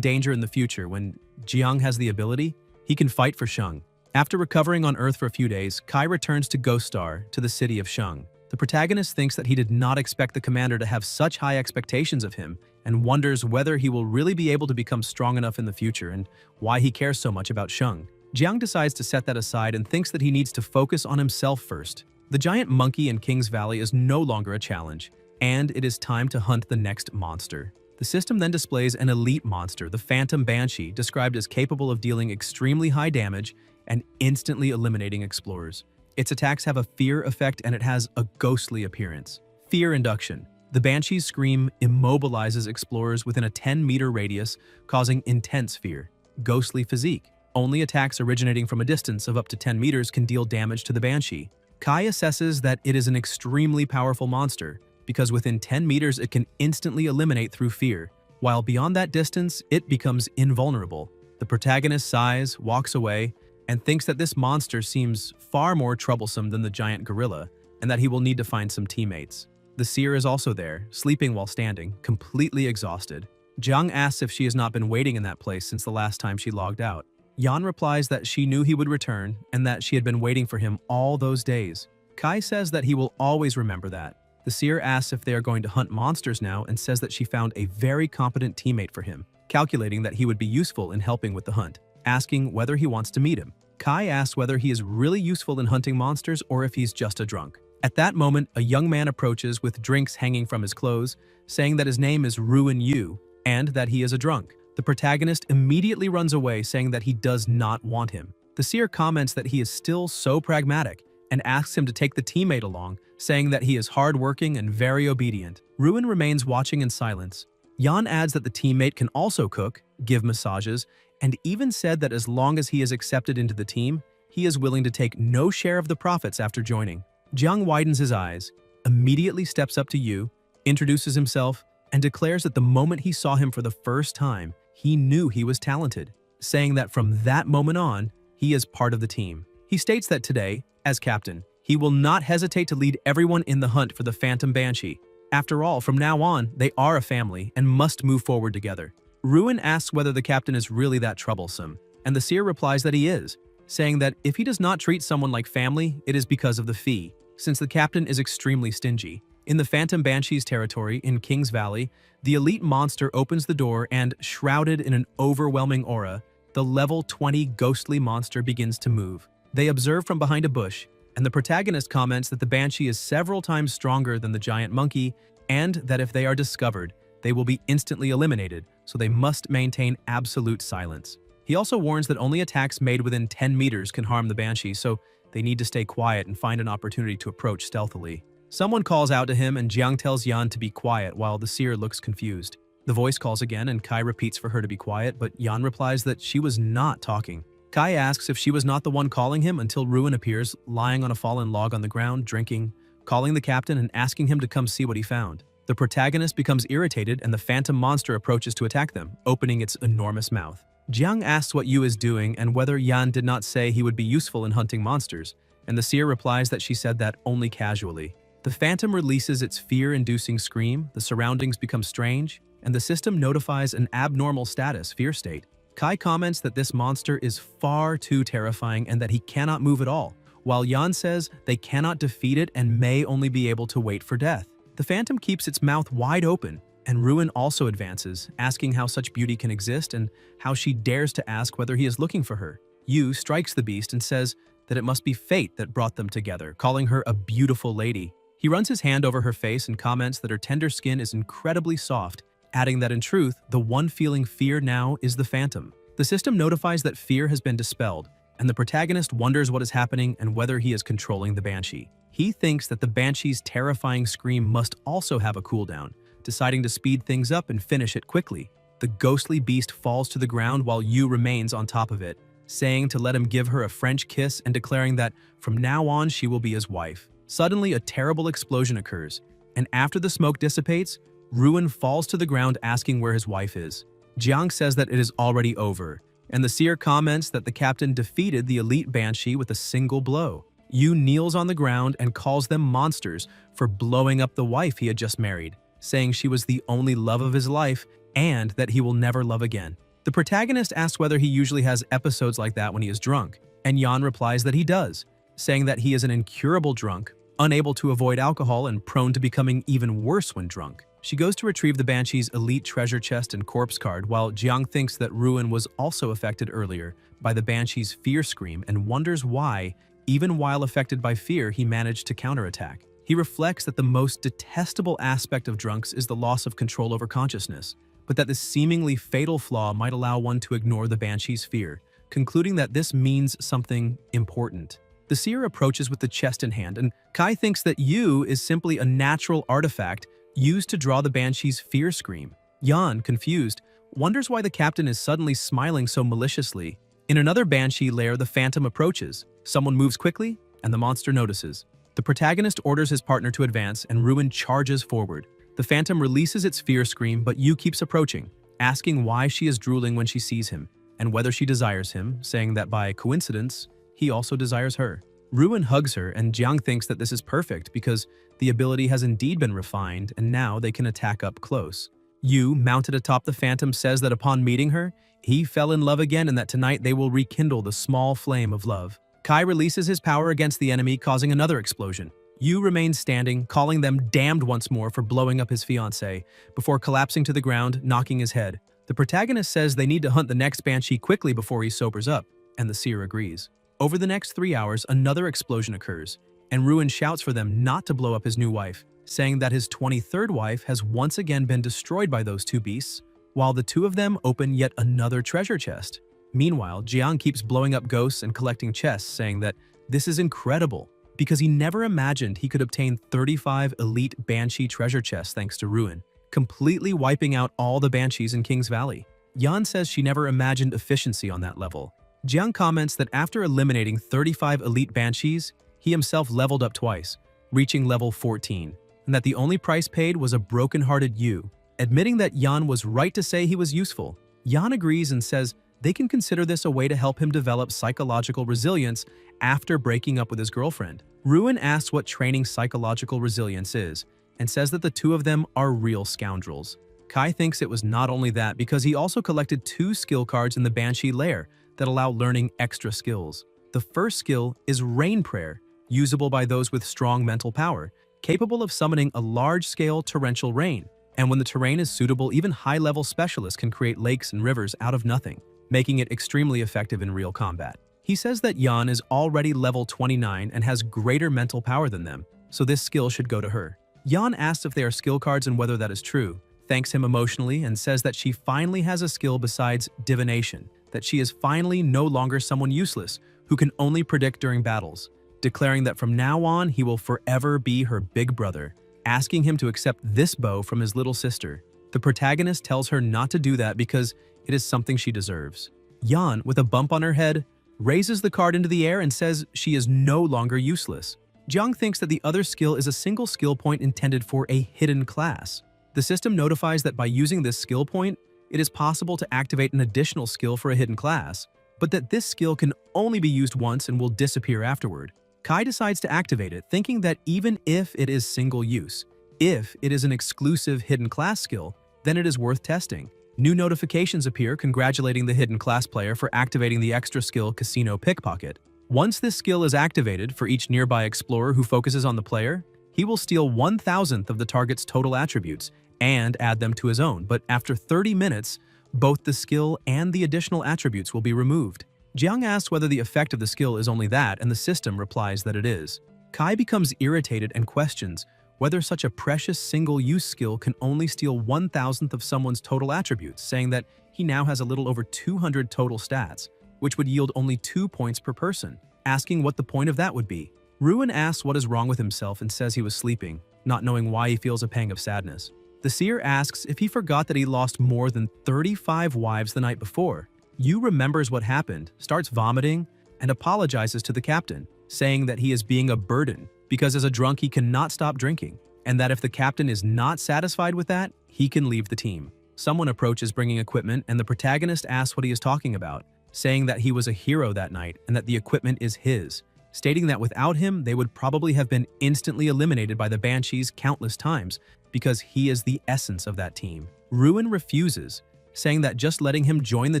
danger in the future, when Jiang has the ability, he can fight for Shang. After recovering on Earth for a few days, Kai returns to Ghost Star, to the city of Shang. The protagonist thinks that he did not expect the commander to have such high expectations of him, and wonders whether he will really be able to become strong enough in the future and why he cares so much about Shang. Jiang decides to set that aside and thinks that he needs to focus on himself first. The giant monkey in King's Valley is no longer a challenge, and it is time to hunt the next monster. The system then displays an elite monster, the Phantom Banshee, described as capable of dealing extremely high damage and instantly eliminating explorers. Its attacks have a fear effect and it has a ghostly appearance. Fear induction. The Banshee's scream immobilizes explorers within a 10-meter radius, causing intense fear. Ghostly physique. Only attacks originating from a distance of up to 10 meters can deal damage to the Banshee. Kai assesses that it is an extremely powerful monster, because within 10 meters it can instantly eliminate through fear, while beyond that distance, it becomes invulnerable. The protagonist sighs, walks away, and thinks that this monster seems far more troublesome than the giant gorilla, and that he will need to find some teammates. The seer is also there, sleeping while standing, completely exhausted. Jiang asks if she has not been waiting in that place since the last time she logged out. Yan replies that she knew he would return and that she had been waiting for him all those days. Kai says that he will always remember that. The seer asks if they are going to hunt monsters now and says that she found a very competent teammate for him, calculating that he would be useful in helping with the hunt, asking whether he wants to meet him. Kai asks whether he is really useful in hunting monsters or if he's just a drunk. At that moment, a young man approaches with drinks hanging from his clothes, saying that his name is Ruin Yu and that he is a drunk. The protagonist immediately runs away, saying that he does not want him. The seer comments that he is still so pragmatic and asks him to take the teammate along, saying that he is hardworking and very obedient. Ruin remains watching in silence. Yan adds that the teammate can also cook, give massages, and even said that as long as he is accepted into the team, he is willing to take no share of the profits after joining. Jiang widens his eyes, immediately steps up to Yu, introduces himself, and declares that the moment he saw him for the first time, he knew he was talented, saying that from that moment on, he is part of the team. He states that today, as captain, he will not hesitate to lead everyone in the hunt for the Phantom Banshee. After all, from now on, they are a family and must move forward together. Ruin asks whether the captain is really that troublesome, and the seer replies that he is, saying that if he does not treat someone like family, it is because of the fee, since the captain is extremely stingy. In the Phantom Banshee's territory in King's Valley, the elite monster opens the door and, shrouded in an overwhelming aura, the level 20 ghostly monster begins to move. They observe from behind a bush, and the protagonist comments that the Banshee is several times stronger than the giant monkey, and that if they are discovered, they will be instantly eliminated, so they must maintain absolute silence. He also warns that only attacks made within 10 meters can harm the Banshee, so they need to stay quiet and find an opportunity to approach stealthily. Someone calls out to him and Jiang tells Yan to be quiet while the seer looks confused. The voice calls again and Kai repeats for her to be quiet, but Yan replies that she was not talking. Kai asks if she was not the one calling him until Ruin appears, lying on a fallen log on the ground, drinking, calling the captain and asking him to come see what he found. The protagonist becomes irritated and the phantom monster approaches to attack them, opening its enormous mouth. Jiang asks what Yu is doing and whether Yan did not say he would be useful in hunting monsters, and the seer replies that she said that only casually. The phantom releases its fear-inducing scream, the surroundings become strange, and the system notifies an abnormal status, fear state. Kai comments that this monster is far too terrifying and that he cannot move at all, while Yan says they cannot defeat it and may only be able to wait for death. The phantom keeps its mouth wide open, and Ruin also advances, asking how such beauty can exist and how she dares to ask whether he is looking for her. Yu strikes the beast and says that it must be fate that brought them together, calling her a beautiful lady. He runs his hand over her face and comments that her tender skin is incredibly soft, adding that in truth, the one feeling fear now is the phantom. The system notifies that fear has been dispelled, and the protagonist wonders what is happening and whether he is controlling the banshee. He thinks that the banshee's terrifying scream must also have a cooldown, deciding to speed things up and finish it quickly. The ghostly beast falls to the ground while Yu remains on top of it, saying to let him give her a French kiss and declaring that from now on she will be his wife. Suddenly, a terrible explosion occurs, and after the smoke dissipates, Ruin falls to the ground asking where his wife is. Jiang says that it is already over, and the seer comments that the captain defeated the elite banshee with a single blow. Yu kneels on the ground and calls them monsters for blowing up the wife he had just married, saying she was the only love of his life and that he will never love again. The protagonist asks whether he usually has episodes like that when he is drunk, and Yan replies that he does, saying that he is an incurable drunk, unable to avoid alcohol and prone to becoming even worse when drunk. She goes to retrieve the banshee's elite treasure chest and corpse card, while Jiang thinks that Ruin was also affected earlier by the banshee's fear scream and wonders why, even while affected by fear, he managed to counterattack. He reflects that the most detestable aspect of drunks is the loss of control over consciousness, but that this seemingly fatal flaw might allow one to ignore the banshee's fear, concluding that this means something important. The seer approaches with the chest in hand, and Kai thinks that Yu is simply a natural artifact used to draw the banshee's fear scream. Yan, confused, wonders why the captain is suddenly smiling so maliciously. In another banshee lair, the phantom approaches. Someone moves quickly, and the monster notices. The protagonist orders his partner to advance, and Ruin charges forward. The phantom releases its fear scream, but Yu keeps approaching, asking why she is drooling when she sees him, and whether she desires him, saying that by coincidence, he also desires her. Ruin hugs her, and Jiang thinks that this is perfect because the ability has indeed been refined, and now they can attack up close. Yu, mounted atop the phantom, says that upon meeting her, he fell in love again and that tonight they will rekindle the small flame of love. Kai releases his power against the enemy, causing another explosion. Yu remains standing, calling them damned once more for blowing up his fiancée, before collapsing to the ground, knocking his head. The protagonist says they need to hunt the next banshee quickly before he sobers up, and the seer agrees. Over the next 3 hours, another explosion occurs, and Ruin shouts for them not to blow up his new wife, saying that his 23rd wife has once again been destroyed by those two beasts, while the two of them open yet another treasure chest. Meanwhile, Jiang keeps blowing up ghosts and collecting chests, saying that this is incredible, because he never imagined he could obtain 35 elite banshee treasure chests thanks to Ruin, completely wiping out all the banshees in King's Valley. Yan says she never imagined efficiency on that level. Jiang comments that after eliminating 35 elite banshees, he himself leveled up twice, reaching level 14, and that the only price paid was a broken-hearted Yu. Admitting that Yan was right to say he was useful, Yan agrees and says they can consider this a way to help him develop psychological resilience after breaking up with his girlfriend. Ruin asks what training psychological resilience is, and says that the two of them are real scoundrels. Kai thinks it was not only that because he also collected 2 skill cards in the Banshee lair that allow learning extra skills. The first skill is Rain Prayer, usable by those with strong mental power, capable of summoning a large-scale torrential rain. And when the terrain is suitable, even high-level specialists can create lakes and rivers out of nothing, making it extremely effective in real combat. He says that Yan is already level 29 and has greater mental power than them, so this skill should go to her. Yan asks if they are skill cards and whether that is true, thanks him emotionally, and says that she finally has a skill besides divination, that she is finally no longer someone useless who can only predict during battles, declaring that from now on he will forever be her big brother, asking him to accept this bow from his little sister. The protagonist tells her not to do that because it is something she deserves. Yan, with a bump on her head, raises the card into the air and says she is no longer useless. Jiang thinks that the other skill is a single skill point intended for a hidden class. The system notifies that by using this skill point, it is possible to activate an additional skill for a hidden class, but that this skill can only be used once and will disappear afterward. Kai decides to activate it, thinking that even if it is single use, if it is an exclusive hidden class skill, then it is worth testing. New notifications appear congratulating the hidden class player for activating the extra skill Casino Pickpocket. Once this skill is activated for each nearby explorer who focuses on the player, he will steal 1,000th of the target's total attributes and add them to his own, but after 30 minutes, both the skill and the additional attributes will be removed. Jiang asks whether the effect of the skill is only that, and the system replies that it is. Kai becomes irritated and questions whether such a precious single-use skill can only steal 1,000th of someone's total attributes, saying that he now has a little over 200 total stats, which would yield only 2 points per person, asking what the point of that would be. Ruin asks what is wrong with himself and says he was sleeping, not knowing why he feels a pang of sadness. The seer asks if he forgot that he lost more than 35 wives the night before. Yu remembers what happened, starts vomiting, and apologizes to the captain, saying that he is being a burden because as a drunk he cannot stop drinking, and that if the captain is not satisfied with that, he can leave the team. Someone approaches bringing equipment and the protagonist asks what he is talking about, saying that he was a hero that night and that the equipment is his, stating that without him they would probably have been instantly eliminated by the Banshees countless times because he is the essence of that team. Ruin refuses, saying that just letting him join the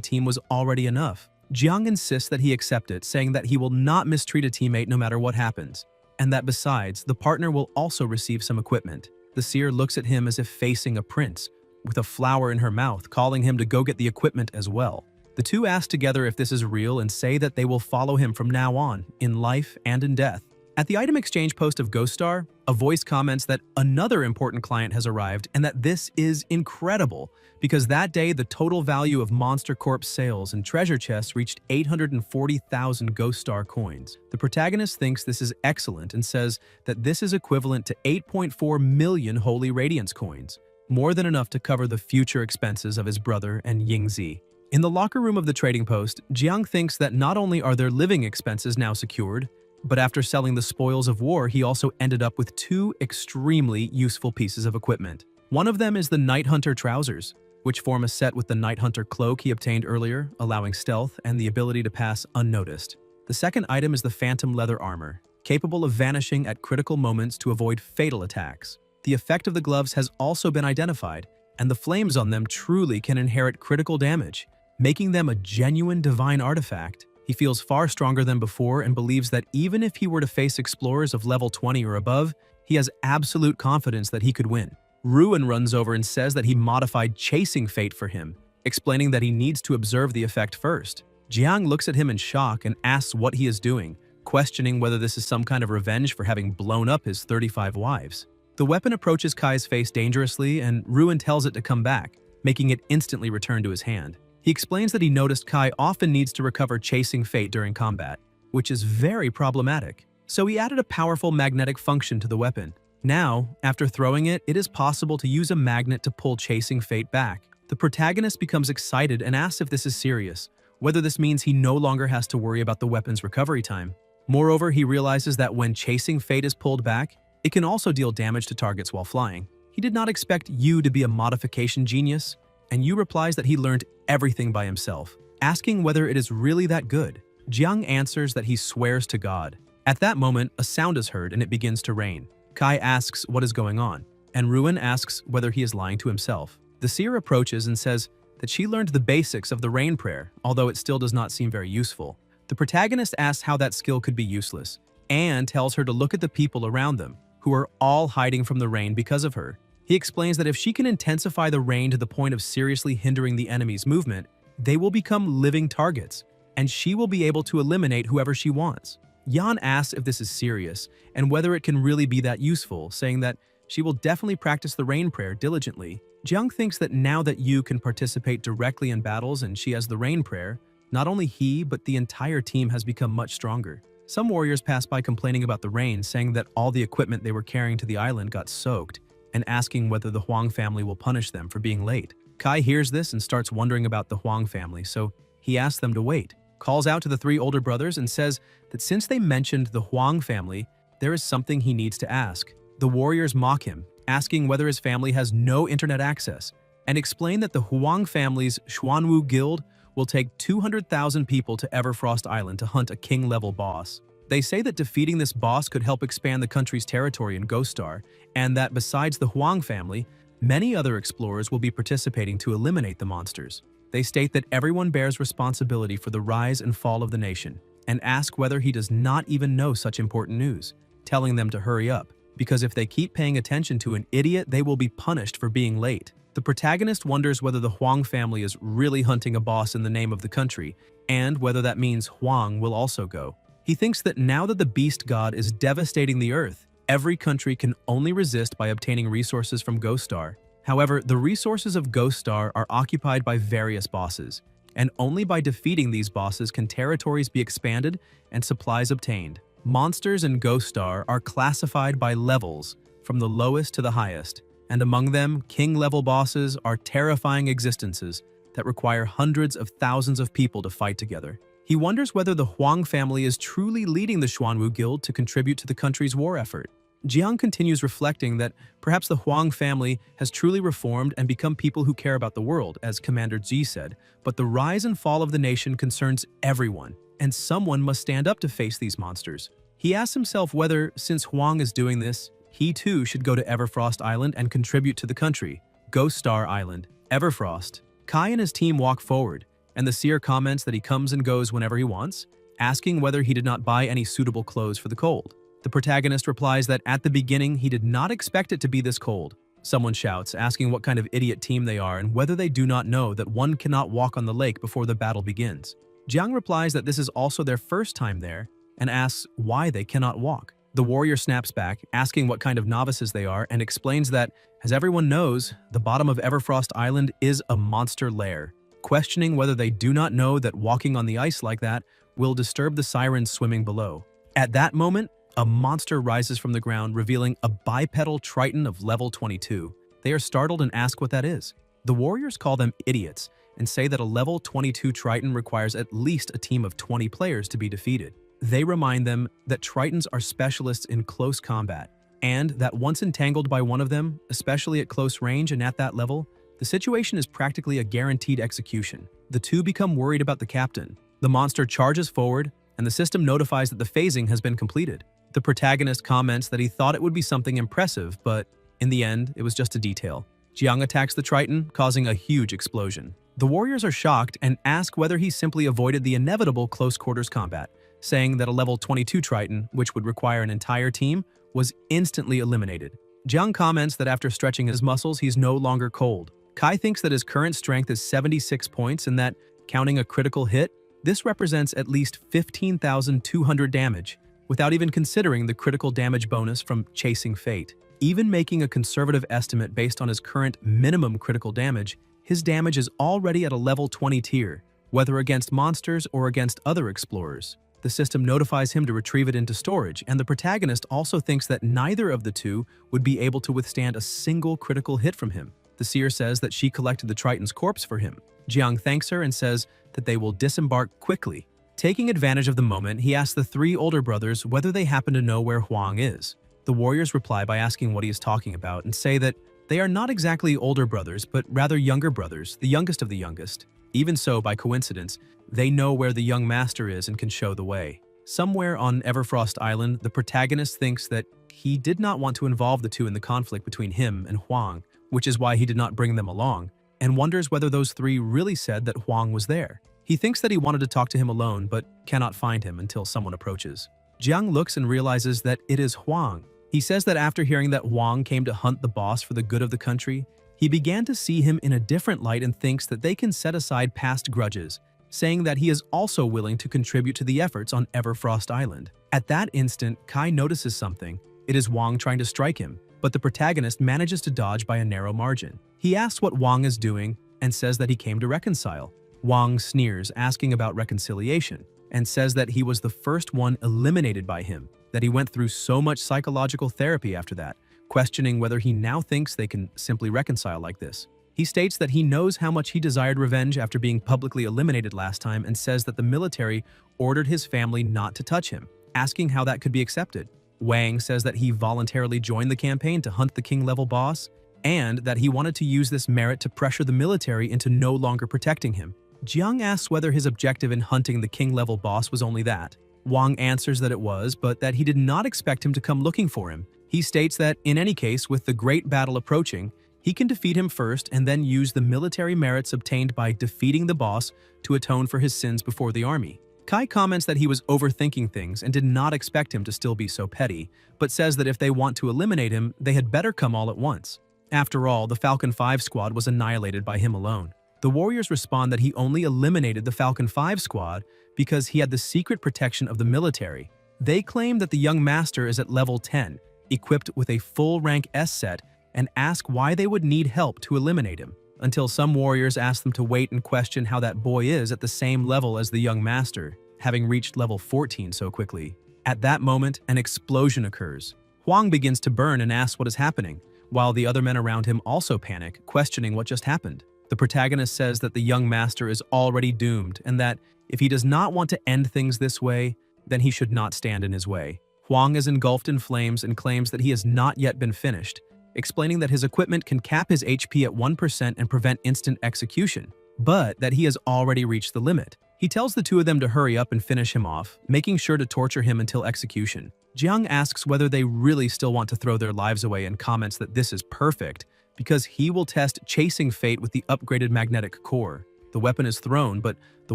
team was already enough. Jiang insists that he accept it, saying that he will not mistreat a teammate no matter what happens, and that besides, the partner will also receive some equipment. The seer looks at him as if facing a prince, with a flower in her mouth, calling him to go get the equipment as well. The two ask together if this is real and say that they will follow him from now on, in life and in death. At the item exchange post of Ghost Star, a voice comments that another important client has arrived and that this is incredible because that day the total value of Monster Corp sales and treasure chests reached 840,000 Ghost Star coins. The protagonist thinks this is excellent and says that this is equivalent to 8.4 million Holy Radiance coins, more than enough to cover the future expenses of his brother and Yingzi. In the locker room of the trading post, Jiang thinks that not only are their living expenses now secured, but after selling the spoils of war, he also ended up with 2 extremely useful pieces of equipment. One of them is the Night Hunter trousers, which form a set with the Night Hunter cloak he obtained earlier, allowing stealth and the ability to pass unnoticed. The second item is the Phantom Leather Armor, capable of vanishing at critical moments to avoid fatal attacks. The effect of the gloves has also been identified, and the flames on them truly can inherit critical damage, making them a genuine divine artifact. He feels far stronger than before and believes that even if he were to face explorers of level 20 or above, he has absolute confidence that he could win. Ruin runs over and says that he modified Chasing Fate for him, explaining that he needs to observe the effect first. Jiang looks at him in shock and asks what he is doing, questioning whether this is some kind of revenge for having blown up his 35 wives. The weapon approaches Kai's face dangerously and Ruin tells it to come back, making it instantly return to his hand. He explains that he noticed Kai often needs to recover Chasing Fate during combat, which is very problematic. So he added a powerful magnetic function to the weapon. Now, after throwing it, it is possible to use a magnet to pull Chasing Fate back. The protagonist becomes excited and asks if this is serious, whether this means he no longer has to worry about the weapon's recovery time. Moreover, he realizes that when Chasing Fate is pulled back, it can also deal damage to targets while flying. He did not expect Yu to be a modification genius, and Yu replies that he learned everything by himself, asking whether it is really that good. Jiang answers that he swears to God. At that moment, a sound is heard and it begins to rain. Kai asks what is going on, and Ruin asks whether he is lying to himself. The seer approaches and says that she learned the basics of the rain prayer, although it still does not seem very useful. The protagonist asks how that skill could be useless, and tells her to look at the people around them, who are all hiding from the rain because of her. He explains that if she can intensify the rain to the point of seriously hindering the enemy's movement, they will become living targets, and she will be able to eliminate whoever she wants. Yan asks if this is serious, and whether it can really be that useful, saying that she will definitely practice the rain prayer diligently. Jiang thinks that now that Yu can participate directly in battles and she has the rain prayer, not only he, but the entire team has become much stronger. Some warriors pass by complaining about the rain, saying that all the equipment they were carrying to the island got soaked, and asking whether the Huang family will punish them for being late. Kai hears this and starts wondering about the Huang family, so he asks them to wait, calls out to the 3 older brothers and says that since they mentioned the Huang family, there is something he needs to ask. The warriors mock him, asking whether his family has no internet access, and explain that the Huang family's Xuanwu Guild will take 200,000 people to Everfrost Island to hunt a king-level boss. They say that defeating this boss could help expand the country's territory in Ghost Star, and that besides the Huang family, many other explorers will be participating to eliminate the monsters. They state that everyone bears responsibility for the rise and fall of the nation, and ask whether he does not even know such important news, telling them to hurry up, because if they keep paying attention to an idiot, they will be punished for being late. The protagonist wonders whether the Huang family is really hunting a boss in the name of the country, and whether that means Huang will also go. He thinks that now that the beast god is devastating the earth, Every country can only resist by obtaining resources from Ghost Star. However, the resources of Ghost Star are occupied by various bosses, and only by defeating these bosses can territories be expanded and supplies obtained. Monsters in Ghost Star are classified by levels, from the lowest to the highest, and among them, king-level bosses are terrifying existences that require hundreds of thousands of people to fight together. He wonders whether the Huang family is truly leading the Xuanwu Guild to contribute to the country's war effort. Jiang continues reflecting that perhaps the Huang family has truly reformed and become people who care about the world, as Commander Ji said, but the rise and fall of the nation concerns everyone, and someone must stand up to face these monsters. He asks himself whether, since Huang is doing this, he too should go to Everfrost Island and contribute to the country. Ghost Star Island, Everfrost. Kai and his team walk forward, and the seer comments that he comes and goes whenever he wants, asking whether he did not buy any suitable clothes for the cold. The protagonist replies that at the beginning he did not expect it to be this cold. Someone shouts, asking what kind of idiot team they are and whether they do not know that one cannot walk on the lake before the battle begins. Jiang replies that this is also their first time there and asks why they cannot walk. The warrior snaps back, asking what kind of novices they are, and explains that, as everyone knows, the bottom of Everfrost Island is a monster lair, questioning whether they do not know that walking on the ice like that will disturb the sirens swimming below. At that moment, a monster rises from the ground, revealing a bipedal triton of level 22. They are startled and ask what that is. The warriors call them idiots and say that a level 22 triton requires at least a team of 20 players to be defeated. They remind them that tritons are specialists in close combat, and that once entangled by one of them, especially at close range and at that level, the situation is practically a guaranteed execution. The two become worried about the captain. The monster charges forward, and the system notifies that the phasing has been completed. The protagonist comments that he thought it would be something impressive, but in the end, it was just a detail. Jiang attacks the Triton, causing a huge explosion. The warriors are shocked and ask whether he simply avoided the inevitable close-quarters combat, saying that a level 22 Triton, which would require an entire team, was instantly eliminated. Jiang comments that after stretching his muscles, he's no longer cold. Kai thinks that his current strength is 76 points and that, counting a critical hit, this represents at least 15,200 damage, without even considering the critical damage bonus from Chasing Fate. Even making a conservative estimate based on his current minimum critical damage, his damage is already at a level 20 tier, whether against monsters or against other explorers. The system notifies him to retrieve it into storage, and the protagonist also thinks that neither of the two would be able to withstand a single critical hit from him. The seer says that she collected the Triton's corpse for him. Jiang thanks her and says that they will disembark quickly. Taking advantage of the moment, he asks the three older brothers whether they happen to know where Huang is. The warriors reply by asking what he is talking about and say that they are not exactly older brothers, but rather younger brothers, the youngest of the youngest. Even so, by coincidence, they know where the young master is and can show the way. Somewhere on Everfrost Island, the protagonist thinks that he did not want to involve the two in the conflict between him and Huang, which is why he did not bring them along, and wonders whether those three really said that Huang was there. He thinks that he wanted to talk to him alone, but cannot find him until someone approaches. Jiang looks and realizes that it is Huang. He says that after hearing that Huang came to hunt the boss for the good of the country, he began to see him in a different light and thinks that they can set aside past grudges, saying that he is also willing to contribute to the efforts on Everfrost Island. At that instant, Kai notices something. It is Huang trying to strike him, but the protagonist manages to dodge by a narrow margin. He asks what Huang is doing and says that he came to reconcile. Huang sneers, asking about reconciliation, and says that he was the first one eliminated by him, that he went through so much psychological therapy after that, questioning whether he now thinks they can simply reconcile like this. He states that he knows how much he desired revenge after being publicly eliminated last time and says that the military ordered his family not to touch him, asking how that could be accepted. Wang says that he voluntarily joined the campaign to hunt the king-level boss, and that he wanted to use this merit to pressure the military into no longer protecting him. Jiang asks whether his objective in hunting the king-level boss was only that. Wang answers that it was, but that he did not expect him to come looking for him. He states that, in any case, with the great battle approaching, he can defeat him first and then use the military merits obtained by defeating the boss to atone for his sins before the army. Kai comments that he was overthinking things and did not expect him to still be so petty, but says that if they want to eliminate him, they had better come all at once. After all, the Falcon 5 squad was annihilated by him alone. The warriors respond that he only eliminated the Falcon 5 squad because he had the secret protection of the military. They claim that the young master is at level 10, equipped with a full rank S set, and ask why they would need help to eliminate him, until some warriors ask them to wait and question how that boy is at the same level as the young master, having reached level 14 so quickly. At that moment, an explosion occurs. Huang begins to burn and asks what is happening, while the other men around him also panic, questioning what just happened. The protagonist says that the young master is already doomed and that if he does not want to end things this way, then he should not stand in his way. Huang is engulfed in flames and claims that he has not yet been finished, explaining that his equipment can cap his HP at 1% and prevent instant execution, but that he has already reached the limit. He tells the two of them to hurry up and finish him off, making sure to torture him until execution. Jiang asks whether they really still want to throw their lives away and comments that this is perfect, because he will test chasing fate with the upgraded magnetic core. The weapon is thrown, but the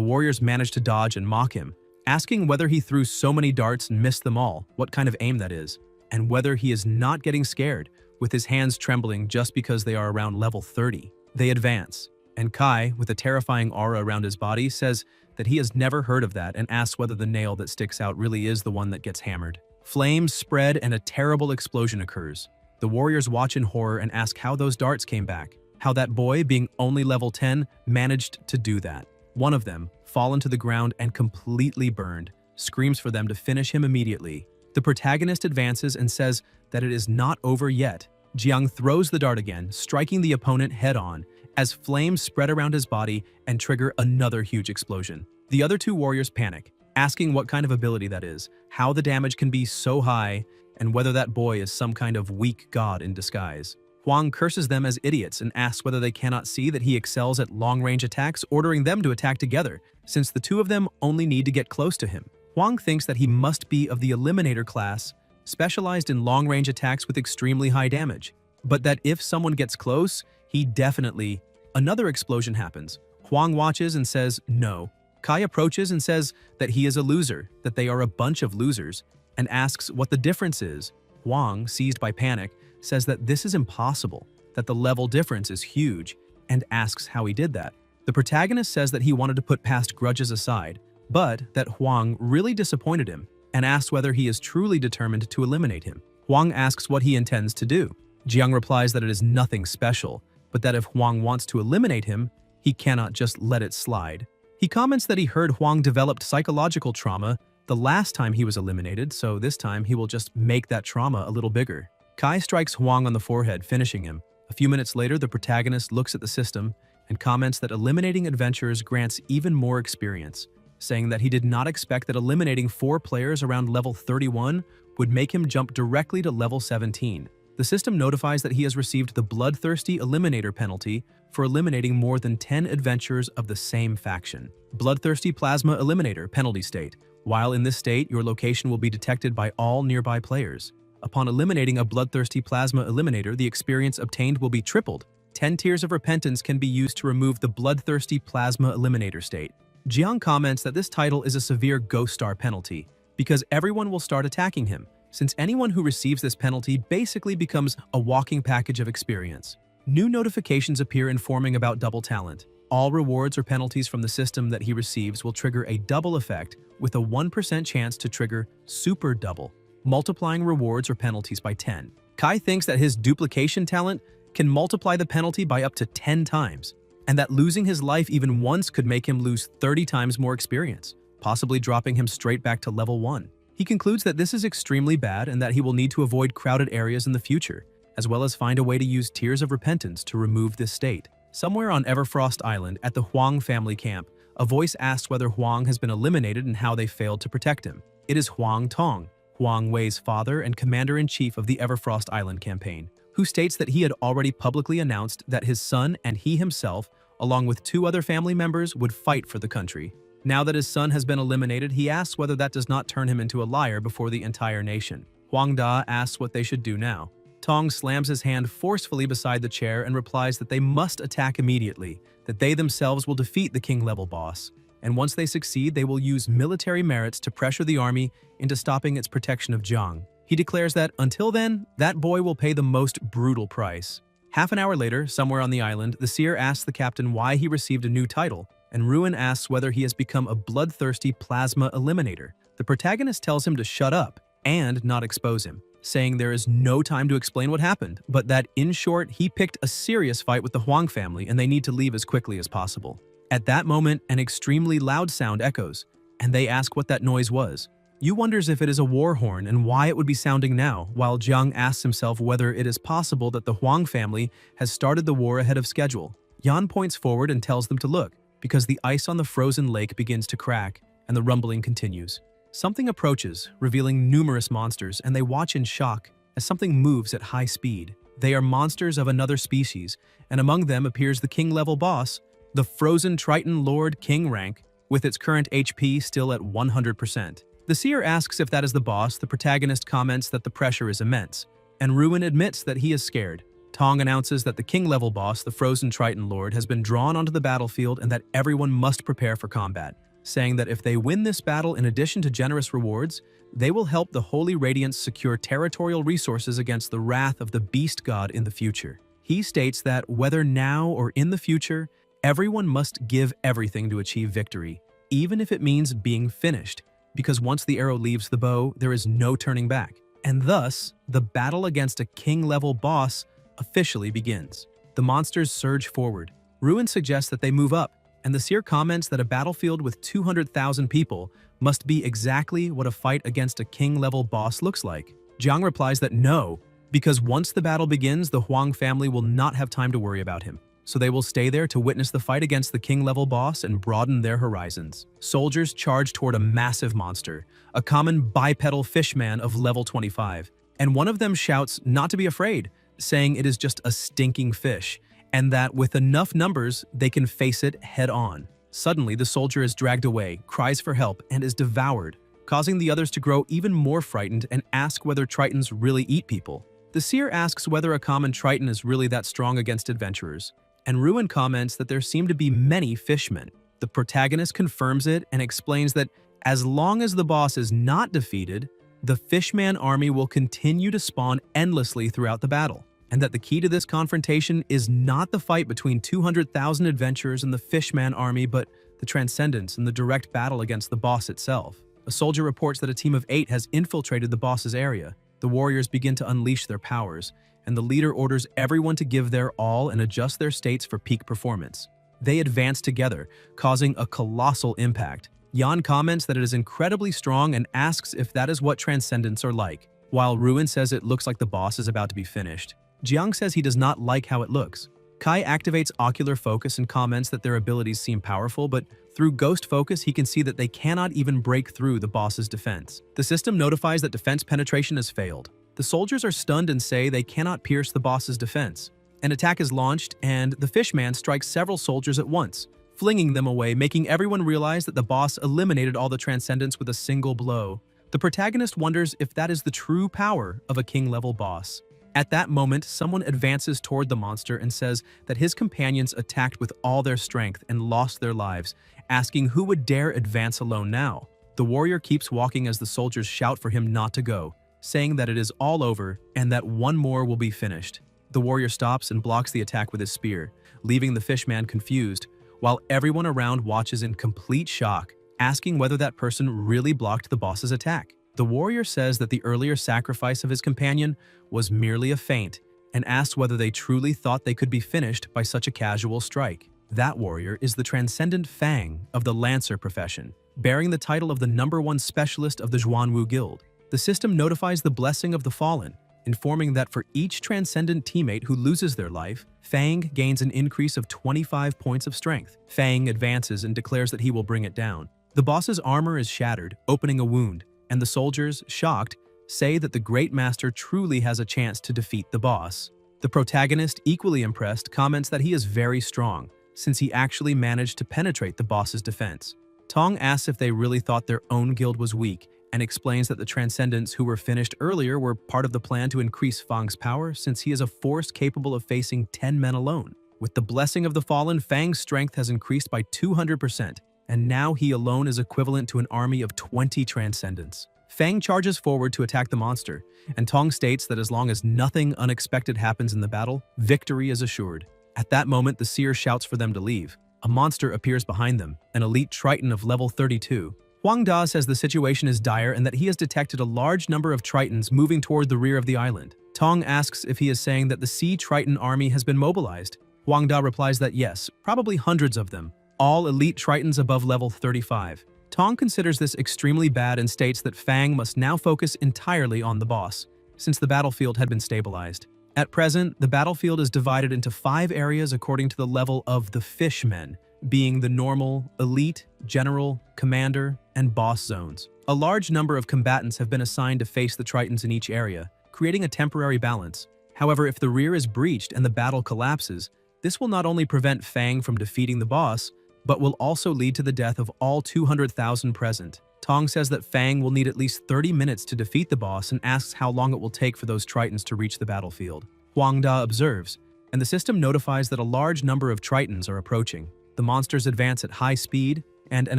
warriors manage to dodge and mock him, asking whether he threw so many darts and missed them all, what kind of aim that is, and whether he is not getting scared, with his hands trembling just because they are around level 30. They advance, and Kai, with a terrifying aura around his body, says that he has never heard of that and asks whether the nail that sticks out really is the one that gets hammered. Flames spread and a terrible explosion occurs. The warriors watch in horror and ask how those darts came back, how that boy, being only level 10, managed to do that. One of them, fallen to the ground and completely burned, screams for them to finish him immediately. The protagonist advances and says that it is not over yet. Jiang throws the dart again, striking the opponent head-on, as flames spread around his body and trigger another huge explosion. The other two warriors panic, asking what kind of ability that is, how the damage can be so high, and whether that boy is some kind of weak god in disguise. Huang curses them as idiots and asks whether they cannot see that he excels at long-range attacks, ordering them to attack together, since the two of them only need to get close to him. Huang thinks that he must be of the Eliminator class, specialized in long-range attacks with extremely high damage, but that if someone gets close, he definitely... Another explosion happens. Huang watches and says no. Kai approaches and says that he is a loser, that they are a bunch of losers, and asks what the difference is. Huang, seized by panic, says that this is impossible, that the level difference is huge, and asks how he did that. The protagonist says that he wanted to put past grudges aside, but that Huang really disappointed him, and asks whether he is truly determined to eliminate him. Huang asks what he intends to do. Jiang replies that it is nothing special, but that if Huang wants to eliminate him, he cannot just let it slide. He comments that he heard Huang developed psychological trauma the last time he was eliminated, so this time he will just make that trauma a little bigger. Kai strikes Huang on the forehead, finishing him. A few minutes later, the protagonist looks at the system and comments that eliminating adventurers grants even more experience, saying that he did not expect that eliminating 4 players around level 31 would make him jump directly to level 17. The system notifies that he has received the Bloodthirsty Eliminator penalty for eliminating more than 10 adventurers of the same faction. Bloodthirsty Plasma Eliminator penalty state. While in this state, your location will be detected by all nearby players. Upon eliminating a Bloodthirsty Plasma Eliminator, the experience obtained will be tripled. 10 Tears of Repentance can be used to remove the Bloodthirsty Plasma Eliminator state. Jiang comments that this title is a severe Ghost Star penalty, because everyone will start attacking him, since anyone who receives this penalty basically becomes a walking package of experience. New notifications appear informing about double talent. All rewards or penalties from the system that he receives will trigger a double effect with a 1% chance to trigger super double, multiplying rewards or penalties by 10. Kai thinks that his duplication talent can multiply the penalty by up to 10 times, and that losing his life even once could make him lose 30 times more experience, possibly dropping him straight back to level 1. He concludes that this is extremely bad and that he will need to avoid crowded areas in the future, as well as find a way to use Tears of Repentance to remove this state. Somewhere on Everfrost Island at the Huang family camp, a voice asks whether Huang has been eliminated and how they failed to protect him. It is Huang Tong, Huang Wei's father and commander-in-chief of the Everfrost Island campaign, who states that he had already publicly announced that his son and he himself, along with 2 other family members, would fight for the country. Now that his son has been eliminated, he asks whether that does not turn him into a liar before the entire nation. Huang Da asks what they should do now. Tong slams his hand forcefully beside the chair and replies that they must attack immediately, that they themselves will defeat the king-level boss, and once they succeed, they will use military merits to pressure the army into stopping its protection of Jiang. He declares that, until then, that boy will pay the most brutal price. Half an hour later, somewhere on the island, the seer asks the captain why he received a new title, and Ruin asks whether he has become a bloodthirsty plasma eliminator. The protagonist tells him to shut up and not expose him. saying there is no time to explain what happened, but that in short, he picked a serious fight with the Huang family and they need to leave as quickly as possible. At that moment, an extremely loud sound echoes, and they ask what that noise was. Yu wonders if it is a war horn and why it would be sounding now, while Jiang asks himself whether it is possible that the Huang family has started the war ahead of schedule. Yan points forward and tells them to look, because the ice on the frozen lake begins to crack, and the rumbling continues. Something approaches, revealing numerous monsters, and they watch in shock as something moves at high speed. They are monsters of another species, and among them appears the king-level boss, the frozen Triton Lord King rank, with its current HP still at 100%. The seer asks if that is the boss. The protagonist comments that the pressure is immense, and Ruin admits that he is scared. Tong announces that the king-level boss, the frozen Triton Lord, has been drawn onto the battlefield and that everyone must prepare for combat, saying that if they win this battle in addition to generous rewards, they will help the Holy Radiance secure territorial resources against the wrath of the Beast God in the future. He states that whether now or in the future, everyone must give everything to achieve victory, even if it means being finished, because once the arrow leaves the bow, there is no turning back. And thus, the battle against a king-level boss officially begins. The monsters surge forward. Ruin suggests that they move up, and the seer comments that a battlefield with 200,000 people must be exactly what a fight against a king-level boss looks like. Jiang replies that no, because once the battle begins, the Huang family will not have time to worry about him. So they will stay there to witness the fight against the king-level boss and broaden their horizons. Soldiers charge toward a massive monster, a common bipedal fishman of level 25, and one of them shouts not to be afraid, saying it is just a stinking fish, and that with enough numbers, they can face it head-on. Suddenly, the soldier is dragged away, cries for help, and is devoured, causing the others to grow even more frightened and ask whether tritons really eat people. The seer asks whether a common triton is really that strong against adventurers, and Ruin comments that there seem to be many fishmen. The protagonist confirms it and explains that as long as the boss is not defeated, the fishman army will continue to spawn endlessly throughout the battle, and that the key to this confrontation is not the fight between 200,000 adventurers and the fishman army, but the transcendence and the direct battle against the boss itself. A soldier reports that a team of 8 has infiltrated the boss's area. The warriors begin to unleash their powers, and the leader orders everyone to give their all and adjust their states for peak performance. They advance together, causing a colossal impact. Yan comments that it is incredibly strong and asks if that is what transcendents are like, while Ruin says it looks like the boss is about to be finished. Jiang says he does not like how it looks. Kai activates ocular focus and comments that their abilities seem powerful, but through ghost focus he can see that they cannot even break through the boss's defense. The system notifies that defense penetration has failed. The soldiers are stunned and say they cannot pierce the boss's defense. An attack is launched, and the fishman strikes several soldiers at once, flinging them away, making everyone realize that the boss eliminated all the transcendents with a single blow. The protagonist wonders if that is the true power of a king-level boss. At that moment, someone advances toward the monster and says that his companions attacked with all their strength and lost their lives, asking who would dare advance alone now. The warrior keeps walking as the soldiers shout for him not to go, saying that it is all over and that one more will be finished. The warrior stops and blocks the attack with his spear, leaving the fishman confused, while everyone around watches in complete shock, asking whether that person really blocked the boss's attack. The warrior says that the earlier sacrifice of his companion was merely a feint, and asks whether they truly thought they could be finished by such a casual strike. That warrior is the transcendent Fang of the Lancer profession, bearing the title of the #1 specialist of the Zhuanwu Guild. The system notifies the blessing of the fallen, informing that for each transcendent teammate who loses their life, Fang gains an increase of 25 points of strength. Fang advances and declares that he will bring it down. The boss's armor is shattered, opening a wound, and the soldiers, shocked, say that the Great Master truly has a chance to defeat the boss. The protagonist, equally impressed, comments that he is very strong, since he actually managed to penetrate the boss's defense. Tong asks if they really thought their own guild was weak, and explains that the Transcendents who were finished earlier were part of the plan to increase Fang's power, since he is a force capable of facing 10 men alone. With the blessing of the fallen, Fang's strength has increased by 200%, and now he alone is equivalent to an army of 20 Transcendents. Fang charges forward to attack the monster, and Tong states that as long as nothing unexpected happens in the battle, victory is assured. At that moment, the seer shouts for them to leave. A monster appears behind them, an elite Triton of level 32. Huang Da says the situation is dire and that he has detected a large number of Tritons moving toward the rear of the island. Tong asks if he is saying that the Sea Triton army has been mobilized. Huang Da replies that yes, probably hundreds of them, all elite Tritons above level 35. Tong considers this extremely bad and states that Fang must now focus entirely on the boss, since the battlefield had been stabilized. At present, the battlefield is divided into 5 areas according to the level of the Fishmen, being the normal, elite, general, commander, and boss zones. A large number of combatants have been assigned to face the Tritons in each area, creating a temporary balance. However, if the rear is breached and the battle collapses, this will not only prevent Fang from defeating the boss, but will also lead to the death of all 200,000 present. Tong says that Fang will need at least 30 minutes to defeat the boss and asks how long it will take for those Tritons to reach the battlefield. Huang Da observes, and the system notifies that a large number of Tritons are approaching. The monsters advance at high speed, and an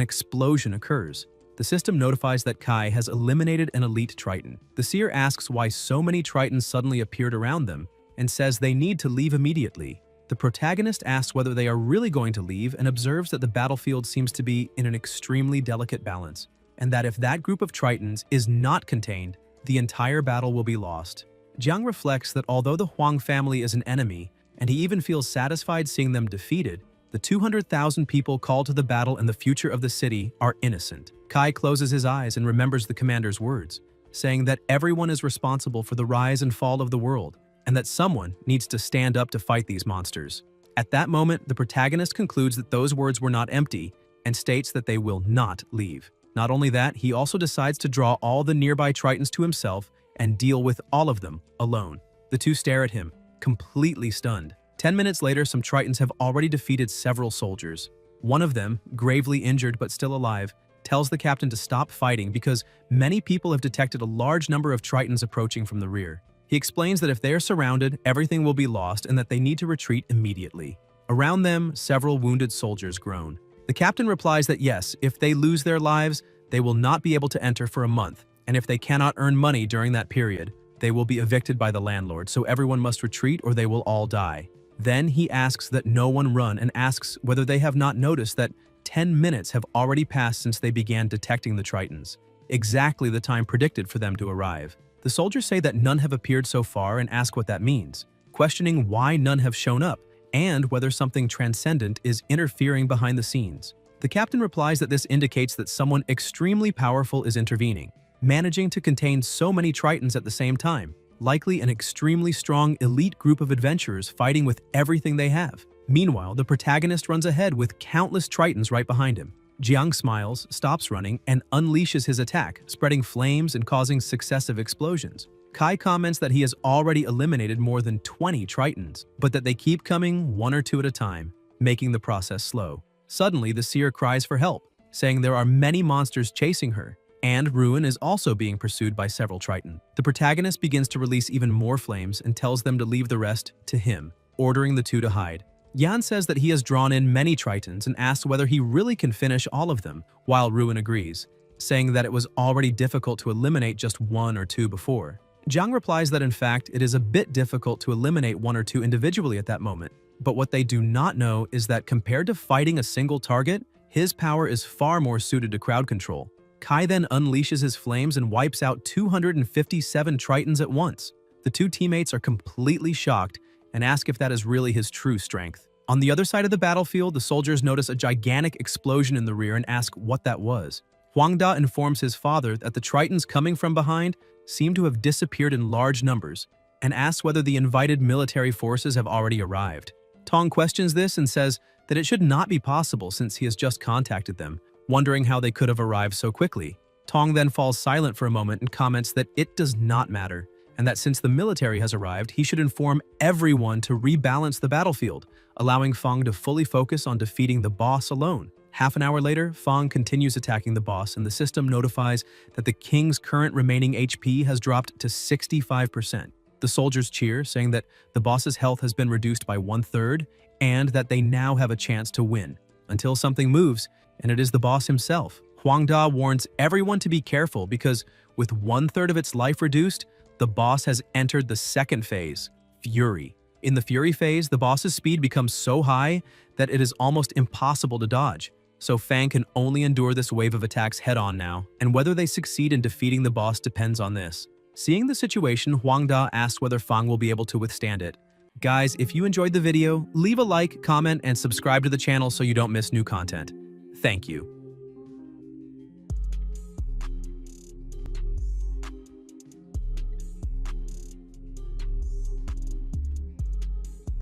explosion occurs. The system notifies that Kai has eliminated an elite Triton. The seer asks why so many Tritons suddenly appeared around them, and says they need to leave immediately. The protagonist asks whether they are really going to leave and observes that the battlefield seems to be in an extremely delicate balance, and that if that group of Tritons is not contained, the entire battle will be lost. Jiang reflects that although the Huang family is an enemy, and he even feels satisfied seeing them defeated, the 200,000 people called to the battle and the future of the city are innocent. Kai closes his eyes and remembers the commander's words, saying that everyone is responsible for the rise and fall of the world, and that someone needs to stand up to fight these monsters. At that moment, the protagonist concludes that those words were not empty and states that they will not leave. Not only that, he also decides to draw all the nearby Tritons to himself and deal with all of them alone. The two stare at him, completely stunned. 10 minutes later, some Tritons have already defeated several soldiers. One of them, gravely injured but still alive, tells the captain to stop fighting because many people have detected a large number of Tritons approaching from the rear. He explains that if they are surrounded, everything will be lost and that they need to retreat immediately. Around them, several wounded soldiers groan. The captain replies that yes, if they lose their lives, they will not be able to enter for a month, and if they cannot earn money during that period, they will be evicted by the landlord, so everyone must retreat or they will all die. Then he asks that no one run and asks whether they have not noticed that 10 minutes have already passed since they began detecting the Tritons, exactly the time predicted for them to arrive. The soldiers say that none have appeared so far and ask what that means, questioning why none have shown up and whether something transcendent is interfering behind the scenes. The captain replies that this indicates that someone extremely powerful is intervening, managing to contain so many Tritons at the same time, likely an extremely strong elite group of adventurers fighting with everything they have. Meanwhile, the protagonist runs ahead with countless Tritons right behind him. Jiang smiles, stops running, and unleashes his attack, spreading flames and causing successive explosions. Kai comments that he has already eliminated more than 20 Tritons, but that they keep coming one or two at a time, making the process slow. Suddenly, the seer cries for help, saying there are many monsters chasing her, and Ruin is also being pursued by several Triton. The protagonist begins to release even more flames and tells them to leave the rest to him, ordering the two to hide. Yan says that he has drawn in many Tritons and asks whether he really can finish all of them, while Ruin agrees, saying that it was already difficult to eliminate just one or two before. Jiang replies that in fact it is a bit difficult to eliminate one or two individually at that moment, but what they do not know is that compared to fighting a single target, his power is far more suited to crowd control. Kai then unleashes his flames and wipes out 257 Tritons at once. The two teammates are completely shocked and ask if that is really his true strength. On the other side of the battlefield, the soldiers notice a gigantic explosion in the rear and ask what that was. Huang Da informs his father that the Tritons coming from behind seem to have disappeared in large numbers and asks whether the invited military forces have already arrived. Tong questions this and says that it should not be possible since he has just contacted them, wondering how they could have arrived so quickly. Tong then falls silent for a moment and comments that it does not matter, and that since the military has arrived, he should inform everyone to rebalance the battlefield, allowing Fang to fully focus on defeating the boss alone. Half an hour later, Fang continues attacking the boss, and the system notifies that the king's current remaining HP has dropped to 65%. The soldiers cheer, saying that the boss's health has been reduced by 1/3, and that they now have a chance to win, until something moves, and it is the boss himself. Huang Da warns everyone to be careful because with 1/3 of its life reduced, the boss has entered the second phase, Fury. In the Fury phase, the boss's speed becomes so high that it is almost impossible to dodge. so Fang can only endure this wave of attacks head-on now, and whether they succeed in defeating the boss depends on this. Seeing the situation, Huang Da asked whether Fang will be able to withstand it. Guys, if you enjoyed the video, leave a like, comment, and subscribe to the channel so you don't miss new content. Thank you.